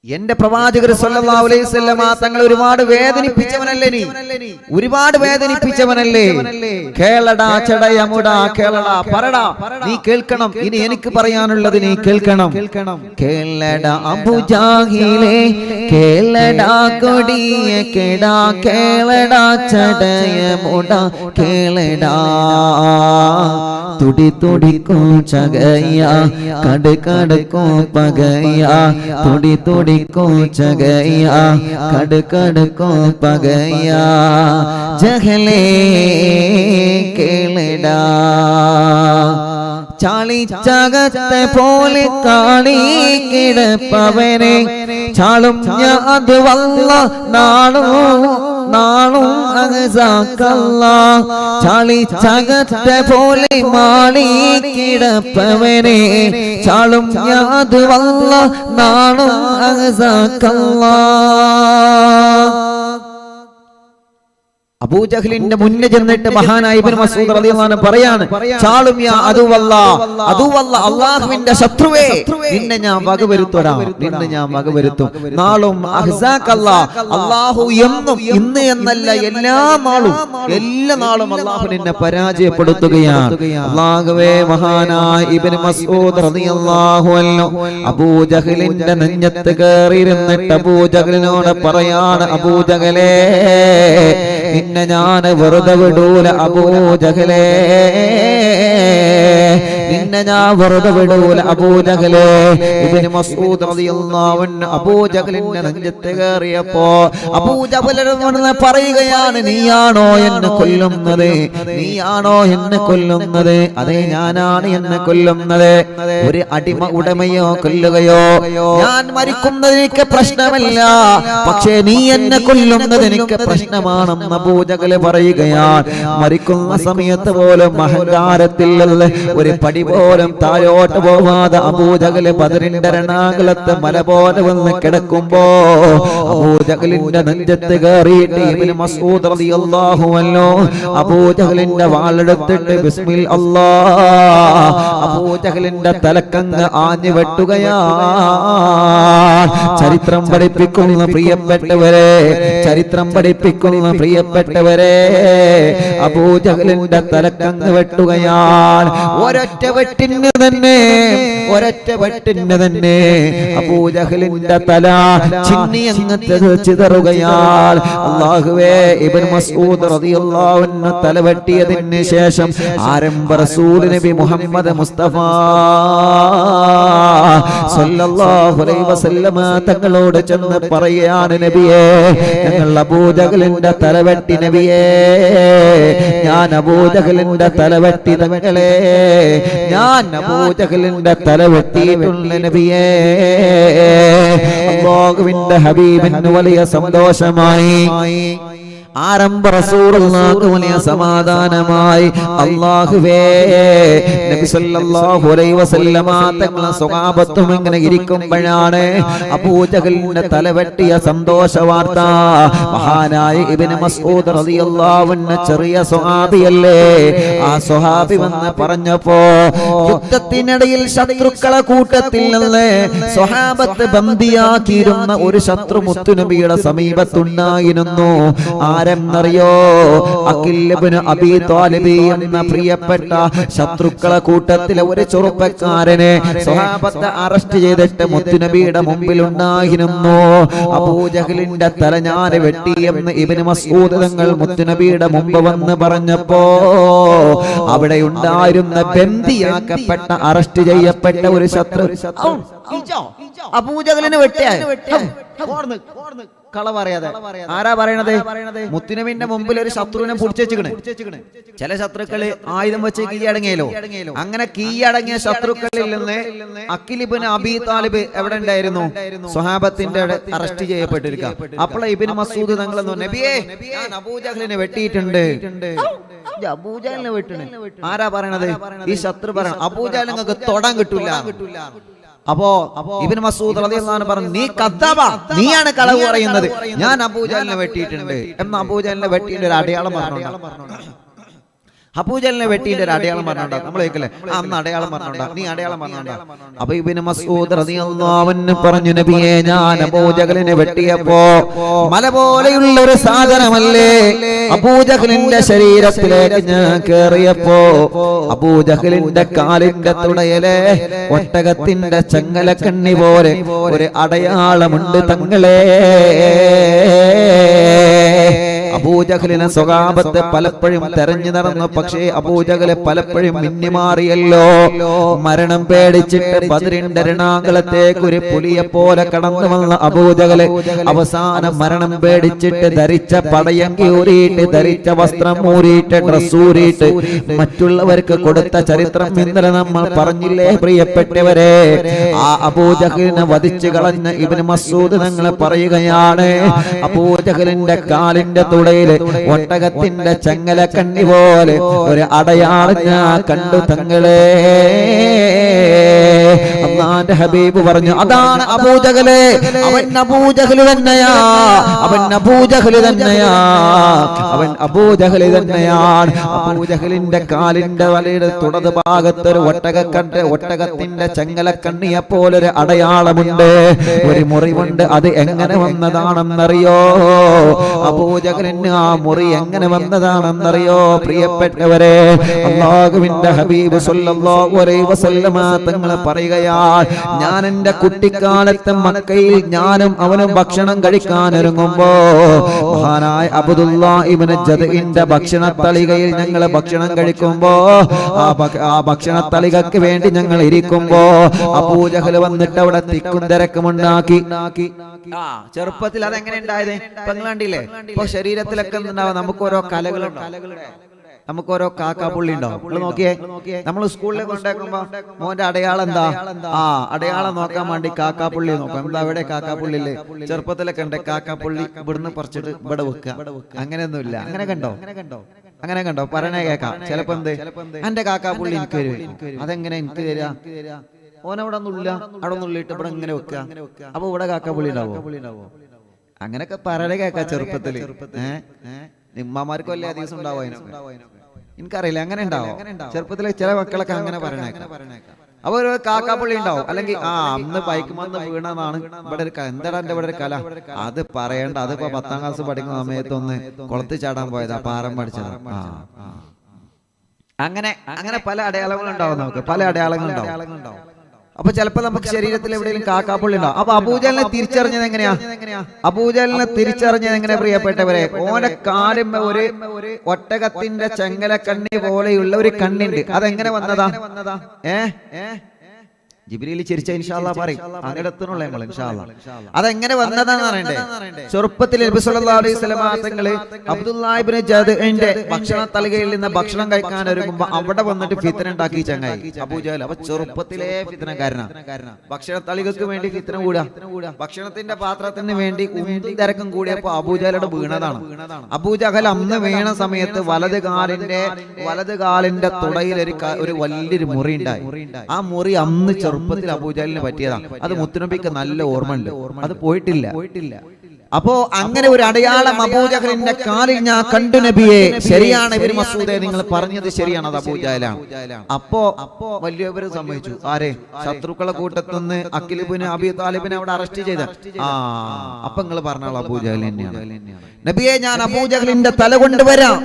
എന്റെ പ്രവാചകർ സല്ലല്ലാഹു അലൈഹി വസല്ലമ തങ്ങൾ ഒരുപാട് വേദനിപ്പിച്ചവനല്ലേ നീ? കേളടാ ചടയമുടാ കേളടാ, പറടാ, നീ കേൾക്കണം. ഇനി എനിക്ക് പറയാനുള്ളത് നീ കേൾക്കണം. കേളടാ അബൂജഹലേ കേളടാ കൊടിയ കെടാ കേളടാ ചടയമുടാ കേളടാ തുടി തുടിക്കും ചകയ കടകടക്കും പകയ തുടി തുടിക്കും ചകയ കടകടക്കും പകയ ജഹലേ കേളടാ ചാളിച്ചകത്തെ പോലെ കാണി കിടപ്പവനെ ചാളും അത് വല്ല നാളും അഹ്സാക്കല്ല ചാളിച്ചകത്തെ പോലെ മാളി കിടപ്പവനെ ചാളും അത് വല്ല നാളും അഹ്സാക്കല്ല. അബൂജഹലിന്റെ മുന്നിൽ ചെന്നിട്ട് മഹാനായ ഇബ്നു മസ്ഊദ് റളിയല്ലാഹു അൻഹു പറയാണ്, ചാളും യാ അദുവല്ല അല്ലാഹുവിന്റെ ശത്രുവേ, നിന്നെ ഞാൻ വകവരുത്തടാ, നിന്നെ ഞാൻ വകവരുത്തും. നാളും അഹ്സാക്കല്ലാ, അല്ലാഹു എന്നും ഇന്ന് എന്നല്ല എല്ലാ നാളും അല്ലാഹു നിന്നെ പരാജയപ്പെടുത്തുകയാണ്. അല്ലാഹുവേ, മഹാനായ ഇബ്നു മസ്ഊദ് റളിയല്ലാഹു അൻഹു അബൂജഹലിന്റെ നെഞ്ചത്ത് കയറിയിരുന്നിട്ട് അബൂജഹലിനോട് പറയാണ്, അബൂജഹലേ, നിന്നെ ഞാൻ വെറുതെ വിടൂല അബൂജഹലേ, നിന്നെ ഞാൻ വെറുതെ വിടൂല അബൂജഹലേ. ഇബ്നു മസ്ഊദ് റളിയല്ലാഹു അൻഹു അബൂജഹലിന്റെ നെഞ്ചത്ത് കയറിയപ്പോ അബൂജഹൽ പറയുകയാണ്, നീയാണോ എന്നെ കൊല്ലുന്നത്? നീയാണോ എന്നെ കൊല്ലുന്നത്? അതെ, ഞാനാണ് എന്നെ കൊല്ലുന്നത്. ഒരു അടിമ ഉടമയോ കൊല്ലുകയോ ഞാൻ മരിക്കുന്നത് എനിക്ക് പ്രശ്നമല്ല, പക്ഷേ നീ എന്നെ കൊല്ലുന്നത് എനിക്ക് പ്രശ്നമാണെന്ന് അബൂജഹൽ പറയുകയാണ്. മരിക്കുന്ന സമയത്ത് പോലും അഹങ്കാരത്തിൽ ഒരു പടി പോലും താഴോട്ട് പോവാതെ അബൂജഹൽ ബദറിന്റെ രണാകുളത്ത് മല പോലെ വന്ന് കിടക്കുമ്പോ അബൂജഹലിന്റെ നെഞ്ചത്ത് കയറിയിട്ട് ഇബ്നു മസ്ഊദ് റളിയല്ലാഹു അൻഹു അബൂജഹലിന്റെ വാളെടുത്തിട്ട് ബിസ്മിൽ അല്ലാഹ് അബൂജഹലിന്റെ തലക്കങ്ങ് ആഞ്ഞു വെട്ടുകയാണ്. ചരിത്രം പഠിപ്പിക്കുന്ന പ്രിയപ്പെട്ടവരെ, ചരിത്രം പഠിപ്പിക്കുന്ന പ്രിയപ്പെട്ടവരെ, അബൂജഹലിന്റെ തലക്കങ്ങ് വെട്ടുകയാണ്. ഒരൊറ്റ വെട്ടിന് തന്നെ അബൂജഹലിന്റെ തല ചിന്നിയങ്ങ് ചിതറുകയാണ്. അല്ലാഹുവേ, ഇബ്നു മസ്ഊദ് റളിയല്ലാഹു അൻഹു തല വെട്ടിയതിന് ശേഷം ആരംഭ റസൂൽ നബി മുഹമ്മദ് മുസ്തഫ സല്ലല്ലാഹു അലൈഹി വസല്ലമ തങ്ങളോട് ചെന്ന് പറയുകയാണ്, നബിയേ, ഞങ്ങൾ അബൂജഹലിന്റെ തല വെട്ടി നബിയേ, ഞാൻ അബൂജഹലിന്റെ തല വെട്ടി തങ്ങളെ, ഞാൻ അബൂജഹലിന്റെ തല വെട്ടിയിട്ടുള്ള നബിയേ. അല്ലാഹുവിന്റെ ഹബീബിന് വലിയ സന്തോഷമായി. ആരംഭ റസൂലുള്ളാഹിക്ക് വലിയ സമാധാനമായി. അല്ലാഹുവേ, നബി സല്ലല്ലാഹു അലൈഹി വസല്ലമ തങ്ങളെ സ്വഹാബത്തും ഇങ്ങനെ ഇരിക്കുമ്പോഴാണ് അബൂജഹലിന്റെ തല വെട്ടിയ സന്തോഷ വാർത്ത മഹാനായ ഇബ്നു മസ്ഊദ് റളിയല്ലാഹു അൻഹു ചെറിയ സ്വഹാബിയല്ലേ, ആ സ്വഹാബി വന്ന് പറഞ്ഞപ്പോ യുദ്ധത്തിനിടയിൽ ശത്രുക്കളെ കൂട്ടത്തിൽ നിന്ന് സ്വഹാബത്ത് ബന്ദിയാക്കിയിരുന്ന ഒരു ശത്രു മുത്തുനബിയുടെ സമീപത്തുണ്ടായിരുന്നു. ആരെന്നറിയോ? അഖിൽ ഇബ്നു അബീ ത്വാലിബ് എന്ന പ്രിയപ്പെട്ട ശത്രുക്കളെ കൂട്ടത്തിലെ ഒരു ചെറുപ്പക്കാരനെ സ്വഹാബത്ത് അറസ്റ്റ് ചെയ്തിട്ട് മുത്തുനബിയുടെ മുമ്പിൽ ഉണ്ടായിരുന്നു. അബൂജഹലിന്റെ തല ഞാൻ വെട്ടിയെന്ന് ഇബ്നു മസ്ഊദ് തങ്ങൾ മുത്തുനബിയുടെ മുമ്പ് വന്ന് പറഞ്ഞപ്പോ അവിടെ ഉണ്ടായിരുന്ന ബന്ദിയാക്കപ്പെട്ട അറസ്റ്റ് ചെയ്യപ്പെട്ട ഒരു ശത്രു അബൂജഹലിനെ വെട്ടിയ കള പറയാതെ ആരാ പറയണത്? മുത്തുനബിന്റെ മുമ്പിൽ ഒരു ശത്രുവിനെ പിടിച്ചേച്ചിക്കണ്. ചില ശത്രുക്കള് ആയുധം വെച്ച് കീഴടങ്ങിയല്ലോ. അങ്ങനെ കീഴടങ്ങിയ ശത്രുക്കളിൽ നിന്ന് അഖിൽ ഇബ്നു അബീ ത്വാലിബ് എവിടെ ഉണ്ടായിരുന്നു? സ്വഹാബത്തിന്റെ അറസ്റ്റ് ചെയ്യപ്പെട്ടിരിക്കുക. അപ്പോൾ ഇബ്നു മസ്ഊദ് തങ്ങൾ നബിയേ, ഞാൻ അബൂജഹലിനെ വെട്ടിയിട്ടുണ്ട്. അബൂജഹലിനെ വെട്ടണേ ആരാ പറയണത്? ഈ ശത്രു പറയണം. അബൂജഹൽ നിങ്ങൾക്ക് തൊടാൻ കിട്ടൂല. അപ്പോ ഇബ്നു മസ്ഊദ് റളിയല്ലാഹു അൻഹു പറഞ്ഞു, നീ കദ്ദാബ, നീയാണ് കളവ് പറയുന്നത്, ഞാൻ അബൂജഹലിനെ വെട്ടിയിട്ടുണ്ട് എന്ന്. അബൂജഹലിനെ വെട്ടിയുടെ ഒരു അടയാളം പറഞ്ഞോണ്ടാ, അബൂജഹലിനെ വെട്ടിന്റെ ഒരു അടയാളം പറഞ്ഞോണ്ടാ. നമ്മൾ കേൾക്കല്ലേ, അന്ന് അടയാളം പറഞ്ഞോണ്ടാ, നീ അടയാളം പറഞ്ഞോണ്ടാ. അപ്പൊ ഇബ്നു മസ്ഊദ് റളിയല്ലാഹു അൻഹു പറഞ്ഞു, നബിയെ, ഞാൻ അബൂജഹലിനെ വെട്ടിയപ്പോ മല പോലെയുള്ള ഒരു സാധനമല്ലേ അബൂജഹലിന്റെ ശരീരത്തിലേക്ക് ഞാൻ കേറിയപ്പോ അബൂജഹലിന്റെ കാലിന്റെ തുടയിലെ ഒട്ടകത്തിന്റെ ചങ്ങലക്കണ്ണി പോലെ ഒരു അടയാളമുണ്ട് തങ്ങളെ. അബൂജഹലിനെ സ്വഹാബത്ത് പലപ്പോഴും തെരഞ്ഞു നടന്നു. പക്ഷേ അബൂജഹല് പലപ്പോഴും മിന്നിമാറിയല്ലോ. മരണം പേടിച്ചിട്ട് ബദറിന്റെ രണാകുളത്തേക്ക് ഒരു പുലിയെ പോലെ കടന്നു വന്ന അബൂജഹല് അവസാനം മരണം പേടിച്ചിട്ട് ധരിച്ച പടയങ്കി ഊരിയിട്ട്, ധരിച്ച വസ്ത്രം ഊരിയിട്ട്, ഡ്രസ് ഊരിയിട്ട് മറ്റുള്ളവർക്ക് കൊടുത്ത ചരിത്രം ഇന്നലെ നമ്മൾ പറഞ്ഞില്ലേ പ്രിയപ്പെട്ടവരെ? ആ അബൂജഹലിനെ വധിച്ചു കളഞ്ഞ ഇബ്നു മസ്ഊദ് തങ്ങൾ പറയുകയാണ്, അബൂജഹലിന്റെ കാലിന്റെ തുടയിൽ ഒട്ടകത്തിന്റെ ചങ്ങല കണ്ണി പോലെ ഒരു അടയാളം ഞാൻ കണ്ടു തങ്ങളെ. അല്ലാഹുവിന്റെ ഹബീബ് പറഞ്ഞു, അതാണ് അബൂജഹല്. അവൻ അബൂജഹല് തന്നെയാ, അവൻ അബൂജഹല് തന്നെയാ, അവൻ അബൂജഹല് തന്നെയാണ്. അബൂജഹലിന്റെ കാലിന്റെ വലയുടെ തുടത് ഭാഗത്തൊരു ഒട്ടകത്തിന്റെ ചങ്ങലക്കണ്ണിയെ പോലൊരു അടയാളമുണ്ട്, ഒരു മുറിവുണ്ട്. അത് എങ്ങനെ വന്നതാണെന്നറിയോ? അബൂജഹലിന് ആ മുറി എങ്ങനെ വന്നതാണെന്നറിയോ പ്രിയപ്പെട്ടവരെ? അല്ലാഹുവിന്റെ ഹബീബ് സ്വല്ലല്ലാഹു അലൈഹി വസല്ലമ തങ്ങൾ പറയുകയാണ്, ഞാൻ എന്റെ കുട്ടിക്കാലത്ത് മക്കയിൽ ഞാനും അവനും ഭക്ഷണം കഴിക്കാൻ ഒരുങ്ങുമ്പോ മഹാനായ അബ്ദുല്ലാഹ് ഇബ്നു ജദ്ഇന്റെ ഭക്ഷണ തളികയിൽ ഞങ്ങൾ ഭക്ഷണം കഴിക്കുമ്പോ ആ ഭക്ഷണ തളികക്ക് വേണ്ടി ഞങ്ങൾ ഇരിക്കുമ്പോ അബൂജഹൽ വന്നിട്ട് അവിടെ തിക്കും തിരക്കും ഉണ്ടാക്കി. ചെറുപ്പത്തിൽ അതെങ്ങനെ ഉണ്ടായത് ഇപ്പൊ നിങ്ങൾ കണ്ടില്ലേ? ഇപ്പൊ ശരീരത്തിലൊക്കെ ഉണ്ടാവും നമുക്ക് ഓരോ കലകളുണ്ടാവും, നമുക്ക് ഓരോ കാക്കാപ്പുള്ളി ഉണ്ടാവും. നമ്മൾ നോക്കിയേ, നമ്മൾ സ്കൂളിൽ കൊണ്ടേക്കുമ്പോ മോന്റെ അടയാളം എന്താ? അടയാളം നോക്കാൻ വേണ്ടി കാക്കാപ്പുള്ളി നോക്കാം. എന്താ ഇവിടെ കാക്കാപ്പുള്ളില്ലേ? ചെറുപ്പത്തിലൊക്കെ ഉണ്ട് കാക്കാപ്പുള്ളി, ഇവിടുന്ന് പറിച്ചിട്ട് ഇവിടെ വെക്കുക. അങ്ങനെയൊന്നുമില്ല. അങ്ങനെ കണ്ടോ? അങ്ങനെ കണ്ടോ? പറയണേ കേക്കാം. ചിലപ്പോ എന്ത് എന്റെ കാക്കാപ്പുള്ളി എനിക്ക് വരും. അതെങ്ങനെ എനിക്ക് തരാ? ഓനവിടെ ഒന്നുമില്ല, അവിടെ ഒന്നുള്ളിട്ട് ഇവിടെ ഇങ്ങനെ വെക്കുക. അപ്പൊ ഇവിടെ കാക്കാപ്പുള്ളി ഉണ്ടാവോ? അങ്ങനെയൊക്കെ പറയണേ കേക്കാം ചെറുപ്പത്തില്. നിമ്മമാർക്ക് വലിയ ദിവസം ഉണ്ടാവോ? എനിക്കറിയില്ല. അങ്ങനെ ഉണ്ടാവും ചെറുപ്പത്തിലെ ചില മക്കളൊക്കെ അങ്ങനെ പറയണേക്കാം. അപ്പൊ ഒരു കാക്കാപ്പുള്ളി ഉണ്ടാവും. അല്ലെങ്കിൽ അന്ന് ബൈക്കുമെന്ന് വീണതാണ് ഇവിടെ ഒരു എന്താടാ എന്റെ ഇവിടെ ഒരു കല, അത് പറയണ്ട. അതിപ്പോ 10ാം ക്ലാസ് പഠിക്കുന്ന സമയത്ത് ഒന്ന് കുളത്ത് ചാടാൻ പോയതാ, പാറം പഠിച്ചതാ. അങ്ങനെ പല അടയാളങ്ങളുണ്ടാവും, നമുക്ക് പല അടയാളങ്ങളുണ്ടാവും. അപ്പൊ ചിലപ്പോ നമുക്ക് ശരീരത്തിൽ എവിടെയെങ്കിലും കാക്കാപ്പുള്ളി ഉണ്ടാവും. അപ്പൊ അബൂജഹലിനെ തിരിച്ചറിഞ്ഞത് എങ്ങനെയാ? അബൂജഹലിനെ തിരിച്ചറിഞ്ഞത് എങ്ങനെ പ്രിയപ്പെട്ടവരെ? ഓന്റെ കാലിന്മ ഒരു ഒട്ടകത്തിന്റെ ചങ്ങലക്കണ്ണി പോലെയുള്ള ഒരു കണ്ണിണ്ട്. അതെങ്ങനെ വന്നതാ? ജിബ്രീൽ ചിരിച്ച ഇൻഷാ അല്ലാഹ് പറയും, അങ്ങനെത്തുന്നുള്ള നമ്മൾ ഇൻഷാ അല്ലാഹ്. അതെങ്ങനെ വന്നതാന്ന് പറയണ്ടേ? ചെറുപ്പത്തിൽ നബി സല്ലല്ലാഹു അലൈഹി വസല്ലം തങ്ങള് അബ്ദുല്ലാഹ് ഇബ്നു ജദ്ഇന്റെ ഭക്ഷണ തളികയിൽ നിന്ന് ഭക്ഷണം കഴിക്കാൻ ഒരുങ്ങുമ്പോ അവിടെ വന്നിട്ട് ഫിത്ന ഉണ്ടാക്കി ചങ്ങായി അബൂജഹൽ. അപ്പൊ ചെറുപ്പത്തിലെ ഫിത്നക്കാരനാണ്. ഭക്ഷണ തളികക്ക് വേണ്ടി ഫിത്ന കൂടുക, ഭക്ഷണത്തിന്റെ പാത്രത്തിന് വേണ്ടി ഉന്തും തിരക്കും കൂടിയപ്പോ അബൂജഹലോട് വീണതാണ്. അബൂജഹൽ അന്ന് വീണ സമയത്ത് വലത് കാലിന്റെ തുടയിൽ ഒരു വലിയൊരു മുറി ഉണ്ടായി. ആ മുറി അന്ന് ചെറുപ്പത്തിൽ അബൂജഹലിന് പറ്റിയതാണ്. അത് മുത്തുനബിക്ക് നല്ല ഓർമ്മയുണ്ട്, അത് പോയിട്ടില്ല. അപ്പോ അങ്ങനെ ഒരു അടയാളം അബൂജഹലിന്റെ കാലിൽ ഞാൻ കണ്ടു നബിയെ. ശരിയാണ് ഇബ്നു മസ്ഊദേ, നിങ്ങൾ പറഞ്ഞത് ശരിയാണ്, അത് അബൂജഹലാണ്. അപ്പോ വലിയവര് സമ്മതിച്ചു. ആരെ? ശത്രുക്കളെ കൂട്ടത്തുനിന്ന് അഖിൽ ഇബ്നു അബീ താലിബിനെ അവിടെ അറസ്റ്റ് ചെയ്ത. അപ്പൊ നിങ്ങൾ പറഞ്ഞാൽ അബൂജഹൽ തന്നെയാണ്. നബിയെ, ഞാൻ അബൂജഹലിന്റെ തല കൊണ്ടുവരാം.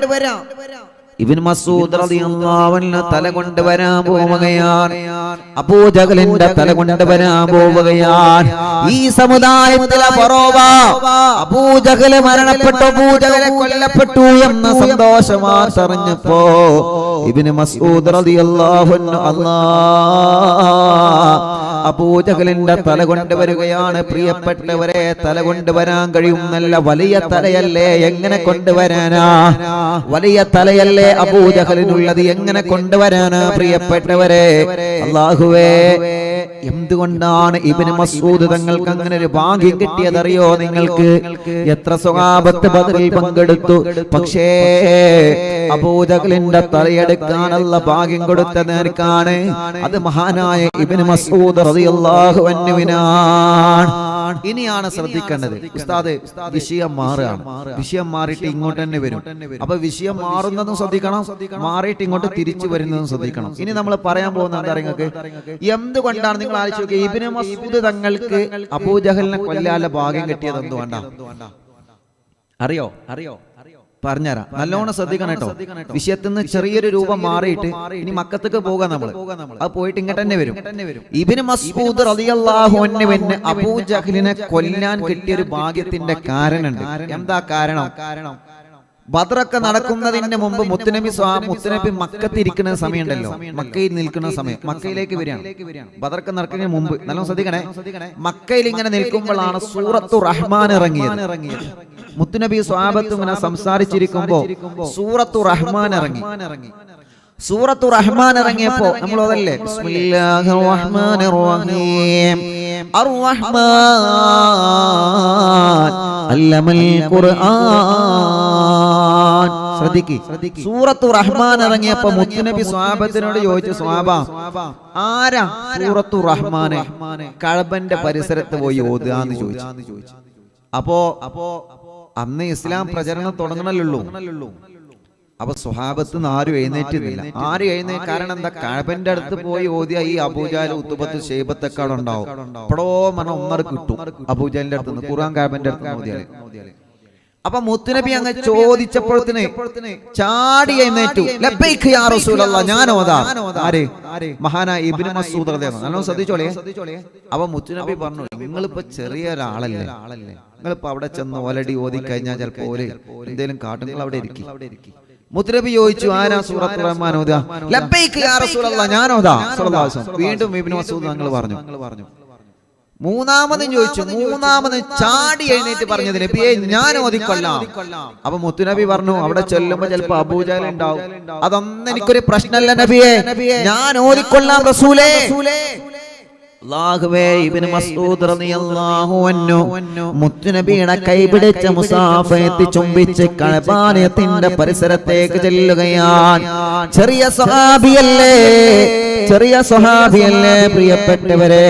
ഇബ്നു മസ്ഊദ് റളിയല്ലാഹു അൻഹു തല കൊണ്ടുവരാൻ പോവുകയാണ്. അബൂജഹലിന്റെ തല കൊണ്ടുവരാൻ പോവുകയാണ്. ഈ സമുദായത്തിലെ ഫറോവ അബൂജഹൽ മരണപ്പെട്ടു, അബൂജഹൽ കൊല്ലപ്പെട്ടു എന്ന സന്തോഷമാർത്ത അറിഞ്ഞപ്പോ ഇബ്നു മസ്ഊദ് റളിയല്ലാഹു അൻഹു അബൂജഹലിന്റെ തല കൊണ്ടുവരികയാണ്. പ്രിയപ്പെട്ടവരെ, തല കൊണ്ടുവരാൻ കഴിയും. നല്ല വലിയ തലയല്ലേ, എങ്ങനെ കൊണ്ടുവരാനാ? വലിയ തലയല്ലേ അബൂജഹലിനുള്ളത്, എങ്ങനെ കൊണ്ടുവരാനാ പ്രിയപ്പെട്ടവരെ? അല്ലാഹുവേ, എന്തുകൊണ്ടാണ് ഇബ്നു മസ്ഊദ് തങ്ങൾക്ക് അങ്ങനെ ഒരു ഭാഗ്യം കിട്ടിയതറിയോ? നിങ്ങൾക്ക് എത്ര സ്വഹാബത്ത് ബദറിൽ പങ്കെടുത്തു, പക്ഷേ അബൂജഹലിന്റെ തലയെടുക്കാനുള്ള ഭാഗ്യം കൊടുത്തത് ആർക്കാണ്? അത് മഹാനായ ഇബ്നു മസ്ഊദ് റളിയല്ലാഹു അൻഹുവിനാണ്. ഇനിയാണ് ശ്രദ്ധിക്കേണ്ടത്. ഉസ്താദ്, വിഷയം മാറുകയാണ്, വിഷയം മാറിയിട്ട് ഇങ്ങോട്ട് തന്നെ വരും. അപ്പൊ വിഷയം മാറുന്നതും ശ്രദ്ധിക്കണം, മാറിയിട്ട് ഇങ്ങോട്ട് തിരിച്ചു വരുന്നതും ശ്രദ്ധിക്കണം. ഇനി നമ്മൾ പറയാൻ പോകുന്ന എന്താ നിങ്ങൾക്ക്? എന്തുകൊണ്ടാണ് നിങ്ങൾ ആലോചിച്ച് നോക്കുക, ഇബ്നു മസ്ഊദ് തങ്ങൾക്ക് അബൂജഹലിനെ കൊല്ലാനുള്ള ഭാഗ്യം കിട്ടിയത് എന്തുകൊണ്ടാ? അറിയോ? പറഞ്ഞുതരാം, നല്ലോണം ശ്രദ്ധിക്കണം കേട്ടോ. വിഷയത്തിൽ നിന്ന് ചെറിയൊരു രൂപം മാറിയിട്ട് ഇനി മക്കത്തേക്ക് പോകാം. നമ്മൾ അത് പോയിട്ട് ഇങ്ങോട്ട് തന്നെ വരും. ഇബ്നു മസ്ഊദ് റളിയല്ലാഹു അൻഹുവിന് അബൂജഹലിനെ കൊല്ലാൻ കിട്ടിയൊരു ഭാഗ്യത്തിന്റെ കാരണമുണ്ട്. എന്താ കാരണം? ബദറൊക്കെ നടക്കുന്നതിന് മുമ്പ് മുത്തുനബി മക്കത്തിരിക്കുന്ന സമയമുണ്ടല്ലോ, മക്കയിൽ നിൽക്കുന്ന സമയം, മക്കയിലേക്ക് വരികയാണ്. ബദറൊക്കെ നടക്കുന്നതിന് മുമ്പ് നല്ല ശ്രദ്ധിക്കണേ, മക്കയിൽ ഇങ്ങനെ നിൽക്കുമ്പോഴാണ് സൂറത്തു റഹ്മാൻ ഇറങ്ങിയത്. മുത്തുനബി സ്വഹാബത്തും ഇങ്ങനെ സംസാരിച്ചിരിക്കുമ്പോ സൂറത്തു റഹ്മാൻ ഇറങ്ങി. സൂറത്തു റഹ്മാൻ ഇറങ്ങിയപ്പോ നമ്മൾ അതല്ലേ ബിസ്മില്ലാഹിർ റഹ്മാനിർ റഹീം അർ-റഹ്മാൻ അല്ലമൽ ഖുർആൻ. ശ്രദ്ധിക്ക്, സൂറത്തു റഹ്മാൻ ഇറങ്ങിയപ്പോ മുത്തുനബി സ്വഹാബത്തിനോട് ചോദിച്ചു, സ്വഹാബ ആരാ സൂറത്തു റഹ്മാനെ കഅബന്റെ പരിസരത്ത് പോയി ഓതുകയെന്ന് ചോദിച്ചു. അപ്പോ അന്ന് ഇസ്ലാം പ്രചരണം തുടങ്ങണല്ലോ. അപ്പൊ സ്വഹാബത്ത് ആരും എഴുന്നേറ്റില്ല. കാരണം എന്താ, കഅബന്റെ അടുത്ത് പോയി ഓതിയ ഈ അബൂജാൽ ഉത്തുബത്ത് ഷൈബത്തൊക്കെ അവിടെ ഉണ്ടാവും. എപ്പോഴോ ഒന്നര കിട്ടും അബൂജാലിന്റെ അടുത്ത് നിന്ന്, ഖുർആൻ കഅബന്റെ അടുത്ത് ഓതിയാല്. അപ്പൊ മുത്തുനബി അങ്ങ് ചോദിച്ചപ്പോഴത്തിന് ചാടി എഴുന്നേറ്റു, ലബ്ബൈക യാ റസൂലല്ലാഹ്, ഞാൻ ഓതാം. ആര്? മഹാനായ ഇബ്നു മസ്ഊദ് റളിയല്ലാഹു അൻഹു. നല്ലോണം ശ്രദ്ധിച്ചോളേ. അപ്പൊ മുത്തുനബി പറഞ്ഞു, നിങ്ങളിപ്പോ ചെറിയ ഒരാളല്ലേ, നിങ്ങളിപ്പോ അവിടെ ചെന്ന് ഓലടി ഓതി കഴിഞ്ഞാൽ ചിലപ്പോ എന്തേലും കാട്ടുകൾ അവിടെ ഇരിക്കും. മുത്തുനബി ചോദിച്ചു, ആരാ സൂറത്തുർ റഹ്മാൻ ഓതുക? ലബ്ബൈക യാ റസൂലല്ലാഹ്, ഞാൻ ഓതാം സ്വല്ലല്ലാഹു അലൈഹി വസല്ലം. വീണ്ടും ഇബ്നു മസ്ഊദ് തങ്ങൾ പറഞ്ഞു. മൂന്നാമതും ചോദിച്ചു. മൂന്നാമത് ചാടി എഴുന്നേറ്റ് പറഞ്ഞത്, നബിയെ ഞാൻ ഓതിക്കൊള്ളാം. അപ്പൊ മുത്തുനബി പറഞ്ഞു, അവിടെ ചെല്ലുമ്പോ ചിലപ്പോ അബൂജഹൽ ഉണ്ടാവും, അതൊന്നും എനിക്കൊരു പ്രശ്നമല്ല നബിയെ, ഞാൻ ഓതിക്കൊള്ളാം റസൂലേ. അല്ലാഹുവേ, ഇബ്നു മസ്ഊദ് റളിയല്ലാഹു അൻഹു മുത്തുനബിയുടെ കൈപിടിച്ച മുസാഫയത്ത് ചുംബിച്ച് കഅബാലയത്തിന്റെ പരിസരത്തേക്ക് ചെല്ലുകയാണ്. ചെറിയ സ്വഹാബിയല്ലേ പ്രിയപ്പെട്ടവരെ.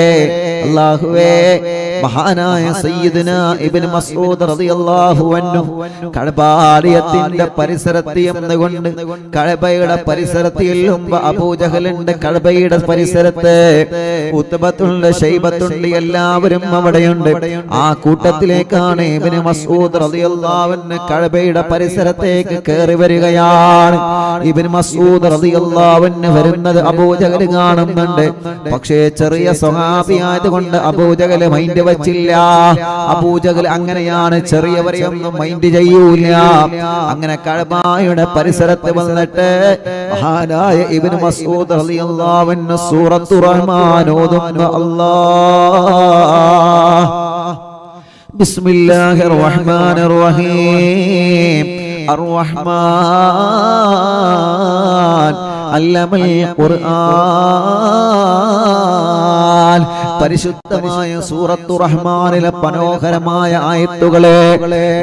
അല്ലാഹുവേ, മഹാനായ സയ്യിദുനാ ഇബ്നു മസ്ഊദ് റളിയല്ലാഹു അൻഹു കഅബാലയത്തിന്റെ പരിസരത്ത് എന്നുകൊണ്ട് കഅബയുടെ പരിസരത്ത് ചെല്ലുമ്പോൾ അബൂജഹലുണ്ട്, കഅബയുടെ പരിസരത്ത് ഉത്ബത്തുണ്ട്, ശൈബത്തുണ്ട്, എല്ലാവരും അവിടെയുണ്ട്. ആ കൂട്ടത്തിലേക്കാണ് ഇബ്നു മസ്ഊദ് റളിയല്ലാഹു അൻഹു കഅബയുടെ പരിസരത്തേക്ക് കയറി വരികയാണ്. ഇബ്നു മസ്ഊദ് റളിയല്ലാഹു അൻഹു വരുന്നത് അബൂജഹൽ കാണുന്നുണ്ട്. പക്ഷേ ചെറിയ സ്വഹാബിയായതുകൊണ്ട് അബൂജഹൽ മൈൻഡ് വെച്ചില്ല. അബൂജഹൽ അങ്ങനെയാണ്, ചെറിയവരെയൊന്നും മൈൻഡ് ചെയ്യൂല. അങ്ങനെ കഅബയുടെ പരിസരത്ത് വന്നിട്ട് മഹാനായ ഇബ്നു മസ്ഊദ് റളിയല്ലാഹു അൻഹു സൂറത്തുർ റഹ്മാൻ ഓതുന്ന അല്ലാഹ് ബിസ്മില്ലാഹിർ റഹ്മാനിർ റഹീം അർ-റഹ്മാൻ അല്ലമൽ ഖുർആൻ. പരിശുദ്ധമായ സൂറത്തു റഹ്മാനിലെ മനോഹരമായ ആയത്തുകളെ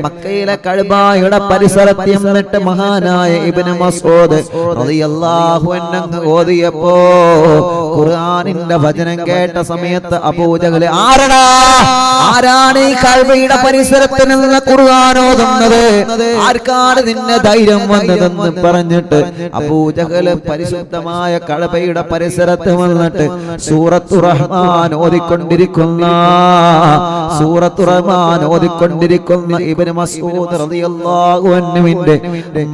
മക്കയിലെ കഅബയുടെ പരിസരത്ത് എന്നിട്ട് മഹാനായ ഇബ്നു മസ്ഊദ് റളിയല്ലാഹു അൻഹു ഓതിയപ്പോ ഖുർആനിന്റെ വചനം കേട്ട സമയത്ത് അബൂജഹൽ, ആരാണ് ഈ കഅബയുടെ പരിസരത്ത് നിന്ന് ഖുർആൻ ഓതുന്നത്? ആർക്കാണ് നിന്നെ ധൈര്യം വന്നതെന്ന് പറഞ്ഞിട്ട് അബൂജഹൽ പരിശുദ്ധമായ കഅബയുടെ പരിസരത്ത് വന്നിട്ട് സൂറത്തു റഹ്മാൻ ഓതിക്കൊണ്ടിരിക്കുന്ന ഇബ്നു മസ്ഊദ് റളിയല്ലാഹു അൻഹുവിന്റെ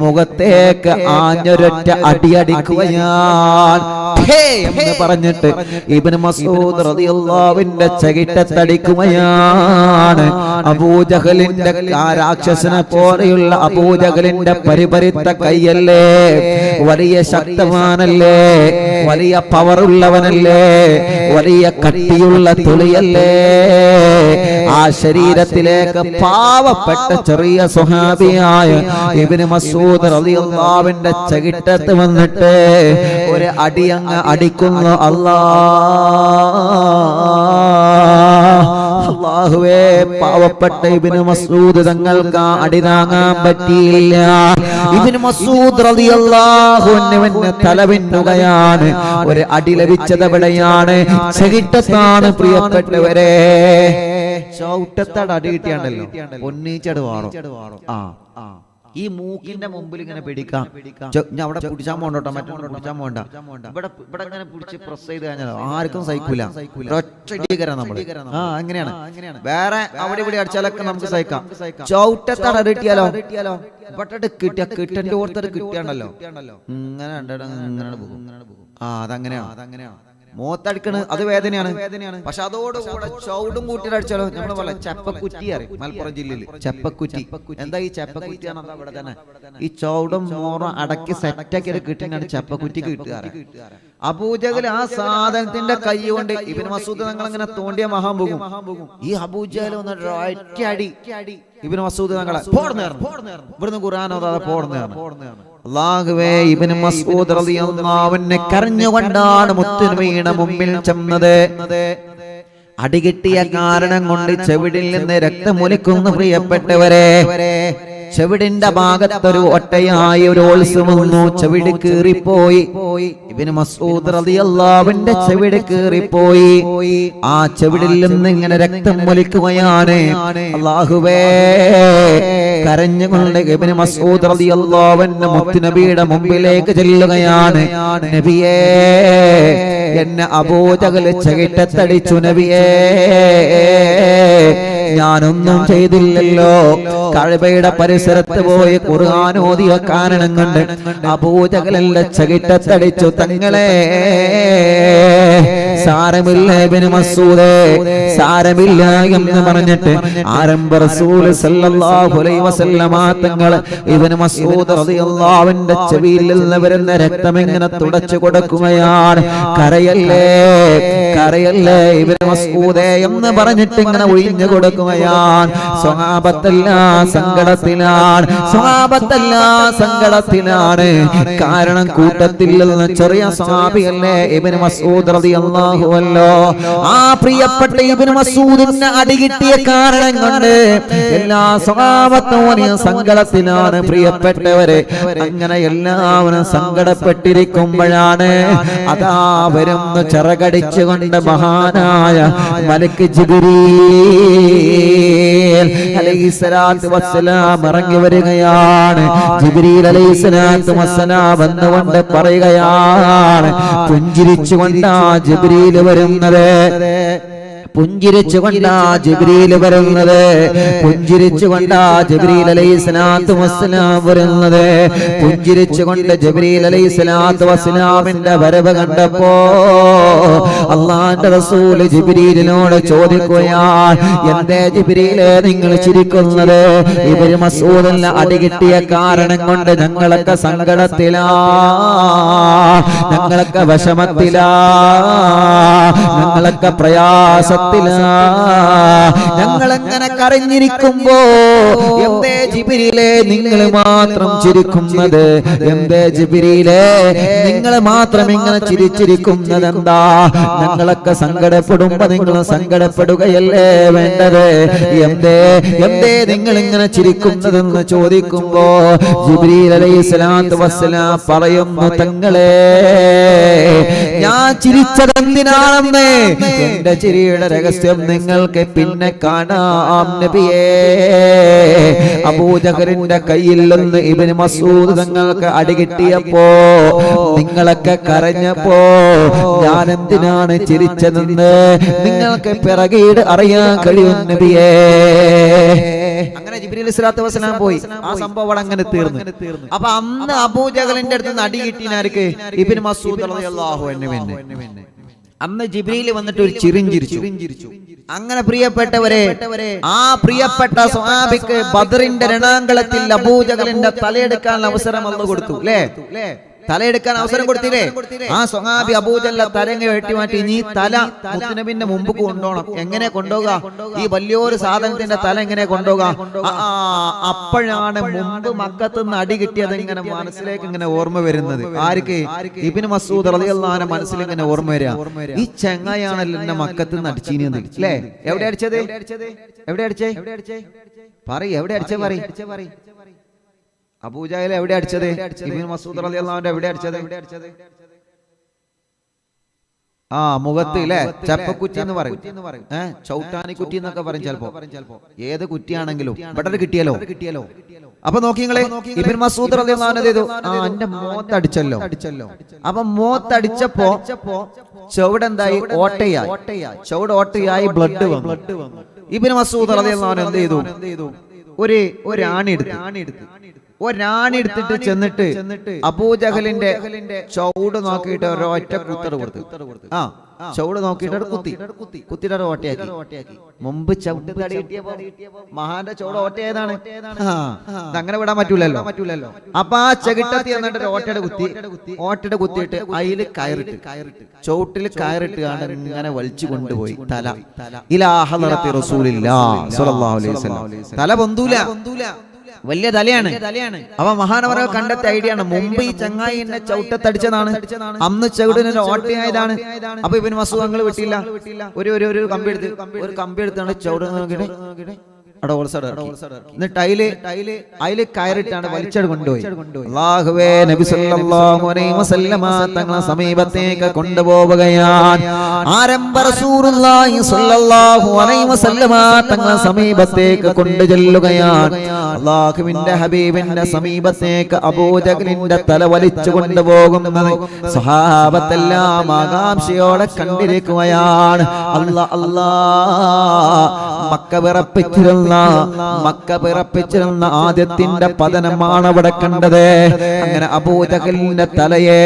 മുഖത്തേക്ക് ആഞ്ഞൊരൊറ്റ അടിയടിക്കുകയാണ്. എന്ന് പറഞ്ഞിട്ട് ഇബ്നു മസ്ഊദ് റളിയല്ലാഹുവിന്റെ ചകിട്ടത്തടിക്കുകയാണ്. അബൂജഹലിന്റെ രാക്ഷസനെ പോലെയുള്ള അബൂജഹലിന്റെ പരിപരിത്ത കൈയല്ലേ, വലിയ ശക്തവാനല്ലേ, വലിയ പവറുള്ളവനല്ലേ, വലിയ കട്ടിയുള്ള തുളിയല്ലേ. ആ ശരീരത്തിലേക്ക് പാവപ്പെട്ട ചെറിയ സ്വഹാബിയായ ഇബ്നു മസ്ഊദ് റളിയല്ലാഹുവിന്റെ ചകിട്ടത്ത് വന്നിട്ട് ഒരു അടിയങ്ങ് അടിക്കുന്നു. അല്ലാഹുവേ, പാവപ്പെട്ട ഇബ്നു മസ്ഊദ് തങ്ങൾക്ക് അടി താങ്ങാൻ പറ്റിയില്ല. ഇബ്നു മസ്ഊദ് റളിയല്ലാഹു അൻഹുവിന്റെ തലവിന്നുകയാണ്. ഒരു അടി ലഭിച്ചത് എവിടെയാണ്? ചകിട്ടത്താണ് പ്രിയപ്പെട്ടവരെ. ചൗട്ടത്തട അടി കിട്ടിയാണ്ടല്ലോ പൊന്നീച്ചട് വാറും. ഈ മൂക്കിന്റെ മുമ്പിൽ ഇങ്ങനെ പിടിക്കാം. ഞാൻ അവിടെ പിടിച്ചാൻ പോകണ്ടോ, മറ്റൊന്നും പിടിച്ചാൻ പോകണ്ട. ഇവിടെ ഇങ്ങനെ പിടിച്ച് പ്രസ് ചെയ്ത് കഴിഞ്ഞാൽ ആർക്കും സഹിക്കൂല. ഒറ്റ നമ്മള് അങ്ങനെയാണ്. വേറെ അവിടെ ഇവിടെ അടിച്ചാലൊക്കെ നമുക്ക് സഹിക്കാം. ചവിട്ടത്തട കിട്ടിയാലോ, ഇവിടെ കിട്ടിയ കിട്ടന്റെ ഓർത്തത് കിട്ടിയാണ്ടല്ലോ ഇങ്ങനെ ഇങ്ങനെ പോകും. അതങ്ങനെയാണ്. മോത്തടിക്കണ് അത് വേദനയാണ്. പക്ഷെ അതോടുകൂടെ ചവിടും കൂട്ടി അടിച്ചാലോ നമ്മള് പോലെ ചപ്പക്കുറ്റി അറിയും മലപ്പുറം ജില്ലയിൽ ചപ്പക്കുറ്റി. എന്താ ഈ ചപ്പക്കുറ്റിയാണ് അവിടെ തന്നെ ഈ ചവിടും മോറും അടക്കി സെറ്റാക്കി കിട്ടിയാണ് ചപ്പക്കുറ്റി കിട്ടുകാറ്. അബൂജഹൽ ആ സാധനത്തിന്റെ കൈ കൊണ്ട് ഇബ്നു മസ്ഊദ് തങ്ങൾ അങ്ങനെ തോണ്ടിയ മഹാൻ പോകും. ഈ അബൂജഹൽ വന്നിട്ട് ഒറ്റ അടി ഇബ്നു മസ്ഊദ് തങ്ങളെ ഇവിടുന്ന് ഖുർആൻ ഓതാതെ പോടുന്നതാണ്. അല്ലാഹുവേ, ഇബ്നു മസ്ഊദ് റളിയല്ലാഹു അൻഹു കരഞ്ഞുകൊണ്ടാണ് മുത്തുനബിയുടെ മുമ്പിൽ ചെന്നത്. അടികിട്ടിയ കാരണം കൊണ്ട് ചെവിടിൽ നിന്ന് രക്തമൊലിക്കുന്നു. പ്രിയപ്പെട്ടവരെ, ചെവിടിന്റെ ഭാഗത്തൊരു ഒട്ടയായി ഒരു ഓൾസ് വന്നു. ചെവിട് കീറിപ്പോയി. ഇബ്നു മസ്ഊദ് റളിയല്ലാഹു അൻഹു ചെവിട് കീറിപ്പോയി. ആ ചെവിടിൽ നിന്ന് ഇങ്ങനെ രക്തം ഒലിക്കുകയാണ്. അല്ലാഹുവേ, കരഞ്ഞുകൊണ്ട് ഇബ്നു മസ്ഊദ് റളിയല്ലാഹു അൻഹു മുത്തുനബിയുടെ മുമ്പിലേക്ക് ചെല്ലുകയാണ്. നബിയേ, എന്നെ അബൂജഹൽ ചകിട്ടത്തടിച്ചു. നബിയേ, ഞാനൊന്നും ചെയ്തില്ലല്ലോ. കഅബയുടെ പരിസരത്ത് പോയി ഖുർആൻ ഓതിയ കാരണം കൊണ്ട് അബൂജഹലിന്റെ ചകിട്ടത്തടിച്ചു. തങ്ങളെ സാരമില്ല ഇബ്നു മസ്ഊദേ, സാരമില്ല എന്ന് പറഞ്ഞിട്ട് ആരംഭ റസൂൽ സല്ലല്ലാഹു അലൈഹി വസല്ലമ തങ്ങൾ ഇബ്നു മസ്ഊദ് റളിയല്ലാഹു അൻഹു ചെവിയിൽ നിന്ന് വരുന്ന രക്തം ഇങ്ങനെ തുടച്ചു കൊടുക്കുകയാണ്. കരയല്ലേ കരയല്ലേ ഇബ്നു മസ്ഊദേ എന്ന് പറഞ്ഞിട്ട് ഇങ്ങനെ ഒഴിഞ്ഞു കൊടുക്കുകയാണ്. സ്വഹാബത്തെല്ലാം സങ്കടത്തിലാണ്, സ്വഹാബത്തെല്ലാം സങ്കടത്തിലാണ്. കാരണം കൂട്ടത്തിൽ നിന്ന് ചെറിയ സ്വഹാബിയല്ലേ ഇബ്നു മസ്ഊദ് റളിയല്ലാഹു അൻഹു. ആ പ്രിയപ്പെട്ട ഇബ്നു മസ്ഊദിന് അടികിട്ടിയ കാരണം കൊണ്ട് എല്ലാ സ്വഹാബത്തും സങ്കടത്തിലാണ്. പ്രിയപ്പെട്ടവരെ, അങ്ങനെ എല്ലാവരും സങ്കടപ്പെട്ടിരിക്കുമ്പോഴാണ് അതാ വരുന്നു ചിറകടിച്ചുകൊണ്ട് മഹാനായ മലക്ക് ജിബ്രീൽ അലൈഹിസ്സലാത്തു വസ്സലാം ഇറങ്ങി വരികയാണ്. ജിബ്രീൽ അലൈഹിസ്സലാത്തു വസ്സലാം വന്നുകൊണ്ട് പറയുകയാണ്, പുഞ്ചിരിച്ചുകൊണ്ടാ ജിബ്രീൽ വരുന്നത്, പുഞ്ചിരിച്ചുകൊണ്ടാ ജിബ്രീൽ വരുന്നത്, പുഞ്ചിരിച്ചുകൊണ്ടാ ജിബ്രീൽ അലൈഹിസ്സലാത്തു വസ്സലാം വരുന്നത്. പുഞ്ചിരിച്ചുകൊണ്ട് ജിബ്രീൽ അലൈഹിസ്സലാത്തു വസ്സലാമിന്റെ വരവ് കണ്ടപ്പോ അല്ലാഹുവിന്റെ റസൂൽ ജിബ്രീലിനോട് ചോദിക്കുകയാണ്, എന്തേ ജിബ്രീലേ നിങ്ങൾ ചിരിക്കുന്നത്? ഇബ്നു മസ്ഊദിന് അടികിട്ടിയ കാരണം കൊണ്ട് ഞങ്ങളൊക്കെ സങ്കടത്തിലാ, ഞങ്ങളൊക്കെ വിഷമത്തിലാ, ഞങ്ങളൊക്കെ പ്രയാസ ഞങ്ങളെങ്ങനെ കരഞ്ഞിരിക്കുമ്പോ എന്തേ ജിബ്രീലേ നിങ്ങൾ മാത്രം ചിരിക്കുന്നത്? എന്തേ ജിബ്രീലേ നിങ്ങൾ മാത്രം ഇങ്ങനെ ചിരിച്ചിരിക്കുന്നത് എന്താ? ഞങ്ങളൊക്കെ സങ്കടപ്പെടുമ്പോ നിങ്ങൾ സങ്കടപ്പെടുകയല്ലേ വേണ്ടത്? എന്തേ എന്തേ നിങ്ങൾ ഇങ്ങനെ ചിരിക്കുന്നതെന്ന് ചോദിക്കുമ്പോ ജിബ്രീൽ അലൈഹിസ്സലാത്തു വസ്സലാം പറയുന്നു, തങ്ങളെ ഞാൻ ചിരിച്ചത് എന്തിനാണെന്ന് എന്റെ ചിരിയുടെ രഹസ്യം നിങ്ങൾക്ക് പിന്നെ കാണാം നബിയേ. അബൂജഹലിന്റെ കയ്യിൽ നിന്ന് ഇബ്നു മസ്ഊദ് തങ്ങൾക്ക് അടികിട്ടിയപ്പോ നിങ്ങളൊക്കെ കരഞ്ഞപ്പോ ഞാൻ എന്തിനാണ് ചിരിച്ചതെന്ന് നിങ്ങൾക്ക് പിറകീട് അറിയാൻ കഴിയും നബിയേ. അങ്ങനെ ജിബ്രീൽ അലൈഹിസ്സലാത്തു വസ്സലാം പോയി. ആ സംഭവം അങ്ങനെ തീർന്നു. അപ്പൊ അന്ന് അബൂജഹലിന്റെ അടുത്ത് നിന്ന് അടികിട്ടിനാർക്ക് ഇബ്നു മസ്ഊദ് റളിയല്ലാഹു അൻഹു. അന്ന് ജിബ്രീൽ വന്നിട്ട് ഒരു ചിരിഞ്ചിരിച്ചു. അങ്ങനെ പ്രിയപ്പെട്ടവരെ, ആ പ്രിയപ്പെട്ട സ്വഹാബിക്ക് ബദറിന്റെ രണാങ്കളത്തിൽ അബൂജഹലിന്റെ തലയെടുക്കാൻ അവസരം അല്ലാഹു കൊടുത്തു. അല്ലേ? തലയെടുക്കാൻ അവസരം കൊടുത്തില്ലേ? ആ സ്വഹാബി അബൂജഹലിന്റെ തലങ്ങ വെട്ടിമാറ്റി നീ തല മുത്തുനബിന്റെ മുമ്പ് കൊണ്ടുപോകണം. എങ്ങനെ കൊണ്ടുപോകുക? ഈ വലിയൊരു സാധനത്തിന്റെ തല എങ്ങനെ കൊണ്ടുപോകുക? അപ്പോഴാണ് മുമ്പ് മക്കത്ത് നിന്ന് അടി കിട്ടിയത് ഇങ്ങനെ മനസ്സിലേക്ക് ഇങ്ങനെ ഓർമ്മ വരുന്നത്. ആർക്ക്? ഇബ്നു മസ്ഊദ് റളിയല്ലാഹു അൻഹു മനസ്സിൽ ഇങ്ങനെ ഓർമ്മ വരിക, ഈ ചെങ്ങായാണല്ലോ എന്നെ മക്കത്ത് നിന്ന് അടിച്ചീനിന്ന്. അല്ലേ? എവിടെ അടിച്ചത്? എവിടെ അടിച്ചേ? പറയ്, എവിടെ അടിച്ചേ? പറയ്. അബൂജഹൽ എവിടെ അടിച്ചത്? ഇബ്നു മസ്ഊദ് റളിയല്ലാഹു അൻഹു എവിടെ അടിച്ചത്? ആ മുഖത്ത് അല്ലേ? ചപ്പക്കുറ്റി എന്ന് പറയും, ചൗട്ടാനി കുറ്റി എന്നൊക്കെ പറയും ചിലപ്പോ. ഏത് കുറ്റിയാണെങ്കിലും ഇവിടെ കിട്ടിയല്ലോ. അപ്പൊ നോക്കിങ്ങളെ, ഇബ്നു മസ്ഊദ് റളിയല്ലാഹു അൻഹു ചെയ്തു, എന്റെ മോത്തടിച്ചല്ലോ. അപ്പൊ മോത്തടിച്ചപ്പോ ചുവടെന്തായി? ഓട്ടയായി. ചുവട് ഓട്ടയായി ബ്ലഡ് വന്നു. ഇബ്നു മസ്ഊദ് റളിയല്ലാഹു അൻഹു എന്ത് ചെയ്തു? ഒരു ആണി എടുത്ത് ഒരാണി എടുത്തിട്ട് ചെന്നിട്ട് അബൂജഹലിന്റെ ചൗട് നോക്കിയിട്ട് ഒരൊറ്റ കുത്തറ് കൊടുത്തു. ആ ചൗട് നോക്കിയിട്ട് കുത്തിയിട്ട് ഓട്ടയാക്കി. മുമ്പ് ചവിട്ട് തടി കിട്ടിയപ്പോ മഹാന്റെ ചൗട് ഓട്ടയായതാണ്. അങ്ങനെ വിടാൻ പറ്റൂലല്ലോ. അപ്പൊ ആ ചെകിട്ടത്തി എന്നിട്ട് ഓട്ടയുടെ കുത്തിയിട്ട് അതില് കയറിട്ട് ചവിട്ടില് കയറിട്ട് കാണാൻ ഇങ്ങനെ വലിച്ചു കൊണ്ടുപോയി തല ഇലാ ഹളറത്തി റസൂലില്ലാഹ് സ്വല്ലല്ലാഹു അലൈഹി വസല്ലം. തല പൊന്തൂല, വലിയ തലയാണ്. അപ്പൊ മഹാനവർ കണ്ടെത്ത ഐഡിയ ആണ്. മുമ്പ് ഈ ചങ്ങായി എന്നെ ചവിട്ടത്തടിച്ചതാണ്, അന്ന് ചവിടിന് ഓട്ടയായതാണ്. അപ്പൊ ഇവന് മസൂദങ്ങൾ വിട്ടില്ല. ഒരു കമ്പി എടുത്താണ് ചവിട് നോക്കിയിട്ട് എന്നിട്ട് അതില് കയറിട്ടാണ് വലിച്ചട് കൊണ്ടുപോയി. അല്ലാഹുവേ, നബി സല്ലല്ലാഹു അലൈഹി വസല്ലമ തങ്ങളെ സമീപത്തേക്ക് കൊണ്ടുപോവുകയാണ്. ആരംഭ റസൂലുള്ളാഹി സല്ലല്ലാഹു അലൈഹി വസല്ലമ തങ്ങളെ സമീപത്തേക്ക് കൊണ്ടുചെല്ലുകയാണ്. അല്ലാഹുവിന്റെ ഹബീബിന്റെ സമീപത്തേക്ക് അബൂജഹലിന്റെ തല വലിച്ചു കൊണ്ടുപോകുന്നത് സ്വഹാബത്തെല്ലാം ആകാംക്ഷയോടെ കണ്ടിരിക്കുകയാണ്. മക്ക പിറപ്പിച്ചിരുന്ന ആദ്യത്തിന്റെ പതനമാണ് അവിടെ കണ്ടത്. അങ്ങനെ അബൂജഹലിന്റെ തലയെ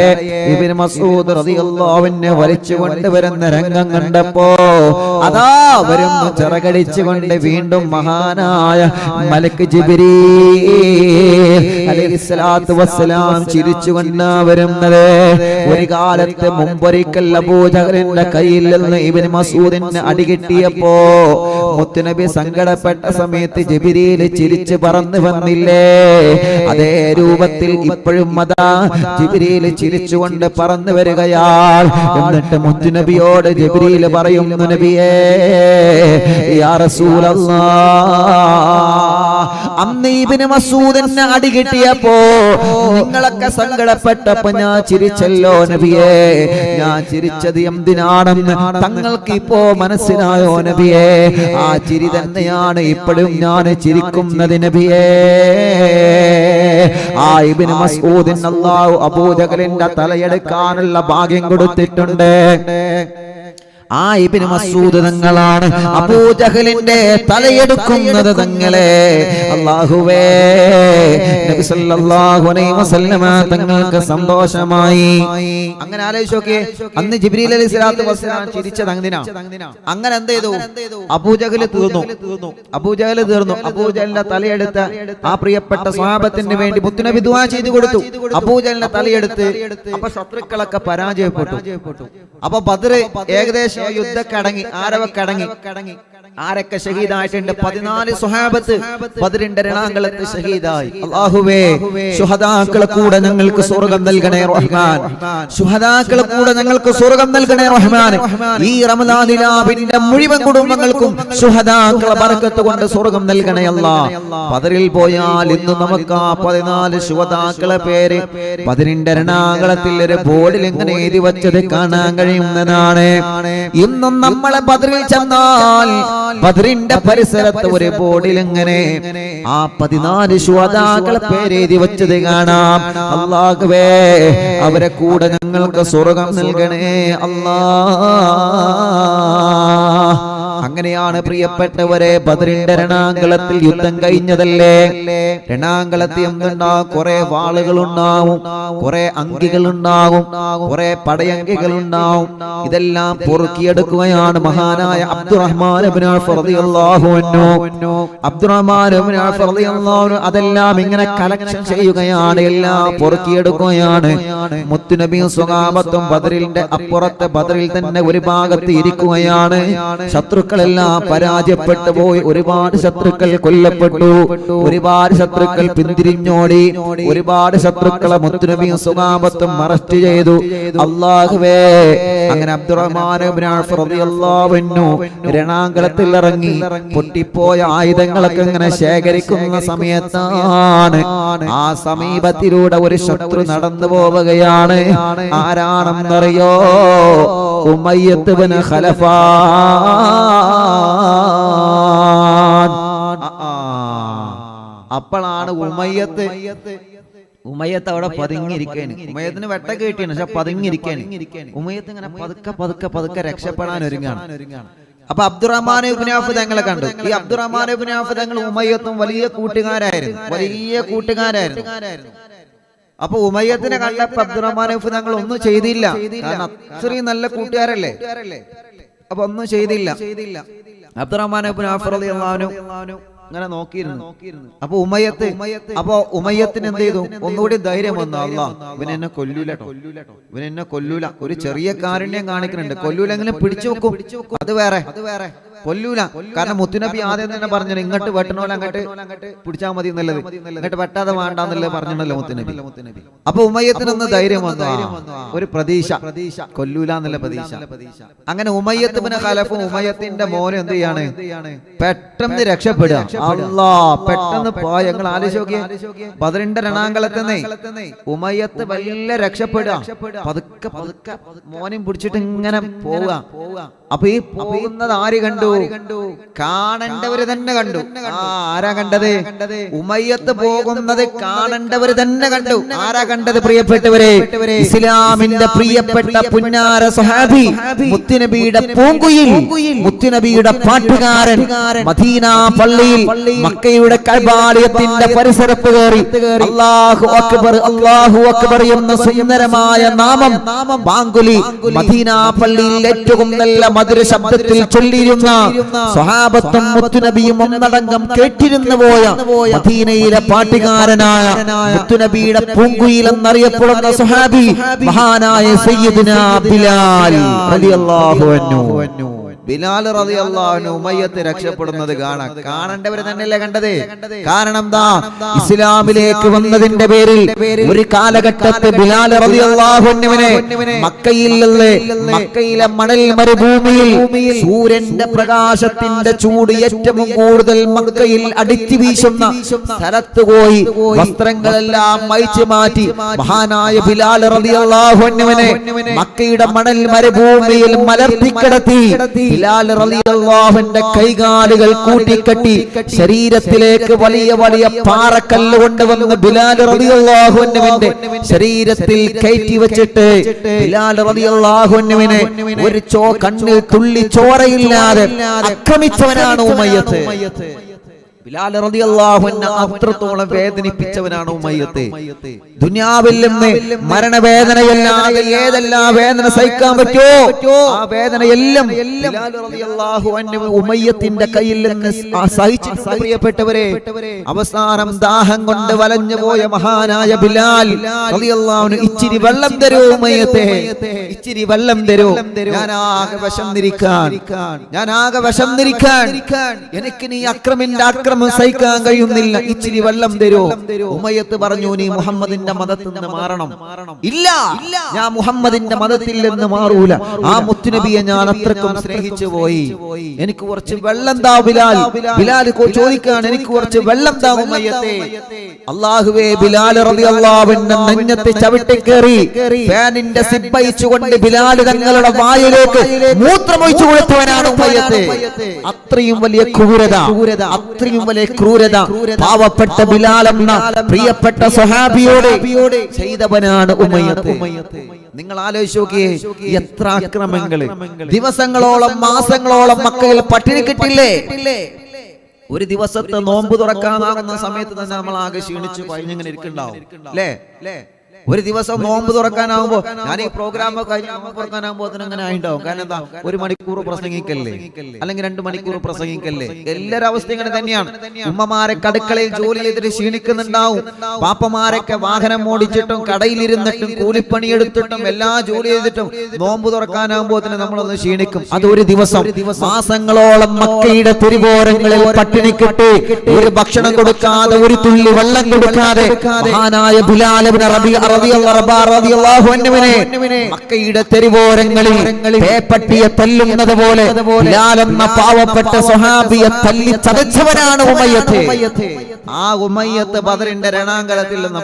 ഇബ്നു മസ്ഊദ് റളിയല്ലാഹു അൻഹു വലിച്ചു കൊണ്ടുവരുന്ന രംഗം കണ്ടപ്പോ അതാ വരുന്നു ചിറകടിച്ചുകൊണ്ട് വീണ്ടും മഹാനായ മലക്ക് ജിബ്രീൽ അലൈഹിസ്സലാത്തു വസ്സലാം ചിരിച്ചുകൊണ്ടാ വരുന്നത്. ഒരു കാലത്ത് മുമ്പൊരിക്കൽ അബൂജഹലിന്റെ കയ്യിൽ നിന്ന് ഇബ്നു മസ്ഊദിന് അടികിട്ടിയപ്പോ മുത്തുനബി സങ്കടപ്പെട്ട സമയത്ത് ജിബ്രീൽ ചിരിച്ചു പറന്നു വന്നില്ലേ? അതേ രൂപത്തിൽ ഇപ്പോഴും അതാ ജിബ്രീൽ ചിരിച്ചുകൊണ്ട് പറന്നു വരികയാൽ. എന്നിട്ട് മുത്തുനബിയോട് ജിബ്രീൽ പറയുന്നു, നബിയേ യാ റസൂലല്ലാഹ്, അന്ന് ഇബ്നു മസ്ഊദിനെ അടികിട്ടിയപ്പോ നിങ്ങളൊക്കെ സങ്കടപ്പെട്ടപ്പോ ഞാൻ ചിരിച്ചല്ലോ നബിയേ. ഞാൻ ചിരിച്ചത് എന്തിനാണെന്ന് തങ്ങൾക്ക് ഇപ്പോ മനസ്സിലായോ നബിയേ? ആ ചിരി തന്നെയാണ് ഇപ്പോഴും ഞാൻ ചിരിക്കുന്നത് നബിയേ. ആ ഇബ്നു മസ്ഊദിന് അല്ലാഹു അബൂജഹലിന്റെ തലയെടുക്കാനുള്ള ഭാഗ്യം കൊടുത്തിട്ടുണ്ട്. ആ ഇബ്നു മസ്ഊദ് തങ്ങളാണ് അബൂജഹലിന്റെ തലയെടുക്കുന്നത് തങ്ങളെ. അല്ലാഹുവേ, നബി സല്ലല്ലാഹു അലൈഹി വസല്ലമ തങ്ങൾക്ക് സന്തോഷമായി. അങ്ങനെ ആലോചിച്ച് നോക്കിയേ, അന്ന് ജിബ്രീൽ അലൈഹിസ്സലാത്തു വസ്സലാം ചിരിച്ചത് എന്തിനാ? അങ്ങനെ എന്ത് ചെയ്തു? അബൂജഹൽ തീർന്നു. അബൂജഹലിന്റെ തലയെടുത്ത ആ പ്രിയപ്പെട്ട സ്വഹാബത്തിന് വേണ്ടി മുത്തുനബി ദുആ ചെയ്തു കൊടുത്തു. അബൂജഹലിന്റെ തലയെടുത്ത് അപ്പൊ ശത്രുക്കളൊക്കെ പരാജയപ്പെട്ടു. അപ്പൊ ബദർ ഏകദേശം യുദ്ധമൊക്കെ അടങ്ങി, ആരവൊക്കെ അടങ്ങി. ആരൊക്കെ ഷഹീദായിട്ടുണ്ട്? 14 സ്വഹാബത്ത് ബദറിന്റെ രണാങ്കളത്ത് ഷഹീദായി. അല്ലാഹുവേ, ശുഹദാക്കളെ കൂടെ ഞങ്ങൾക്ക് സ്വർഗ്ഗം നൽകണേ റഹ്മാൻ. ശുഹദാക്കളെ കൂടെ ഞങ്ങൾക്ക് സ്വർഗ്ഗം നൽകണേ റഹ്മാൻ. ഈ റമദാനിലാവിന്റെ മുഴുവൻ കുടുംബങ്ങൾക്കും ശുഹദാക്കളെ ബർക്കത്ത് കൊണ്ട് സ്വർഗ്ഗം നൽകണേ അല്ലാഹ്. ബദറിൽ പോയാൽ ഇന്ന് നമുക്ക് ആ 14 ശുഹദാക്കളെ പേര് ബദറിന്റെ രണാങ്കളത്തിൽ ഒരു ബോർഡിൽ ഇങ്ങനെ എഴുതി വച്ചത് കാണാൻ കഴിയുന്നതാണ്. ഇന്നും നമ്മളെ ബദറിൽ ചെന്നാൽ ബദറിന്റെ പരിസരത്ത് ഒരു ബോർഡിൽ ഇങ്ങനെ ആ 14 ശുഹദാക്കളെ പേരെഴുതി വെച്ചത് കാണാം. അല്ലാഹുവേ, അവരെ കൂടെ ഞങ്ങൾക്ക് സ്വർഗ്ഗം നൽകണേ അല്ലാഹ്. അങ്ങനെയാണ് പ്രിയപ്പെട്ടവരെ, ബദറിന്റെ രണാങ്കളത്തിൽ യുദ്ധം കഴിഞ്ഞതല്ലേ. രണാങ്കളത്തിൽ എന്തുണ്ടാവും? കുറെ വാളുകൾ ഉണ്ടാവും, കുറെ അങ്കികൾ ഉണ്ടാവും, കുറെ പടയങ്കികൾ ഉണ്ടാവും. ഇതെല്ലാം പൊറുക്കിയെടുക്കുകയാണ് മഹാനായ അബ്ദുറഹ്മാൻ ഇബ്നു ഔഫ് റളിയല്ലാഹു അൻഹു. അബ്ദുറഹ്മാൻ ഇബ്നു ഔഫ് റളിയല്ലാഹു അൻഹു അതെല്ലാം ഇങ്ങനെ കളക്ഷൻ ചെയ്യുകയാണ്, എല്ലാം പൊറുക്കിയെടുക്കുകയാണ്. മുത്തുനബിയും സ്വഹാബത്തും ബദറിന്റെ അപ്പുറത്തെ ബദറിൽ തന്നെ ഒരു ഭാഗത്ത് ഇരിക്കുകയാണ്. ശത്രുക്കളെല്ലാം പരാജയപ്പെട്ടു പോയി. ഒരുപാട് ശത്രുക്കൾ കൊല്ലപ്പെട്ടു, ഒരുപാട് ശത്രുക്കൾ പിന്തിരിഞ്ഞോടി, ഒരുപാട് ശത്രുക്കളെ മുത്തുനബിയും സ്വഹാബത്തും അറസ്റ്റ് ചെയ്തു. അല്ലാഹുവേ, അങ്ങനെ അബ്ദുറഹ്മാൻ ഇബ്നു ഔഫ് റളിയല്ലാഹു അൻഹു രണാങ്കളത്തിൽ ഇറങ്ങി പൊട്ടിപ്പോയ ആയുധങ്ങളൊക്കെ ഇങ്ങനെ ശേഖരിക്കുന്ന സമയത്താണ് ആ സമീപത്തിലൂടെ ഒരു ശത്രു നടന്നു പോവുകയാണ്. ആരാണെന്നറിയോ? ഉമയ്യത്ത് ഇബ്നു ഖലഫാൻ. അപ്പോഴാണ് ഉമയ്യത്ത് അവിടെ പതുങ്ങിയിരിക്കാണ്. ഉമയ്യത്തിന് വെട്ടൊക്കെ കിട്ടിയാണ്, പക്ഷെ പതുങ്ങിയിരിക്കാണ്. ഉമയ്യത്ത് ഇങ്ങനെ പതുക്കെ രക്ഷപ്പെടാൻ ഒരുങ്ങാണ്. അപ്പൊ അബ്ദുറഹ്മാൻ ഇബ്നു ഔഫ് തങ്ങളെ കണ്ടു. ഈ അബ്ദുറഹ്മാൻ ഇബ്നു ഔഫ് തങ്ങൾ ഉമയ്യത്തും വലിയ കൂട്ടുകാരായിരുന്നു. അപ്പൊ ഉമയ്യത്തിനെ കണ്ടപ്പോ അബ്ദുറഹ്മാൻ ഔഫ് തങ്ങൾ ഒന്നും ചെയ്തില്ല. കാരണം അത്രയും നല്ല കൂട്ടുകാരല്ലേ. അപ്പൊ ഒന്നും ചെയ്തില്ല. അബ്ദുറഹ്മാൻ ഇബ്നു ഔഫ് റളിയല്ലാഹു അൻഹു അങ്ങനെ നോക്കിയിരുന്നു. അപ്പൊ ഉമയ്യത്തിന് എന്ത് ചെയ്തു? ഒന്നുകൂടി ധൈര്യം വന്നു. അല്ലാഹ് ഇവനെന്നെ കൊല്ലൂല, ഒരു ചെറിയ കാരുണ്യം കാണിക്കുന്നുണ്ട്, കൊല്ലൂലെങ്കിലും പിടിച്ചു വെക്കും, അത് വേറെ കൊല്ലൂല. കാരണം മുത്തുനബി ആദ്യം തന്നെ പറഞ്ഞു ഇങ്ങോട്ട് വെട്ടണോല അങ്ങോട്ട് പിടിച്ചാൽ മതി എന്നുള്ളത്, ഇങ്ങോട്ട് വെട്ടാതെ വേണ്ടെന്നുള്ളത് പറഞ്ഞല്ലോ മുത്തുനബി. അപ്പൊ ഉമയ്യത്തിനൊന്ന് ധൈര്യം വന്നു, ഒരു പ്രതീക്ഷ, കൊല്ലൂല എന്നുള്ള പ്രതീക്ഷ. അങ്ങനെ ഉമയ്യത്ത് ഇബ്നു ഖലഫും ഉമയ്യത്തിന്റെ മോനും എന്ത് ചെയ്യാണ്? പെട്ടെന്ന് രക്ഷപ്പെടുക. അല്ലാ, പെട്ടെന്ന് പോയ ഞങ്ങൾ ആലോചിച്ച് നോക്കിയേ. ബദറിന്റെ രണാങ്കളത്തുനിന്ന് ഉമയ്യത്ത് വല്ല രക്ഷപ്പെടുക, പതുക്കെ മോനും പിടിച്ചിട്ട് ഇങ്ങനെ പോവുക. അപ്പൊ ഈ പോകുന്നത് ആര് കണ്ടു? കാണേണ്ടവര് തന്നെ കണ്ടു. ആരാ കണ്ടത്? ഉമയ്യത്ത് പോകുന്നത് കാണേണ്ടവര് തന്നെ കണ്ടു. ആരാ കണ്ടത്? പ്രിയപ്പെട്ടവരെ, ഇസ്ലാമിന്റെ പ്രിയപ്പെട്ട പുന്നാര സ്വഹാബി, മുത്തുനബിയുടെ പൂങ്കുയിൽ, മുത്തുനബിയുടെ പാട്ടുകാരൻ, മദീന പള്ളിയിൽ മക്കയുടെ കഅബാലയത്തിന്റെ പരിസരത്ത് കയറി അല്ലാഹു അക്ബർ എന്ന സുന്ദരമായ നാമം ബാങ്കുലി മദീന പള്ളിയിൽ ഏറ്റവും നല്ല മധുര ശബ്ദത്തിൽ ചൊല്ലിയിരുന്ന സ്വഹാബത്തും മുത്തുനബിയും ഒന്നടങ്കം കേട്ടിരുന്നു പോയ മദീനയിലെ പാട്ടുകാരനായ മുത്തുനബിയുടെ പൂങ്കുയിൽ എന്നറിയപ്പെടുന്ന സ്വഹാബി മഹാനായ സയ്യിദുനാ ബിലാൽ റളിയല്ലാഹു അൻഹു. ബിലാൽ റളിയല്ലാഹു അൻഹു ഉമയ്യത്ത് രക്ഷപ്പെടുന്നത് കാണേണ്ടവര് തന്നെയല്ലേ കണ്ടത്. കാരണം എന്താ? ഇസ്ലാമിലേക്ക് വന്നതിന്റെ പേരിൽ ഒരു കാലഘട്ടത്തിൽ ബിലാൽ റളിയല്ലാഹു അൻഹുവിനെ മക്കയിലെ മണൽ മരുഭൂമിയിൽ സൂര്യന്റെ പ്രകാശത്തിന്റെ ചൂട് ഏറ്റവും കൂടുതൽ മക്കയിൽ അടിച്ചു വീശുന്ന സ്ഥലത്ത് പോയി വസ്ത്രങ്ങളെല്ലാം അഴിച്ചു മാറ്റി മഹാനായ ബിലാൽ റളിയല്ലാഹു അൻഹുവിനെ മക്കയുടെ മണൽ മരുഭൂമിയിൽ മലർത്തിക്കിടത്തി ബിലാൽ റളിയല്ലാഹുവിന്റെ കൈകാലുകൾ കൂട്ടിക്കെട്ടി ശരീരത്തിലേക്ക് വലിയ വലിയ പാറക്കല്ല് കൊണ്ടുവന്ന് ബിലാൽ റളിയല്ലാഹു അൻഹുവിന്റെ ശരീരത്തിൽ കയറ്റി വെച്ചിട്ട് ബിലാൽ റളിയല്ലാഹു അൻഹുവിനെ ഒരു കണ്ണിൽ തുള്ളി ചോരയില്ലാതെ ആക്രമിച്ചവനാണ് ഉമയ്യത്ത്. ബിലാൽ റളിയല്ലാഹു അൻഹു അത്രത്തോളം വേദനിപ്പിച്ചവനാണ് ഉമയ്യത്ത്. ദുനിയാവിൽ നിന്ന് മരണവേദനയല്ലാതെ ഏതെല്ലാം വേദന സഹിക്കാൻ പറ്റുമോ ആ വേദനയെല്ലാം ബിലാൽ റളിയല്ലാഹു അൻഹു ഉമയ്യത്തിന്റെ കയ്യിൽ നിന്ന് സഹിച്ചിട്ടുണ്ട്. പ്രിയപ്പെട്ടവരെ, അവസാനം ദാഹം കൊണ്ട് വലഞ്ഞു പോയ മഹാനായ ബിലാൽ റളിയല്ലാഹു അൻഹു ഇച്ചിരി വെള്ളം തരൂ ഉമയ്യത്തെ, ഇച്ചിരി വെള്ളം തരൂ, ഞാനാകെ വിശന്നിരിക്കാൻ, എനിക്ക് നീ അക്രമം സഹിക്കാൻ കഴിയുന്നില്ല, ഇച്ചിരി വെള്ളം തരൂ. ഉമയ്യത്ത് പറഞ്ഞു, നീ മുഹമ്മദിന്റെ മതത്തിൽ നിന്ന് മാറണം. ഇല്ല, ഞാൻ മുഹമ്മദിന്റെ മതത്തിൽ നിന്ന് മാറൂല, ആ മുത്തുനബിയെ ഞാൻ അത്രക്കും സ്നേഹിച്ചു പോയി, എനിക്ക് കുറച്ച് വെള്ളം താ ബിലാൽ. ബിലാൽ ചോദിക്കാണ്, എനിക്ക് കുറച്ച് വെള്ളം താ ഉമയ്യത്തെ. അല്ലാഹുവേ, ബിലാൽ റളിയല്ലാഹു അൻഹു നെഞ്ഞത്തെ ചവിട്ടി കയറി ഫാനിന്റെ സിബ്ബയിച്ചുകൊണ്ട് ബിലാൽ തങ്ങളുടെ വായിലേക്ക് മൂത്രമൊഴിച്ചു കൊടുത്തവനാണ് ഉമയ്യത്ത്. അത്രയും വലിയ ക്രൂരത പാവപ്പെട്ട ബിലാൽ എന്ന പ്രിയപ്പെട്ട സ്വഹാബിയോട് ചെയ്തവനാണ് ഉമയ്യത്ത്. നിങ്ങൾ ആലോചിച്ച് നോക്കിയേ, എത്ര അക്രമങ്ങള്, ദിവസങ്ങളോളം മാസങ്ങളോളം മക്കയിൽ പട്ടിണി കിട്ടില്ലേ. ഒരു ദിവസത്തെ നോമ്പ് തുറക്കാനാകുന്ന സമയത്ത് തന്നെ നമ്മൾ ആകെ ക്ഷീണിച്ചു കഴിഞ്ഞിങ്ങനെ ഇരിക്കുന്നുണ്ടാവും അല്ലേ. ഒരു ദിവസം നോമ്പ് തുറക്കാനാവുമ്പോ, ഞാൻ ഈ പ്രോഗ്രാം തുറക്കാനാകുമ്പോ അങ്ങനെ ആയിണ്ടാവും. കാരണം എന്താ, 1 മണിക്കൂർ പ്രസംഗിക്കല്ലേ, അല്ലെങ്കിൽ 2 മണിക്കൂർ പ്രസംഗിക്കല്ലേ. എല്ലാവരുടെ അവസ്ഥ ഇങ്ങനെ തന്നെയാണ്. ഉമ്മമാരൊക്കെ അടുക്കളയിൽ ജോലി ചെയ്തിട്ട് ക്ഷീണിക്കുന്നുണ്ടാവും. പാപ്പമാരൊക്കെ വാഹനം ഓടിച്ചിട്ടും കടയിലിരുന്നിട്ടും കൂലിപ്പണിയെടുത്തിട്ടും എല്ലാ ജോലി ചെയ്തിട്ടും നോമ്പ് തുറക്കാനാകുമ്പോ നമ്മളൊന്ന് ക്ഷീണിക്കും. അത് ഒരു ദിവസം. മാസങ്ങളോളം മക്കയുടെ തെരുവോരങ്ങളിൽ പട്ടിണി കിട്ടി, ഒരു ഭക്ഷണം കൊടുക്കാതെ, ഒരു തുള്ളി വെള്ളം കൊടുക്കാതെ മഹാനായ ബിലാൽ ഇബ്നു റബീഅ റളിയല്ലാഹു അൻഹുവിനെ മക്കയുടെ തെരുവോരങ്ങളിൽ പേപ്പട്ടിയെ തല്ലുന്നത് പോലെ ബിലാൽ എന്ന പാവപ്പെട്ട സ്വഹാബിയെ തല്ലി ചതച്ചവനാണ് ഉമയ്യത്ത്. ആ ഉമയ്യത്ത് ബദറിന്റെ രണാങ്കളത്തിൽ നിന്ന്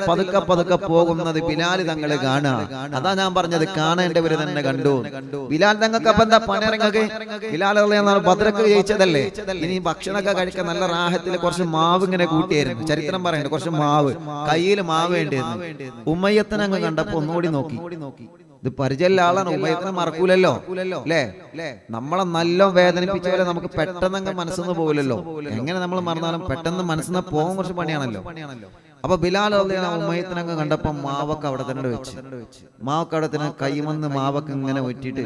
പതുക്കെ പോകുന്നത് ബിലാൽ തങ്ങളെ കാണുക. അതാ ഞാൻ പറഞ്ഞത്, കാണേണ്ടവര് തന്നെ കണ്ടു. ബിലാൽ തങ്ങൾക്ക് അപ്പൊ എന്താ പണിറങ്ങൊക്കെ? ബിലാൽ റളിയല്ലാഹു ബദറൊക്കെ ജയിച്ചതല്ലേ, ഇനി ഭക്ഷണമൊക്കെ കഴിക്കാൻ നല്ല റാഹത്തിൽ കുറച്ച് മാവ് ഇങ്ങനെ കൂട്ടിയായിരുന്നു. ചരിത്രം പറയണ്ട, കുറച്ച് മാവ് കയ്യിൽ മാവ് വേണ്ടിയിരുന്നു. ഉമയ്യത്തിനെ അങ്ങ് കണ്ടപ്പോ ഒന്നുകൂടി നോക്കി, ഇത് പരിചയമുള്ള ആളാണ്, ഉമയ്യത്തിനെ മറക്കൂലല്ലോ അല്ലേ? നമ്മളെ നല്ല വേദനിപ്പിച്ചവരെ നമുക്ക് പെട്ടെന്ന് മനസ്സിന്ന് പോകില്ലല്ലോ. എങ്ങനെ നമ്മൾ മറന്നാലും പെട്ടെന്ന് മനസ്സിന്ന് പോകാൻ കുറച്ച് പണിയാണല്ലോ. അപ്പൊ ബിലാൽ ഉമയ്യത്തിനൊക്കെ കണ്ടപ്പോ മാവൊക്കെ അവിടെ തന്നെ വെച്ച്, മാവൊക്കെ അവിടെ തന്നെ കൈമന്ന് മാവൊക്കെ ഇങ്ങനെ ഒറ്റിട്ട്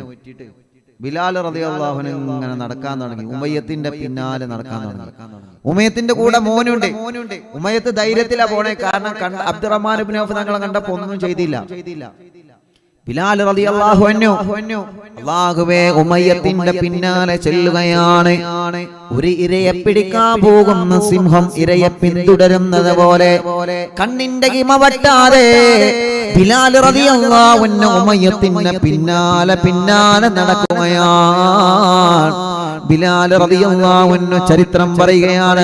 ബിലാൽ റളിയല്ലാഹു അൻഹു ഇങ്ങനെ നടക്കാൻ തുടങ്ങി. ഉമയ്യത്തിന്റെ പിന്നാലെ നടക്കാൻ തുടങ്ങി. ഉമയ്യത്തിന്റെ കൂടെ മോനുണ്ട്. ഉമയ്യത്ത് ധൈര്യത്തിലാ പോണേ, കാരണം അബ്ദുറഹ്മാൻ ഇബ്നു ഔഫ് തങ്ങളെ കണ്ടപ്പോ ഒന്നും ചെയ്തില്ല. ബിലാൽ റളിയല്ലാഹു അൻഹു അല്ലാഹുവേ ഉമയ്യത്തിന്റെ പിന്നാലെ ചെല്ലുകയാണ്. ഒരു ഇരയെ പിടിക്കാൻ പോകുന്ന സിംഹം ഇരയെ പിന്തുടരുന്നത് പോലെ കണ്ണിന്റെ കിമ വട്ടാതെ ബിലാൽ റളിയല്ലാഹു അൻഹു ഉമയ്യത്തിന്റെ പിന്നാലെ നടക്കുകയാണ്. ബിലാൽ റളിയല്ലാഹു അൻഹു ചരിത്രം പറയുകയാണ്.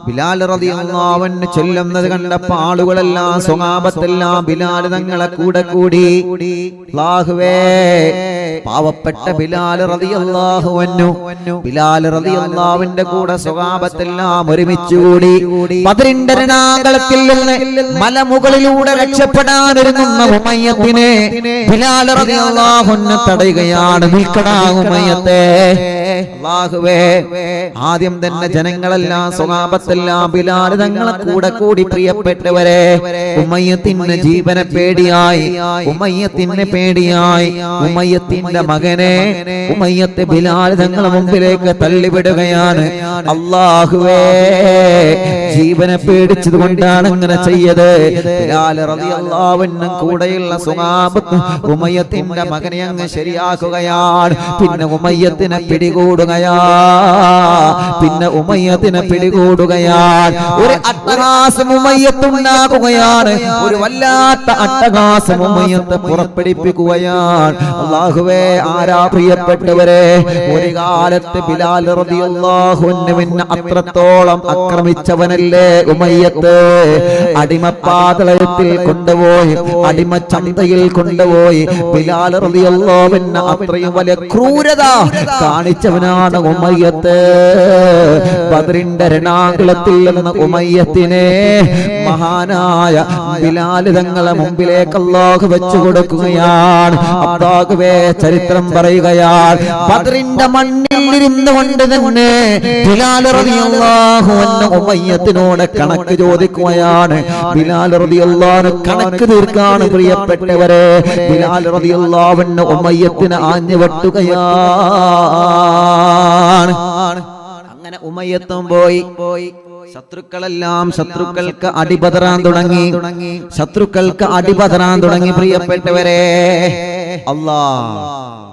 ബിലാൽ റളിയല്ലാഹു അൻഹു ചൊല്ലുന്നത് കണ്ടപ്പോൾ ആളുകളെല്ലാം സ്വഹാബത്തെല്ലാം ബിലാൽ തങ്ങളെ കൂടെ കൂടി. അല്ലാഹുവേ പാവപ്പെട്ട ബിലാൽ റളിയല്ലാഹു അൻഹു കൂടെ സ്വഹാബത്തെല്ലാം ഒരുമിച്ച് കൂടി ബദറിന്റെ രണാങ്കളത്തിൽ നിന്ന് മലമുകളിലൂടെ രക്ഷപ്പെടാൻ ഒരുങ്ങുന്ന ഉമയ്യത്തിനെ ബിലാൽ റളിയല്ലാഹു അൻഹു തടയുകയാണ്. നിൽക്കടാ ഉമയ്യത്തെ. അല്ലാഹുവേ ആദ്യം തന്നെ ജനങ്ങളെല്ലാം സ്വഹാബത്തെല്ലാം ബിലാൽ തങ്ങളെ കൂടെ കൂടി. പ്രിയപ്പെട്ടവരെ, ഉമയ്യത്തിന് ജീവനെ പേടിയായി, ഉമയ്യത്തിന് പേടിയായി. ഉമയ്യത്തിന്റെ മകനെ ഉമയ്യത്തെ ബിലാൽ തങ്ങളെ മുമ്പിലേക്ക് തള്ളിവിടുകയാണ്. അല്ലാഹുവേ ജീവനെ പേടിച്ചത് കൊണ്ടാണ് അങ്ങനെ ചെയ്തത്. ബിലാൽ റളിയല്ലാഹു അൻഹു കൂടെയുള്ള സ്വഹാബത്ത് ഉമയ്യത്തിന്റെ മകനെ അങ്ങ് ശരിയാക്കുകയാണ്. പിന്നെ ഉമയ്യത്തിനെ പിടികൂടുകയാണ്. ഒരു അട്ടഹാസം ഉമയ്യത്തുണ്ടാക്കുകയാണ്. ഒരു വല്ലാത്ത അട്ടഹാസം ഉമയ്യത്തെ പുറപ്പെടുപ്പിക്കുകയാണ്. അല്ലാഹുവേ ആരാ പ്രിയപ്പെട്ടവരെ, ഒരു കാലത്ത് ബിലാൽ റളിയല്ലാഹു അൻഹുവിനെ അത്രത്തോളം ആക്രമിച്ചവനല്ലേ ഉമയ്യത്ത്. അടിമപ്പാതളത്തിൽ കൊണ്ടുപോയി, അടിമച്ചന്തയിൽ കൊണ്ടുപോയി ബിലാൽ റളിയല്ലാഹു അൻഹു അത്രയും വലിയ ക്രൂരത കാണിച്ചവനാണ് ഉമയ്യത്ത്. ബദറിന്റെ രണാങ്കളത്തിൽ നിന്ന് ഉമയ്യത്തിനെ മഹാനായ ബിലാൽ തങ്ങളെ മുമ്പിലേക്ക് അല്ലാഹു വെച്ചു കൊടുക്കുകയാണ്. അല്ലാഹുവേ ചരിത്രം പറയുകയാണ്. ബദറിന്റെ മണ്ണിൽ ഇരുന്നു കൊണ്ട് തന്നെ ബിലാൽ റളിയല്ലാഹു അൻഹു ഉമയ്യത്തിനോട് കണക്ക് ചോദിക്കുകയാണ്. ബിലാൽ റളിയല്ലാഹു അൻഹു കണക്ക് തീർക്കാണ്. പ്രിയപ്പെട്ടവരെ, ബിലാൽ റളിയല്ലാഹു അൻഹു ഉമയ്യത്തിനെ ആഞ്ഞു വെട്ടുകയാണ്. അങ്ങനെ ഉമയ്യത്തും പോയി. ശത്രുക്കളെല്ലാം ശത്രുക്കൾക്ക് അടിപതറാൻ തുടങ്ങി. പ്രിയപ്പെട്ടവരെ,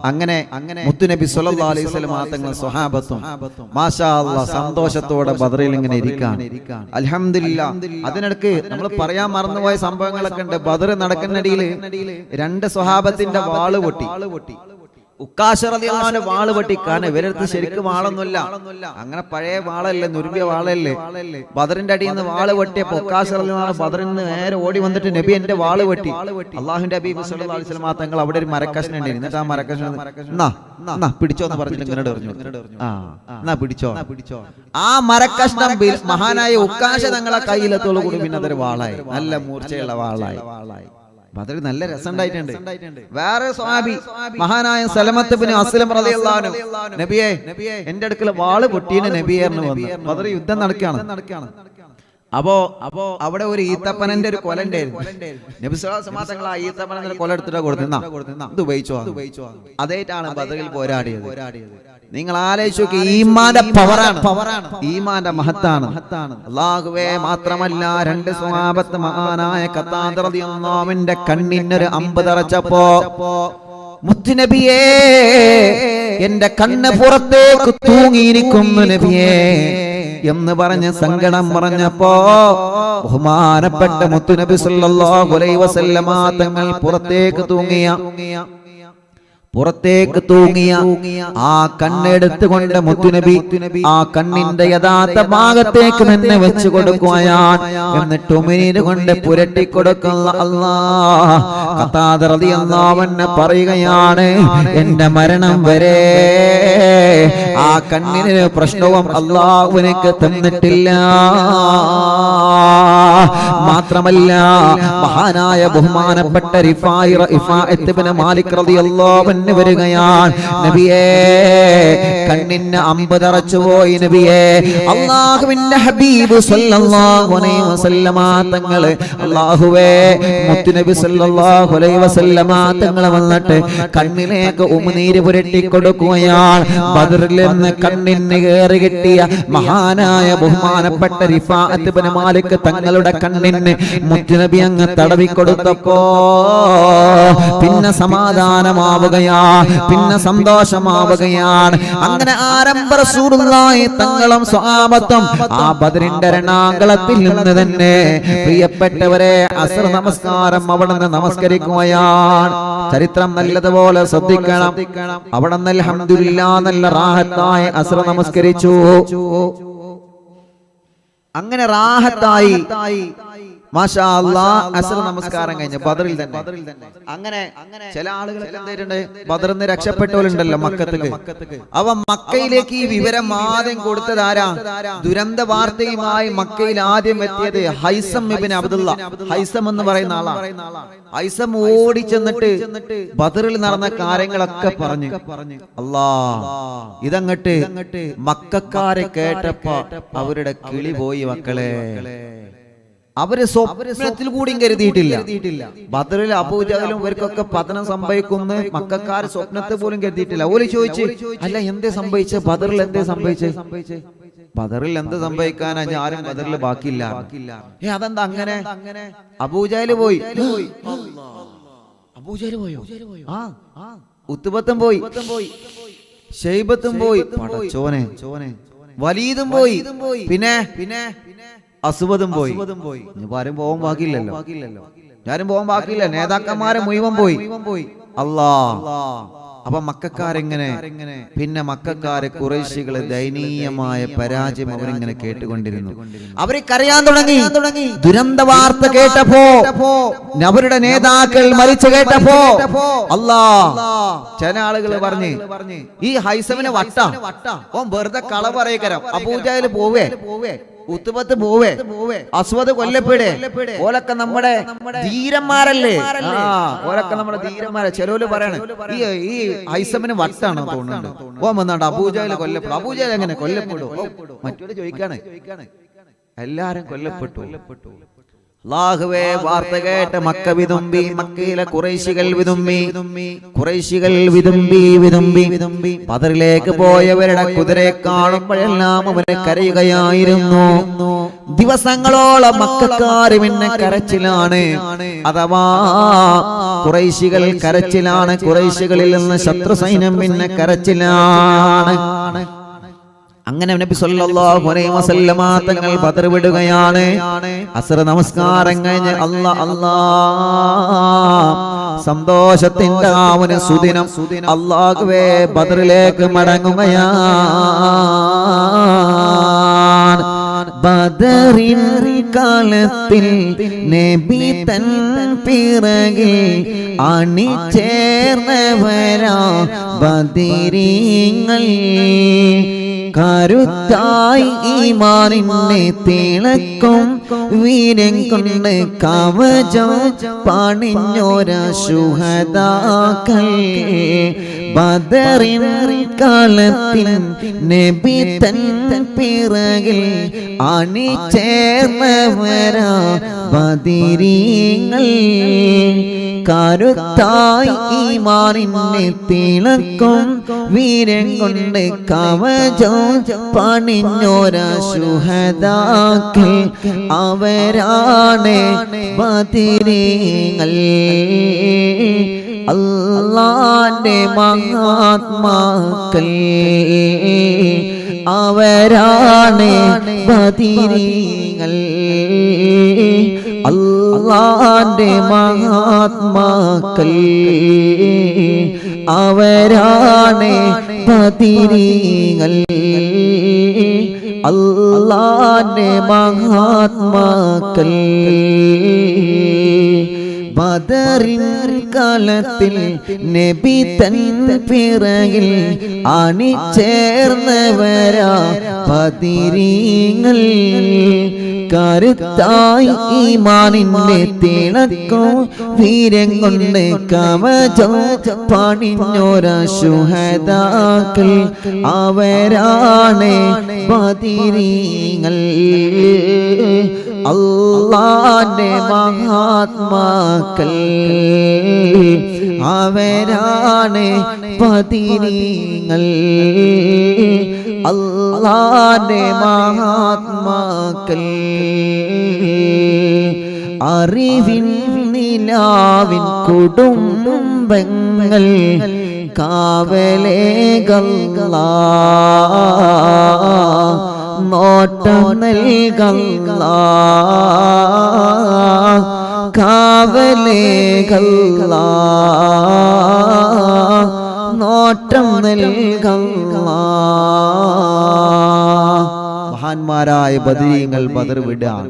അങ്ങനെ മുത്തുനബി സ്വല്ലല്ലാഹു അലൈഹി വസല്ലം തങ്ങൾ സ്വഹാബത്തും മാഷാ അല്ലാഹ് സന്തോഷത്തോടെ ബദറിൽ ഇങ്ങനെ ഇരിക്കാണ്. അൽഹംദുലില്ലാഹ്. അതിനിടയ്ക്ക് നമ്മൾ പറയാൻ മറന്നുപോയ സംഭവങ്ങളൊക്കെ ഉണ്ട്. ബദർ നടക്കുന്നിടയിൽ രണ്ട് സ്വഹാബത്തിന്റെ വാള് പൊട്ടി. ഉക്കാശ റളിയല്ലാഹു അൻഹു വാള് പൊട്ടി. കാരണം ഇവരടുത്ത് ശരിക്കും വാളൊന്നുമില്ല, അങ്ങനെ പഴയ വാളല്ലേ, നുരുമ്പിയ വാളല്ലേ. ബദറിന്റെ അടിയിൽ നിന്ന് വാള് പൊട്ടിയപ്പോ ഉക്കാശ റളിയല്ലാഹു അൻഹു ബദറിൽ നിന്ന് നേരെ ഓടി വന്നിട്ട് നബി എന്റെ വാള് പൊട്ടി. അല്ലാഹുവിന്റെ ഹബീബ് സ്വല്ലല്ലാഹു അലൈഹി വസല്ലം തങ്ങൾ അവിടെ ഒരു മരക്കഷ്ണം ഉണ്ടായിരുന്നു. എന്നിട്ട് ആ മരക്കഷ്ണം പിടിച്ചോ എന്ന് പറഞ്ഞിട്ട് ഇങ്ങനെ എറിഞ്ഞു. പിടിച്ചോ. ആ മരക്കഷ്ണം മഹാനായ ഉക്കാശ തങ്ങളെ കയ്യിലെത്തോളൂ കൂടി പിന്നെ അതൊരു വാളായി, നല്ല മൂർച്ചയുള്ള വാളായി. അതൊരു നല്ല രസം ഉണ്ടായിട്ടുണ്ട്. വേറെ സ്വഹാബി മഹാനായ സലമത്ത് ഇബ്നു അസ്ലം റളിയല്ലാഹു അൻഹു, നബിയേ എന്റെ അടുക്കൽ വാള് പൊട്ടീനെ നബിയേ എന്ന് വന്നു. ബദർ യുദ്ധം നടക്കുകയാണ്. അപ്പോ അവിടെ ഒരു ഈത്തപ്പനന്റെ ഒരു കൊല ഉണ്ടായിരുന്നു. നബി സ്വല്ലല്ലാഹു അലൈഹി വസല്ലം തങ്ങൾ ആ ഈത്തപ്പനന്റെ കൊല എടുത്തിട്ട് കൊടുത്തിരുന്ന ഇത് ഉപയോഗിച്ചോ. അതേറ്റാണ് ബദറിൽ പോരാടിയത്. നിങ്ങൾ ആലോചിച്ചു നോക്കി, ഈമാന്റെ പവറാണ്, ഈമാന്റെ മഹത്താണ്. അല്ലാഹുവേ മാത്രമല്ല, രണ്ട് സ്വഹാബത്ത് മഹാനായ ഖത്താദ റളിയല്ലാഹു അൻഹുവിന്റെ കണ്ണിനൊരു അമ്പ് തറച്ചപ്പോ മുത്തുനബിയേ എന്റെ കണ്ണ് പുറത്തേക്ക് തൂങ്ങിയിരിക്കുന്നു നബിയേ എന്ന് പറഞ്ഞ് സങ്കടം പറഞ്ഞപ്പോ ബഹുമാനപ്പെട്ട മുത്തുനബി സല്ലല്ലാഹു അലൈഹി വസല്ലമ തങ്ങൾ പുറത്തേക്ക് തൂങ്ങിയ ആ കണ്ണെടുത്തുകൊണ്ട് മുത്തുനബി ആ കണ്ണിന്റെ യഥാർത്ഥ ഭാഗത്തേക്ക് തന്നെ വെച്ചു കൊടുക്കുകയാണ്. എന്നിട്ട് ഉമിനീര് കൊണ്ട് പുരട്ടി കൊടുക്കുന്ന അല്ലാഹ് ഖത്താദ റളിയല്ലാഹു അൻഹു പറയുകയാണ്, എന്റെ മരണം വരെ ആ കണ്ണിന് പ്രശ്നവും അല്ലാഹു എനിക്ക് തന്നിട്ടില്ല. മാത്രമല്ല മഹാനായ ബഹുമാനപ്പെട്ട റിഫാഇബ്നു മാലിക് റളിയല്ലാഹു അൻഹു വരികയാണ്. നബിയേ കണ്ണിന് അമ്പ് തറച്ചു പോയി നബിയേ. അല്ലാഹുവിന്റെ ഹബീബ് സല്ലല്ലാഹു അലൈഹി വസല്ലമ തങ്ങളെ അല്ലാഹുവേ മുത്തുനബി സല്ലല്ലാഹു അലൈഹി വസല്ലമ തങ്ങളെ വന്നിട്ട് കണ്ണിലേക്ക് ഉമിനീര് പുരട്ടി കൊടുക്കുകയാണ്. ബദറിൽ നിന്ന് കണ്ണിന് കേറി കിട്ടിയ മഹാനായ ബഹുമാനപ്പെട്ട റിഫാഇബ്നു മാലിക് തങ്ങളുടെ കണ്ണിന് മുത്തുനബി അങ്ങ് തടവി കൊടുത്തപ്പോ പിന്നെ സമാധാനമാവുകയാണ്, പിന്നെ സന്തോഷമാവുകയാണ്. അങ്ങനെ ആരംഭ റസൂലുള്ളാഹി തങ്ങളും സ്വഹാബത്തും ആ ബദറിന്റെ രണാങ്കളത്തിൽ നിന്ന് തന്നെ പ്രിയപ്പെട്ടവരെ അസ്ർ നമസ്കാരം അവിടെ നിന്ന് നമസ്കരിക്കുകയാണ്. ചരിത്രം നല്ലതുപോലെ ശ്രദ്ധിക്കണം. അവിടെ നിന്ന് അൽഹംദുലില്ലാഹ് നല്ല റാഹത്തായി അസ്ർ നമസ്കരിച്ചു. അങ്ങനെ റാഹത്തായി മാഷാ അല്ലാഹ് അസ്ർ നമസ്കാരം കഴിഞ്ഞു ബദറിൽ തന്നെ. അങ്ങനെ ചില ആളുകളൊക്കെ എന്തായിട്ടുണ്ട്, ബദറിൽ നിന്ന് രക്ഷപ്പെട്ടവരുണ്ടല്ലോ മക്കത്തേക്ക്. അവ മക്കയിലേക്ക് ഈ വിവരം ആദ്യം കൊടുത്തത് ആരാ? ദുരന്ത വാർത്തയുമായി മക്കയിൽ ആദ്യം എത്തിയത് ഹൈസം ഇബ്നു അബ്ദുള്ള. ഹൈസം എന്ന് പറയുന്ന ആളാണ്. ഹൈസം ഓടി ചെന്നിട്ട് ബദറിൽ നടന്ന കാര്യങ്ങളൊക്കെ പറഞ്ഞു. അല്ലാഹ് ഇതങ്ങട്ട് മക്കക്കാരെ കേട്ടപ്പോ അവരുടെ കിളി പോയി മക്കളെ. അവര് സ്വപ്നത്തിൽ കൂടിയും കരുതിയിട്ടില്ല ബദറിൽ അബൂജഹലും ഇവർക്കൊക്കെ പതനം സംഭവിക്കുന്നു. മക്കക്കാർ സ്വപ്നത്തെ പോലും കരുതിയിട്ടില്ല. ഓല് ചോദിച്ചു, അല്ല എന്തേ സംഭവിച്ച ബദറിൽ? എന്തേ സംഭവിച്ചേ? ബദറിൽ എന്ത് സംഭവിക്കാനാ? ആരും ബദറിൽ ബാക്കിയില്ല. അതെന്താ അങ്ങനെ? അബൂജഹല് പോയി. അബൂജഹല് പോയോ? ഉത്ബത്തും പോയി, ശൈബത്തും പോയി, പടച്ചോനെ വലീദും പോയി, പിന്നെ അസ്വദും പോയി. ആരും പോകാൻ ബാക്കിയില്ലല്ലോ. ആരും പോകാൻ ബാക്കിയില്ല. നേതാക്കന്മാരെ മുഴുവൻ പോയി. അല്ലാഹ്. അപ്പൊ മക്കക്കാരെങ്ങനെ? പിന്നെ മക്കക്കാരെ ഖുറൈശികള് ദയനീയമായ പരാജയം അവരിങ്ങനെ കേട്ടുകൊണ്ടിരുന്നു. അവര് കരയാൻ തുടങ്ങി. ദുരന്ത വാർത്ത കേട്ടപ്പോ, അവരുടെ നേതാക്കൾ മരിച്ചു കേട്ടപ്പോ അല്ലാഹ് ചില ആളുകൾ പറഞ്ഞ് ഈ ഹൈസമിന് വട്ട ഓൻ വെറുതെ കള പറയക്കരം. അബൂജഹല് പോവേ, ഉത്ബത്ത് പോവേ, അസ്വദ് കൊല്ലപ്പെടേ, ഓലൊക്കെ നമ്മുടെ ധീരന്മാരല്ലേ? ഓലൊക്കെ നമ്മുടെ ധീരന്മാരെ. ചിലവര് പറയണേ ഈ ഹൈസമിന് വട്ടാണോ തോന്നുന്നുണ്ട്. ഓൻ വന്നാണ്ട് അബൂജഹല് കൊല്ലപ്പെടും. അബൂജഹൽ എങ്ങനെ കൊല്ലപ്പെടും? മറ്റോട് ചോദിക്കാണ്. എല്ലാരും കൊല്ലപ്പെട്ടു. അല്ലാഹുവേ വാർത്ത കേട്ട് മക്ക വിതുമ്പി. മക്കയിലെ ഖുറൈശികൾ വിതുമ്പി. ബദറിലേക്ക് പോയവരുടെ കുതിരയെ കാണുമ്പോഴെല്ലാം അവരെ കരയുകയായിരുന്നു. ദിവസങ്ങളോളം മക്കക്കാര് പിന്നെ കരച്ചിലാണ്. അഥവാ ഖുറൈശികൾ കരച്ചിലാണ്. ഖുറൈശികളിൽ നിന്ന് ശത്രു സൈന്യം പിന്നെ കരച്ചിലാണ്. അങ്ങനെ നബി സല്ലല്ലാഹു അലൈഹി വസല്ലമ തങ്ങൾ ബദർ വിടുകയാണ്. അസ്ർ നമസ്കാരം കഴിഞ്ഞ് അല്ലാഹ് സന്തോഷത്തിന്റെ ആവന സുദിനം അല്ലാഹുവേ ബദറിലേക്ക് മടങ്ങുകയാണ്. ബദറിൻ കാലത്തിൽ നബി തൻ പിറകിൽ അണിചേർന്നവരാ ബദരീങ്ങൾ. കരുത്തായി ഈമാനിനെ തിളക്കും വീരം കൊണ്ട് കവചം പണിഞ്ഞോര ശുഹദാക്കൾ. ബദറിൻ കാലത്തിൽ നബി തൻ പിറകിൽ അണിചേർന്നവരാ ബദരീങ്ങൾ. കരുത്തായി ഈമാനിനെ തിളക്കും വീരം കൊണ്ട് കവചം പണിഞ്ഞോര ശുഹദാക്കൾ. അവരാണ് ബദരീങ്ങൾ. അല്ലാഹുവിന്റെ മഹാത്മാക്കൾ. അവരാണ് ബദരീങ്ങൾ. അല്ലാഹുവിന്റെ മഹാത്മാക്കൾ. അവരാണ് ബദരീങ്ങൾ. അല്ലാഹുവിന്റെ മഹാത്മാക്കൾ. ബദറിൻ കാലത്തിൽ നബി തൻ പിറകിൽ അണിചേർന്നവരാ ബദരീങ്ങൾ. കരുത്തായി ഈമാനിന്റെ തിളക്കം വീര്യം കൊണ്ട് കവചം പണിഞ്ഞോര ശുഹദാക്കൾ അവരാണ് ബദരീങ്ങൾ അല്ലാഹുവിന്റെ മഹാത്മാക്കൾ അവരാണ് ബദരീങ്ങൾ അല്ലാഹുവിന്റെ മഹാത്മാക്കൾ അറിവിൻ നിലാവിൻ കുടുംബങ്ങൾ കാവലേകല്ലാ നോട്ടം നൽകല്ലാ കാവലേകല്ലാ നോട്ടം നൽകല്ലാ. മഹാന്മാരായ ബദരീങ്ങൾ ബദർ വിടാണ്.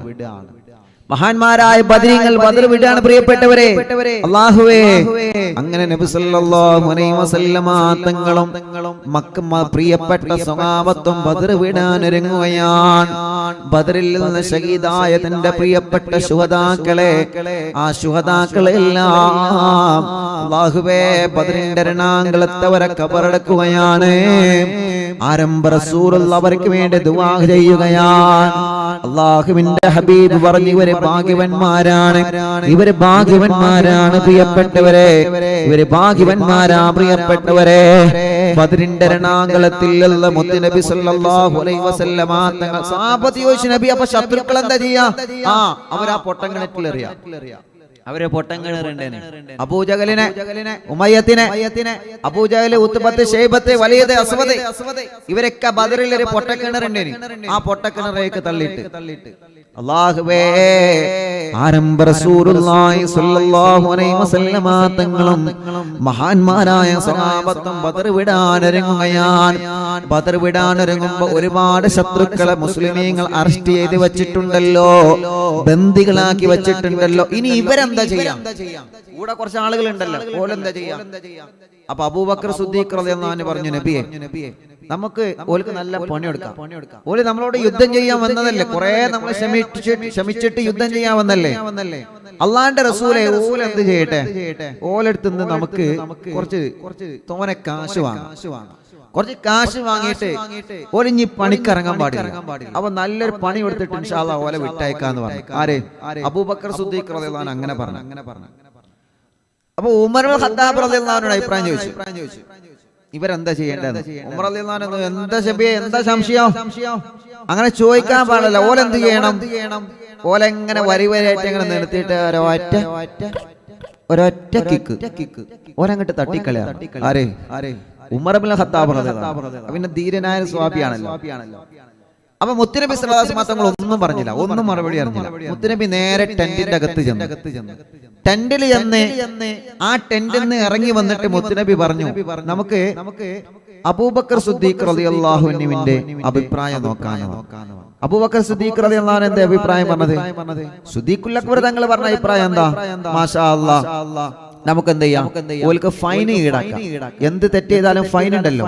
മഹാന്മാരായ ബദരീങ്ങൾ ബദർ വിടാണ്. പ്രിയപ്പെട്ടവരെ, അല്ലാഹുവേ, അങ്ങനെ നബി സല്ലല്ലാഹു അലൈഹി വസല്ലമ തങ്ങളും പ്രിയപ്പെട്ട സ്വഹാബത്തും ബദർ വിടാൻ ഒരുങ്ങുകയാണ്. ബദറിൽ നിന്ന് ഷഹീദായ തന്റെ പ്രിയപ്പെട്ട ശുഹദാക്കളെ, ആ ശുഹദാക്കളെല്ലാം അല്ലാഹുവേ ബദറിന്റെ രണാങ്കളത്തവരെ ഖബറടക്കുകയാണ്. ആരംഭ റസൂലുള്ള അവർക്ക് വേണ്ടി ദുആ ചെയ്യുകയാണ്. അല്ലാഹുവിന്റെ ഹബീബ് പറഞ്ഞു, ഇവര് ഭാഗ്യവന്മാരാണ്, ഇവര് ഭാഗ്യവന്മാരാണ് പ്രിയപ്പെട്ടവരെ, ഇവര് ഭാഗ്യവന്മാരാ പ്രിയപ്പെട്ടവരെ. ബദറിന്റെ രണാങ്കളത്തിൽ മുത്തുനബി സല്ലല്ലാഹു അലൈഹി വസല്ലമ തങ്ങൾ സഹാബത്ത് ചോദിച്ചു, നബി അപ്പൊ ശത്രുക്കൾ എന്താ ചെയ്യാ? അവരാ പൊട്ടങ്കിണറ്റിലെറിയാ, അവരെ പൊട്ടങ്കിണറുണ്ടേനെ. അബൂജഹലിനെ, ഉമയ്യത്തിനെ, അബൂജഹല്, ഉത്ബത്ത്, ശൈബത്ത്, വലീദ്, അസ്വദ്, ഇവരൊക്കെ ബദറിൽ ഒരു പൊട്ടക്കിണറുണ്ടേനി. ആ പൊട്ടക്കിണറേക്ക് തള്ളിയിട്ട് അല്ലാഹുവേ ആരംഭ റസൂലുള്ളാഹി സ്വല്ലല്ലാഹു അലൈഹി വസല്ലമ തങ്ങളും മഹാന്മാരായ സ്വഹാബത്തും ബദർ വിടാൻ ഒരുങ്ങുകയാണ്. ബദർ വിടാൻ ഒരുങ്ങുമ്പോൾ ഒരുപാട് ശത്രുക്കളെ മുസ്ലിമീങ്ങൾ അറസ്റ്റ് ചെയ്ത് വെച്ചിട്ടുണ്ടല്ലോ, ബന്ദികളാക്കി വെച്ചിട്ടുണ്ടല്ലോ. ഇനി ഇവരെന്താ ചെയ്യാം? കൂടെ കുറച്ച് ആളുകൾ ഉണ്ടല്ലോ, ഓലെന്താ ചെയ്യാം? അപ്പൊ അബൂബക്കർ സിദ്ദീഖ് റളിയല്ലാഹു അൻഹു പറഞ്ഞു, നബിയെ, നമുക്ക് ഓൾക്ക് നല്ല പണിയെടുക്കാം. ഓല് നമ്മളോട് യുദ്ധം ചെയ്യാൻ വന്നതല്ലേ, കുറെ നമ്മൾ ക്ഷമിച്ചിട്ട് യുദ്ധം ചെയ്യാൻ വന്നല്ലേ. അള്ളാന്റെ റസൂലെ, ഓലെന്ത് ചെയ്യട്ടെ? ഓലെടുത്ത് നിന്ന് നമുക്ക് കുറച്ച് തോനെ കാശ് വാങ്ങാം. കുറച്ച് കാശ് വാങ്ങിയിട്ട് ഓലിഞ്ഞി പണിക്കിറങ്ങാൻ പാടില്ല. അപ്പൊ നല്ലൊരു പണി കൊടുത്തിട്ട് ഇൻഷാ അല്ലാഹ് ഓലെ വിട്ടയക്കാന്ന് പറഞ്ഞു. ആരെ? അബൂബക്കർ സിദ്ദീഖ് റളിയല്ലാഹു അൻഹു അങ്ങനെ പറഞ്ഞു. അപ്പൊ ഉമർ ഇബ്നുൽ ഖത്താബ് റളിയല്ലാഹു അൻഹു അഭിപ്രായം ചോദിച്ചു, ഇവരെന്താ ചെയ്യേണ്ടത്? ഉമർ റളിയല്ലാഹു അൻഹു, എന്താ ശബിയെ, എന്താ സംശയം? അങ്ങനെ ചോദിക്കാൻ പാടില്ല. ഓലെന്ത് ചെയ്യണം? ഓലെങ്ങനെ വരിവരായിട്ട് ഇങ്ങനെ നിർത്തിയിട്ട് ഒരൊറ്റ കിക്ക് ഓരങ്ങട്ട് തട്ടിക്കളയാ. ആരെ? ഉമർ ഇബ്നുൽ ഖത്താബ് റളിയല്ലാഹു അൻഹു. പിന്നെ ധീരനായ സ്വഹാബിയാണല്ലോ. അപ്പൊ മുത്തുനബി സല്ലല്ലാഹു അലൈഹി വസല്ലം ഒന്നും പറഞ്ഞില്ല, ഒന്നും മറുപടി അറിഞ്ഞില്ല. മുത്തുനബി നേരെ ടെന്റിന്റെ അകത്ത് ചെന്നു. ടെന്റിൽ ചെന്ന് ആ ടെന്റിൽ നിന്ന് ഇറങ്ങി വന്നിട്ട് മുത്തുനബി പറഞ്ഞു, നമുക്ക് അബൂബക്കർ സിദ്ദീഖ് റളിയല്ലാഹു അൻഹുവിന്റെ അഭിപ്രായം നോക്കാനോ. അബൂബക്കർ സിദ്ദീഖ് റളിയല്ലാഹു അൻഹു അഭിപ്രായം പറഞ്ഞത്, സിദ്ദീഖുൽ അക്ബർ തങ്ങൾ പറഞ്ഞ അഭിപ്രായം എന്താ? മാഷാ അല്ലാഹ്, നമുക്ക് എന്ത് ചെയ്യാം? ഓൽക്ക് ഫൈൻ ഈടാക്കാം. എന്ത് തെറ്റ് ചെയ്താലും ഫൈൻ ഉണ്ടല്ലോ,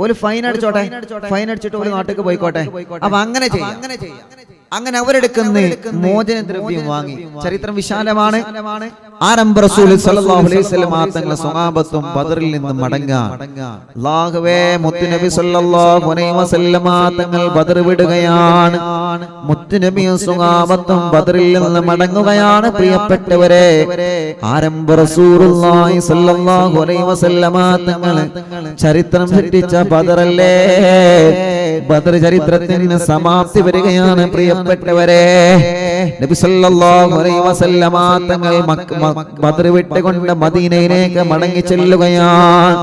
ഓല് ഫൈൻ അടിച്ചോട്ടെ, ഫൈൻ അടിച്ചിട്ട് ഒരു നാട്ടിലേക്ക് പോയിക്കോട്ടെ. അപ്പൊ അങ്ങനെ ചെയ്യാം. അങ്ങനെ അവരെടുക്കുന്ന മോചനദ്രവ്യം വാങ്ങി. ചരിത്രം വിശാലമാണ്. ആരംഭ റസൂൽ സല്ലല്ലാഹു അലൈഹി വസല്ലം തങ്ങളുടെ സ്വഹാബത്തും ബദറിൽ നിന്ന് മടങ്ങാൻ. അല്ലാഹുവേ, മുത്തുനബി സല്ലല്ലാഹു അലൈഹി വസല്ലം തങ്ങൾ ബദർ വിടുകയാണ്. മുത്തുനബിയും സ്വഹാബത്തും ബദറിൽ നിന്ന് മടങ്ങുകയാണ്. പ്രിയപ്പെട്ടവരെ, ആരംഭ റസൂലുള്ളാഹി സല്ലല്ലാഹു അലൈഹി വസല്ലം തങ്ങൾ ചരിത്രം സൃഷ്ടിച്ച ബദറല്ലേ. ബദർ ചരിത്രത്തിന് സമാപ്തി വരികയാണ്. പ്രിയപ്പെട്ടവരെ, നബി സല്ലല്ലാഹു അലൈഹി വസല്ലം തങ്ങൾ ബദർ വിട്ടുകൊണ്ട് മദീനയിലേക്ക് മടങ്ങി ചെല്ലുകയാണ്.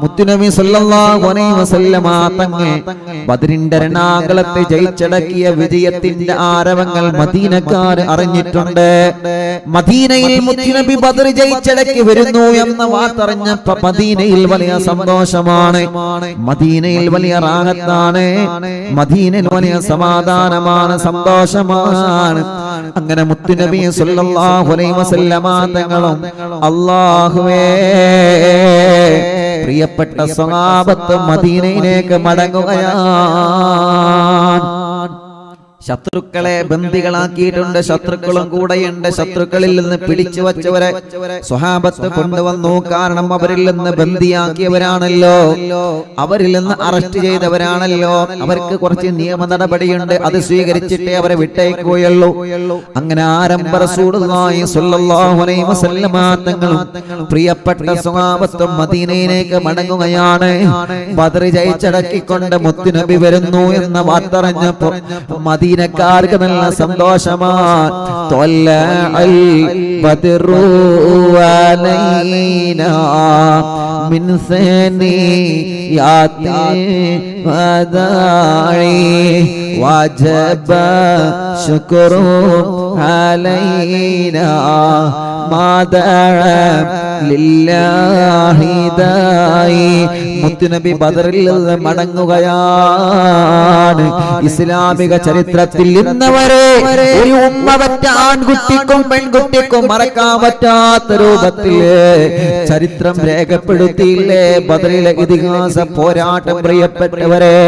മുത്തുനബി സല്ലല്ലാഹു അലൈഹി വസല്ലം തങ്ങൾ ബദറിന്റെ രണാങ്കളത്തെ ജയിച്ചടക്കിയ വിജയത്തിന്റെ ആരവങ്ങൾ മദീനക്കാർ അറിഞ്ഞിട്ടുണ്ട്. മദീനയിൽ മുത്തുനബി ബദർ ജയിച്ചടക്കി വരുന്നു എന്ന വാർത്തറിഞ്ഞപ്പോൾ മദീനയിൽ വലിയ സന്തോഷമാണ്, മദീനയിൽ വലിയ റാഹത്താണ്, മദീനയിൽ വലിയ സമാധാനമാണ്, സന്തോഷമാണ്. അങ്ങനെ മുത്തുനബി സല്ലല്ലാഹു അലൈഹി വസല്ലം തങ്ങളും അല്ലാഹുവേ പ്രിയപ്പെട്ട സ്വഹാബത്ത് മദീനയിലേക്ക് മടങ്ങുകയാണ്. ശത്രുക്കളെ ബന്ദികളാക്കിയിട്ടുണ്ട്. ശത്രുക്കളും കൂടെയുണ്ട്. ശത്രുക്കളിൽ നിന്ന് പിടിച്ചു വച്ചവരെ സ്വഹാബത്ത് കൊണ്ടുവന്നു. കാരണം അവരിൽ നിന്ന് ബന്ദിയാക്കിയവരാണല്ലോ, അവരിൽ നിന്ന് അറസ്റ്റ് ചെയ്തവരാണല്ലോ. അവർക്ക് കുറച്ച് നിയമ നടപടിയുണ്ട്, അത് സ്വീകരിച്ചിട്ടേ അവരെ വിട്ടേക്കുകയുള്ളൂ. അങ്ങനെ ആരംഭ റസൂലുള്ളാഹി സ്വല്ലല്ലാഹു അലൈഹി വസല്ലമ തങ്ങളും പ്രിയപ്പെട്ട സ്വഹാബത്തും മദീനയിലേക്ക് മടങ്ങുകയാണ്. ബദർ ജയിച്ചടക്കിക്കൊണ്ട് മുത്തുനബി വരുന്നു എന്ന വാർത്തറിഞ്ഞപ്പോൾ മദീനക്കാർക്ക് നല്ല സന്തോഷമാണ്. ത്വല്ലഅൽ ബദ്റു അലൈനാ മിൻ സനിയാത്തിൽ വദാഇ വജബ ശുക്രു അലൈനാ മാദഅ ലില്ലാഹി ദായി. മുത്തുനബി ബദറിൽ നിന്ന് മടങ്ങുകയാണ്. ഇസ്ലാമിക ചരിത്രത്തിൽ ഇന്നവരെ ഒരു ഉമ്മ പറ്റ ആൺകുട്ടിക്കും പെൺകുട്ടിക്കും മറക്കാൻ പറ്റാത്ത രൂപത്തില് ചരിത്രം രേഖപ്പെടുത്തിയില്ലേ ബദറിലെ ഇതിഹാസ പോരാട്ടം. പ്രിയപ്പെട്ടവരെ,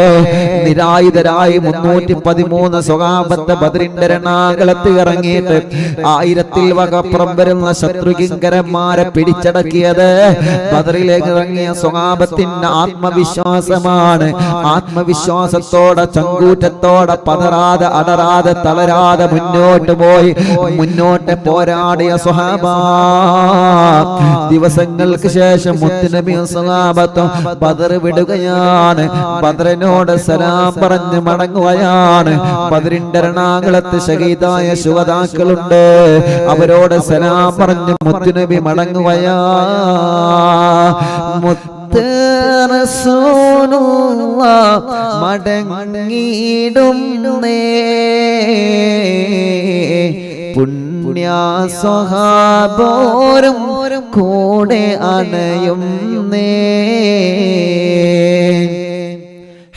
നിരായുധരായി 313 സ്വഹാബത്ത് ബദറിന്റെ രണാകളത്ത് ഇറങ്ങിയിട്ട് 1000-ൽ വകപ്പുറം വരുന്ന ശത്രുകിങ്കരന്മാരെ പിടിച്ചടക്കിയത് ബദറിലേക്ക് ഇറങ്ങിയ സ്വഹാബത്തിന്റെ ആത്മവിശ്വാസമാണ്. ആത്മവിശ്വാസത്തോടെ ചങ്കൂറ്റത്തോടെ പതറാതെ അടരാതെ തളരാതെ മുന്നോട്ട് പോയി മുന്നോട്ട് പോരാടിയ സ്വഹാബ. ദിവസങ്ങൾക്ക് ശേഷം മുത്തുനബിയും സ്വഹാബത്തും ബദർ വിടുകയാണ്. ബദറിനോട് സലാം പറഞ്ഞ് മടങ്ങുകയാണ്. ബദറിന്റെ രണാകുളത്ത് ശഹീദായ ശുഹദാക്കളുണ്ട്, അവരോട് സലാം പറഞ്ഞ് മുത്തുനബി മടങ്ങുകയാ. റസൂലുള്ളാഹ് മടങ്ങിടും പുണ്യ സ്വഹാബോരും കൂടെ അണയും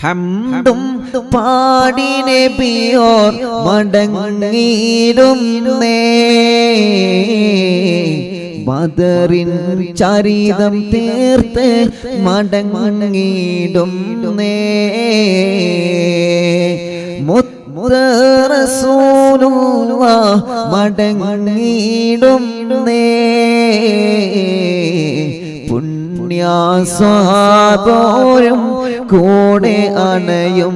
ഹംദും പാടി നബിയോർ മടങ്ങിടും ബദറിൻ ചരിതം തീർത്ത് മടങ്ങിടും മുത്ത് റസൂലുള്ളാഹ് മടങ്ങിടും പുണ്യ സ്വഹാബോരും കൂടെ അണയും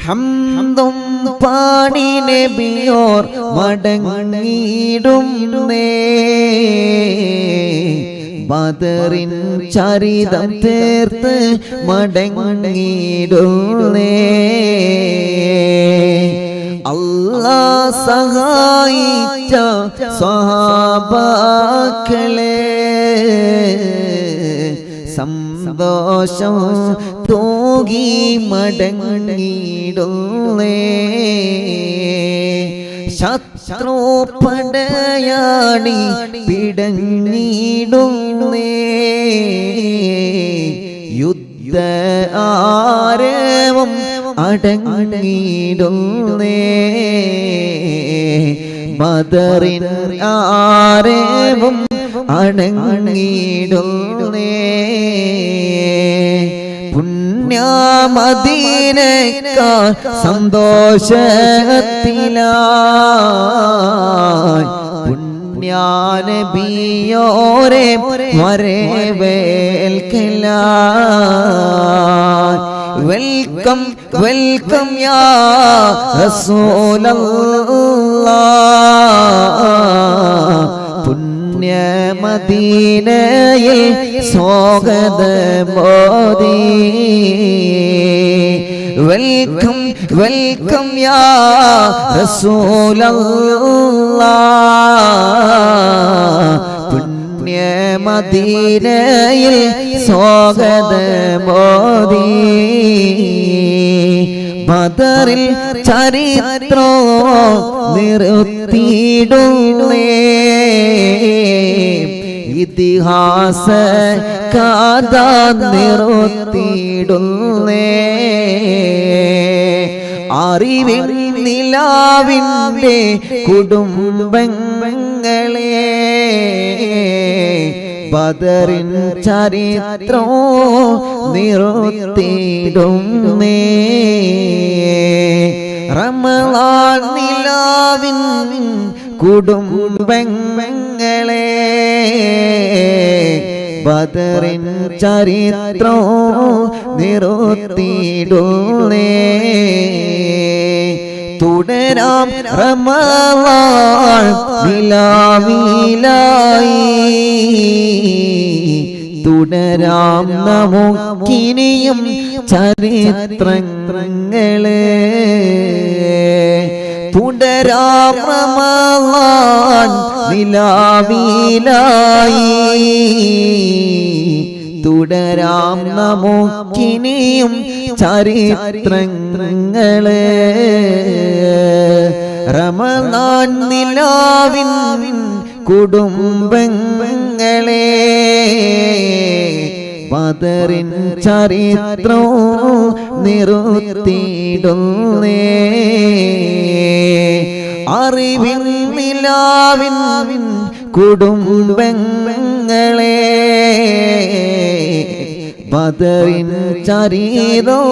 ഹംദും പാടി നബിയോർ മടങ്ങിടും ബദറിൻ ചരിതം തീർത്ത് മടങ്ങിടും അല്ലാഹ് സഹായിച്ച സ്വഹാബാക്കളെ സന്തോഷം തോകി മടങ്ങിടുന്നേ ശത്രു പടയാണി പിടങ്ങിടുന്നേ യുദ്ധ ആരവം അടങ്ങിടുന്നേ ബദറിൻ ആരവം അടങ്ങിടുന്നേ പുണ്യമദീനക്കാർ സന്തോഷത്തിലായി പുണ്യനബിയോരെ വരവേൽക്കലായി വെൽക്കം വെൽക്കം യാ റസൂലല്ലാഹ് മദീനയിൽ സ്വാഗതമോദി വെൽക്കം വെൽക്കം യാ റസൂലല്ലാഹ് പുണ്യ മദീനയിൽ സ്വാഗതമോദി ബദറിൽ ചരിത്രം നിർത്തിയിടുന്നേ ഇതിഹാസ കഥ നിർത്തിയിടുന്നേ അറിവിൻ നിലാവിൻ്റെ കുടുംബങ്ങളെ ബദറിൻ ചരിത്രം നിറുത്തിടുന്നേ റമളാൻ നിലാവിൻ കുടുംബങ്ങളെ ബദറിൻ ചരിത്രം നിറുത്തിടുന്നേ തുടരാം റമളാൻ നിലാവിലായി തുടരാം നമുക്കിനിയും ചരിത്രങ്ങളെ തുടരാം റമളാൻ നിലാവിലായി തുടരാം നമുക്കിനിയും ചരിത്രങ്ങളെ റമളാൻ നിലാവിൻ കുടുംബങ്ങളെ ബദറിൻ ചരിത്രം നിറുത്തിടുന്നേ അറിവിൻ നിലാവിൻ കുടുംബങ്ങളെ ബദറിൻ ചരിതം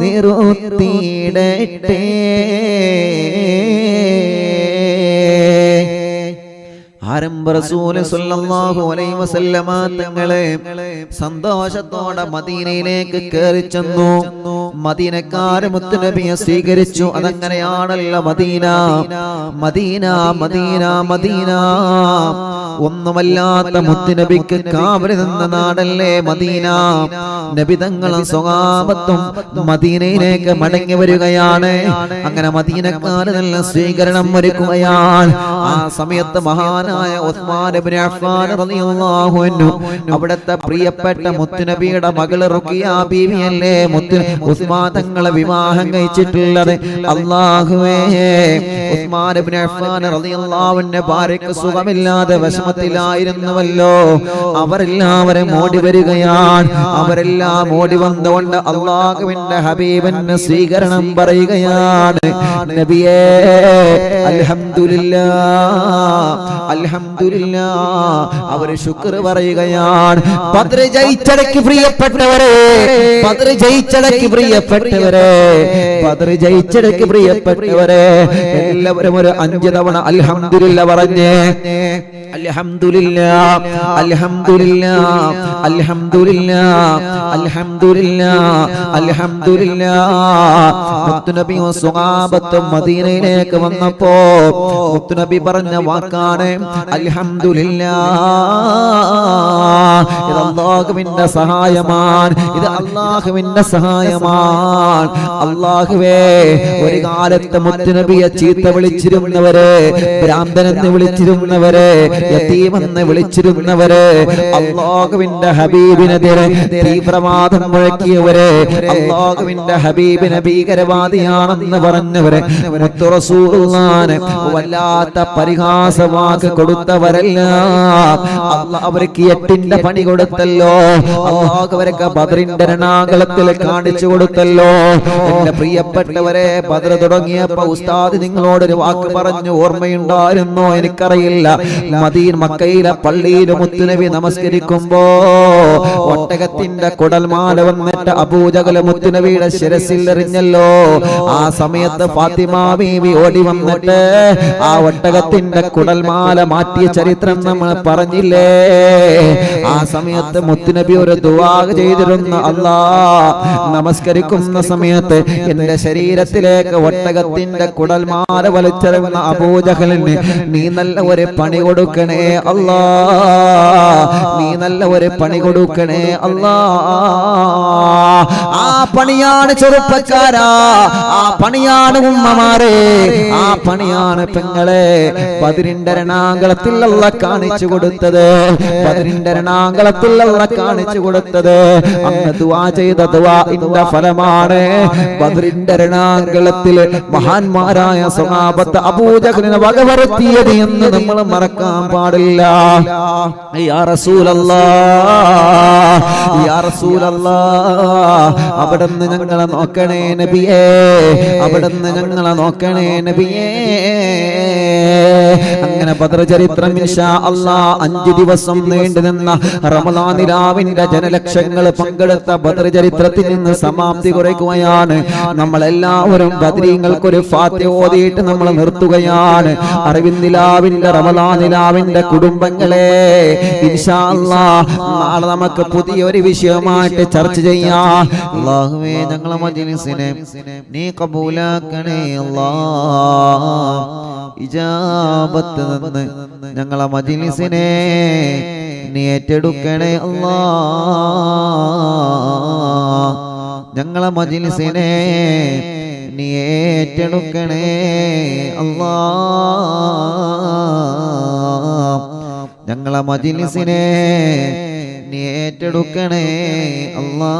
നിറുത്തിടട്ടെ ആരംഭ റസൂല് സ്വല്ലല്ലാഹു അലൈഹി വസല്ലമ തങ്ങളെ സന്തോഷത്തോടെ മദീനയിലേക്ക് കയറി ചെന്നു. മദീനക്കാര് മുത്തുനബിയെ സ്വീകരിച്ചു. അതങ്ങനെയാണല്ലോ മദീന മദീന മദീന മദീന. ഒന്നുമല്ലാത്ത മുത്തുനബിക്ക് കാവല് നിന്ന നാടല്ലേ മദീന. നബി തങ്ങളും സ്വഹാബത്തും മദീനയിലേക്ക് മടങ്ങി വരികയാണ്. അങ്ങനെ മദീനക്കാര് നല്ല സ്വീകരണം ഒരുക്കുകയാണ്. ആ സമയത്ത് മഹാനായ ഉസ്മാൻ ഇബ്നു അഫ്ഫാൻ റളിയല്ലാഹു അൻഹു അവിടുത്തെ പ്രിയപ്പെട്ട മുത്തുനബിയുടെ മകള് റുഖിയ ബീവിയല്ലേ ഉസ്മാൻ തങ്ങളെ വിവാഹം കഴിച്ചിട്ടുള്ളത്. അല്ലാഹുവേ, ഉസ്മാൻ ഇബ്നു അഫ്ഫാൻ റളിയല്ലാഹു അൻഹു ഭാര്യയ്ക്ക് സുഖമില്ലാതെ വിഷമത്തിലായിരുന്നുവല്ലോ. അവരെല്ലാവരും ഓടി വരികയാണ്. അവരെല്ലാം ഓടി വന്നുകൊണ്ട് അല്ലാഹുവിന്റെ ഹബീബിന് സ്വീകരണം പറയുകയാണ്. നബിയേ, അൽഹംദുലില്ലാഹ് അൽഹംദുലില്ലാഹ്. അവര് ശുക്ർ പറയുകയാണ്. ബദർ ജയിച്ചടക്കി പ്രിയപ്പെട്ടവരെ, ബദർ ജയിച്ചടക്കി പ്രിയപ്പെട്ടവരെ, ബദർ ജയിച്ചടക്കി പ്രിയപ്പെട്ടവരെ, എല്ലാവരും ഒരു 5 തവണ അൽഹംദുലില്ലാഹ് പറഞ്ഞേ. അൽഹംദുലില്ലാഹ് അൽഹംദുലില്ലാഹ് അൽഹംദുലില്ലാഹ് അൽഹംദുലില്ലാഹ് അൽഹംദുലില്ലാഹ്. മുത്തുനബിയും സ്വഹാബത്തും മദീനയിലേക്ക് വന്നപ്പോ മുത്തുനബി പറഞ്ഞ വാക്കാണ് അൽഹംദുലില്ലാഹ്. ഇത് അല്ലാഹുവിന്റെ സഹായമാണ്, ഇത് അല്ലാഹുവിന്റെ സഹായമാണ്. അല്ലാഹുവേ, ഒരു കാലത്ത് മുത്തുനബിയെ ചീത്ത വിളിച്ചിരുന്നവരെ, ഭ്രാന്തനെന്ന് വിളിച്ചിരുന്നവരെ, യതീമെന്ന് വിളിച്ചിരുന്നവരെ, അല്ലാഹുവിന്റെ ഹബീബിനെതിരെ തീവ്രവാദം മുഴക്കിയവരെ, അല്ലാഹുവിന്റെ ഹബീബിനെ ഭീകരവാദിയാണെന്ന് പറഞ്ഞവരെ മുത്തു റസൂലുള്ളാഹിനെ വല്ലാത്ത പരിഹാസവാക്ക് കൊടുത്തവരല്ല. അല്ലാഹ് അവർക്ക് 8ന്റെ പണി കൊടുത്തല്ലോ. അല്ലാഹു അവർക്ക് ബദറിന്റെ രണാകുളത്തിൽ കാണിച്ചു കൊടുത്തല്ലോ. എന്റെ പ്രിയപ്പെട്ടവരെ, ബദർ തുടങ്ങിയപ്പോ ഉസ്താദ് നിങ്ങളോടൊരു വാക്ക് പറഞ്ഞു, ഓർമ്മയുണ്ടായിരുന്നോ എനിക്കറിയില്ല. മക്കയിലെ പള്ളിയിൽ മുത്തുനബി നമസ്കരിക്കുമ്പോ ഒട്ടകത്തിന്റെ കുടൽമാല വന്നിട്ട് അബൂജഹൽ മുത്തുനബിയുടെ ശിരസിൽ എറിഞ്ഞല്ലോ. ആ സമയത്ത് ഫാത്തിമ ബീവി ഓടി വന്നിട്ട് ആ ഒട്ടകത്തിന്റെ കുടൽമാല മാറ്റിയ ചരിത്രം നമ്മൾ പറഞ്ഞില്ലേ. ആ സമയത്ത് മുത്തുനബി ഒരു ദുആ ചെയ്തിരുന്നു, അല്ലാഹ്, നമസ്കരിക്കുന്ന സമയത്ത് എന്റെ ശരീരത്തിലേക്ക് ഒട്ടകത്തിന്റെ കുടൽമാല വലിച്ചെറിയുന്ന അബൂജഹലിന് നീ നല്ല ഒരു പണി കൊടുക്കണേ അല്ലാഹ്, നീ നല്ല ഒരു പണി കൊടുക്കണേ അല്ലാഹ്. ആ പണിയാണ് ചെറുപ്പക്കാരാ, ആ പണിയാണ് ഉമ്മമാരെ, ആ പണിയാണ് പെങ്ങളെ. ബദറിന്റെ രണാകുളത്തിൽ അല്ലാഹ് കാണിച്ചു കൊടുത്തത്, ബദറിന്റെ രണാകുളത്തിൽ അല്ലാഹ് കാണിച്ചു കൊടുത്തത്. അന്ന് ദുആ ചെയ്ത ദുആഇന്റെ ഫലമാണ് ബദറിന്റെ രണാകുളത്തിൽ മഹാന്മാരായ സ്വഹാബത്ത് അബൂജഹലിനെ വകവരുത്തിയത് എന്ന് നമ്മൾ മറക്കാൻ പാടില്ല. യാ റസൂലല്ലാഹ്, യാ റസൂലല്ലാഹ്, അവിടുന്ന് ഞങ്ങളെ നോക്കണേ നബിയേ, അവിടുന്ന് ഞങ്ങളെ നോക്കണേ നബിയേ. അങ്ങനെ ബദർ ചരിത്രം ഇൻഷാ അല്ലാഹ് 5 ദിവസം നീണ്ടു നിന്ന റമളാൻ നിലാവിന്റെ ജനലക്ഷങ്ങൾ പങ്കെടുത്ത ബദർ ചരിത്രത്തിൽ നിന്ന് സമാപ്തി കുറിക്കുകയാണ്. നമ്മളെല്ലാവരും ബദരീങ്ങൾക്കൊരു ഫാത്തിഹ ഓതിയിട്ട് നമ്മൾ നിർത്തുകയാണ്. അരവിന്ദ് നിലാവിന്റെ റമളാൻ നിലാവിന്റെ കുടുംബങ്ങളെ ഇൻഷാ അല്ലാഹ് നാളെ നമുക്ക് പുതിയൊരു വിഷയമായിട്ട് ചർച്ച ചെയ്യാം. അല്ലാഹുവേ ഞങ്ങളെ മജ്‌ലിസിനെ നീ കബൂലാക്കണേ അല്ലാഹ്. ഇജാബത്ത് നിന്ന് ഞങ്ങളെ മജ്‌ലിസിനെ നീ ഏറ്റെടുക്കണേ അല്ലാഹ്. ഞങ്ങളെ മജ്‌ലിസിനെ നീ ഏറ്റെടുക്കണേ അല്ലാഹ്. ഞങ്ങളെ മജ്‌ലിസിനെ നീ ഏറ്റെടുക്കണേ അല്ലാഹ്.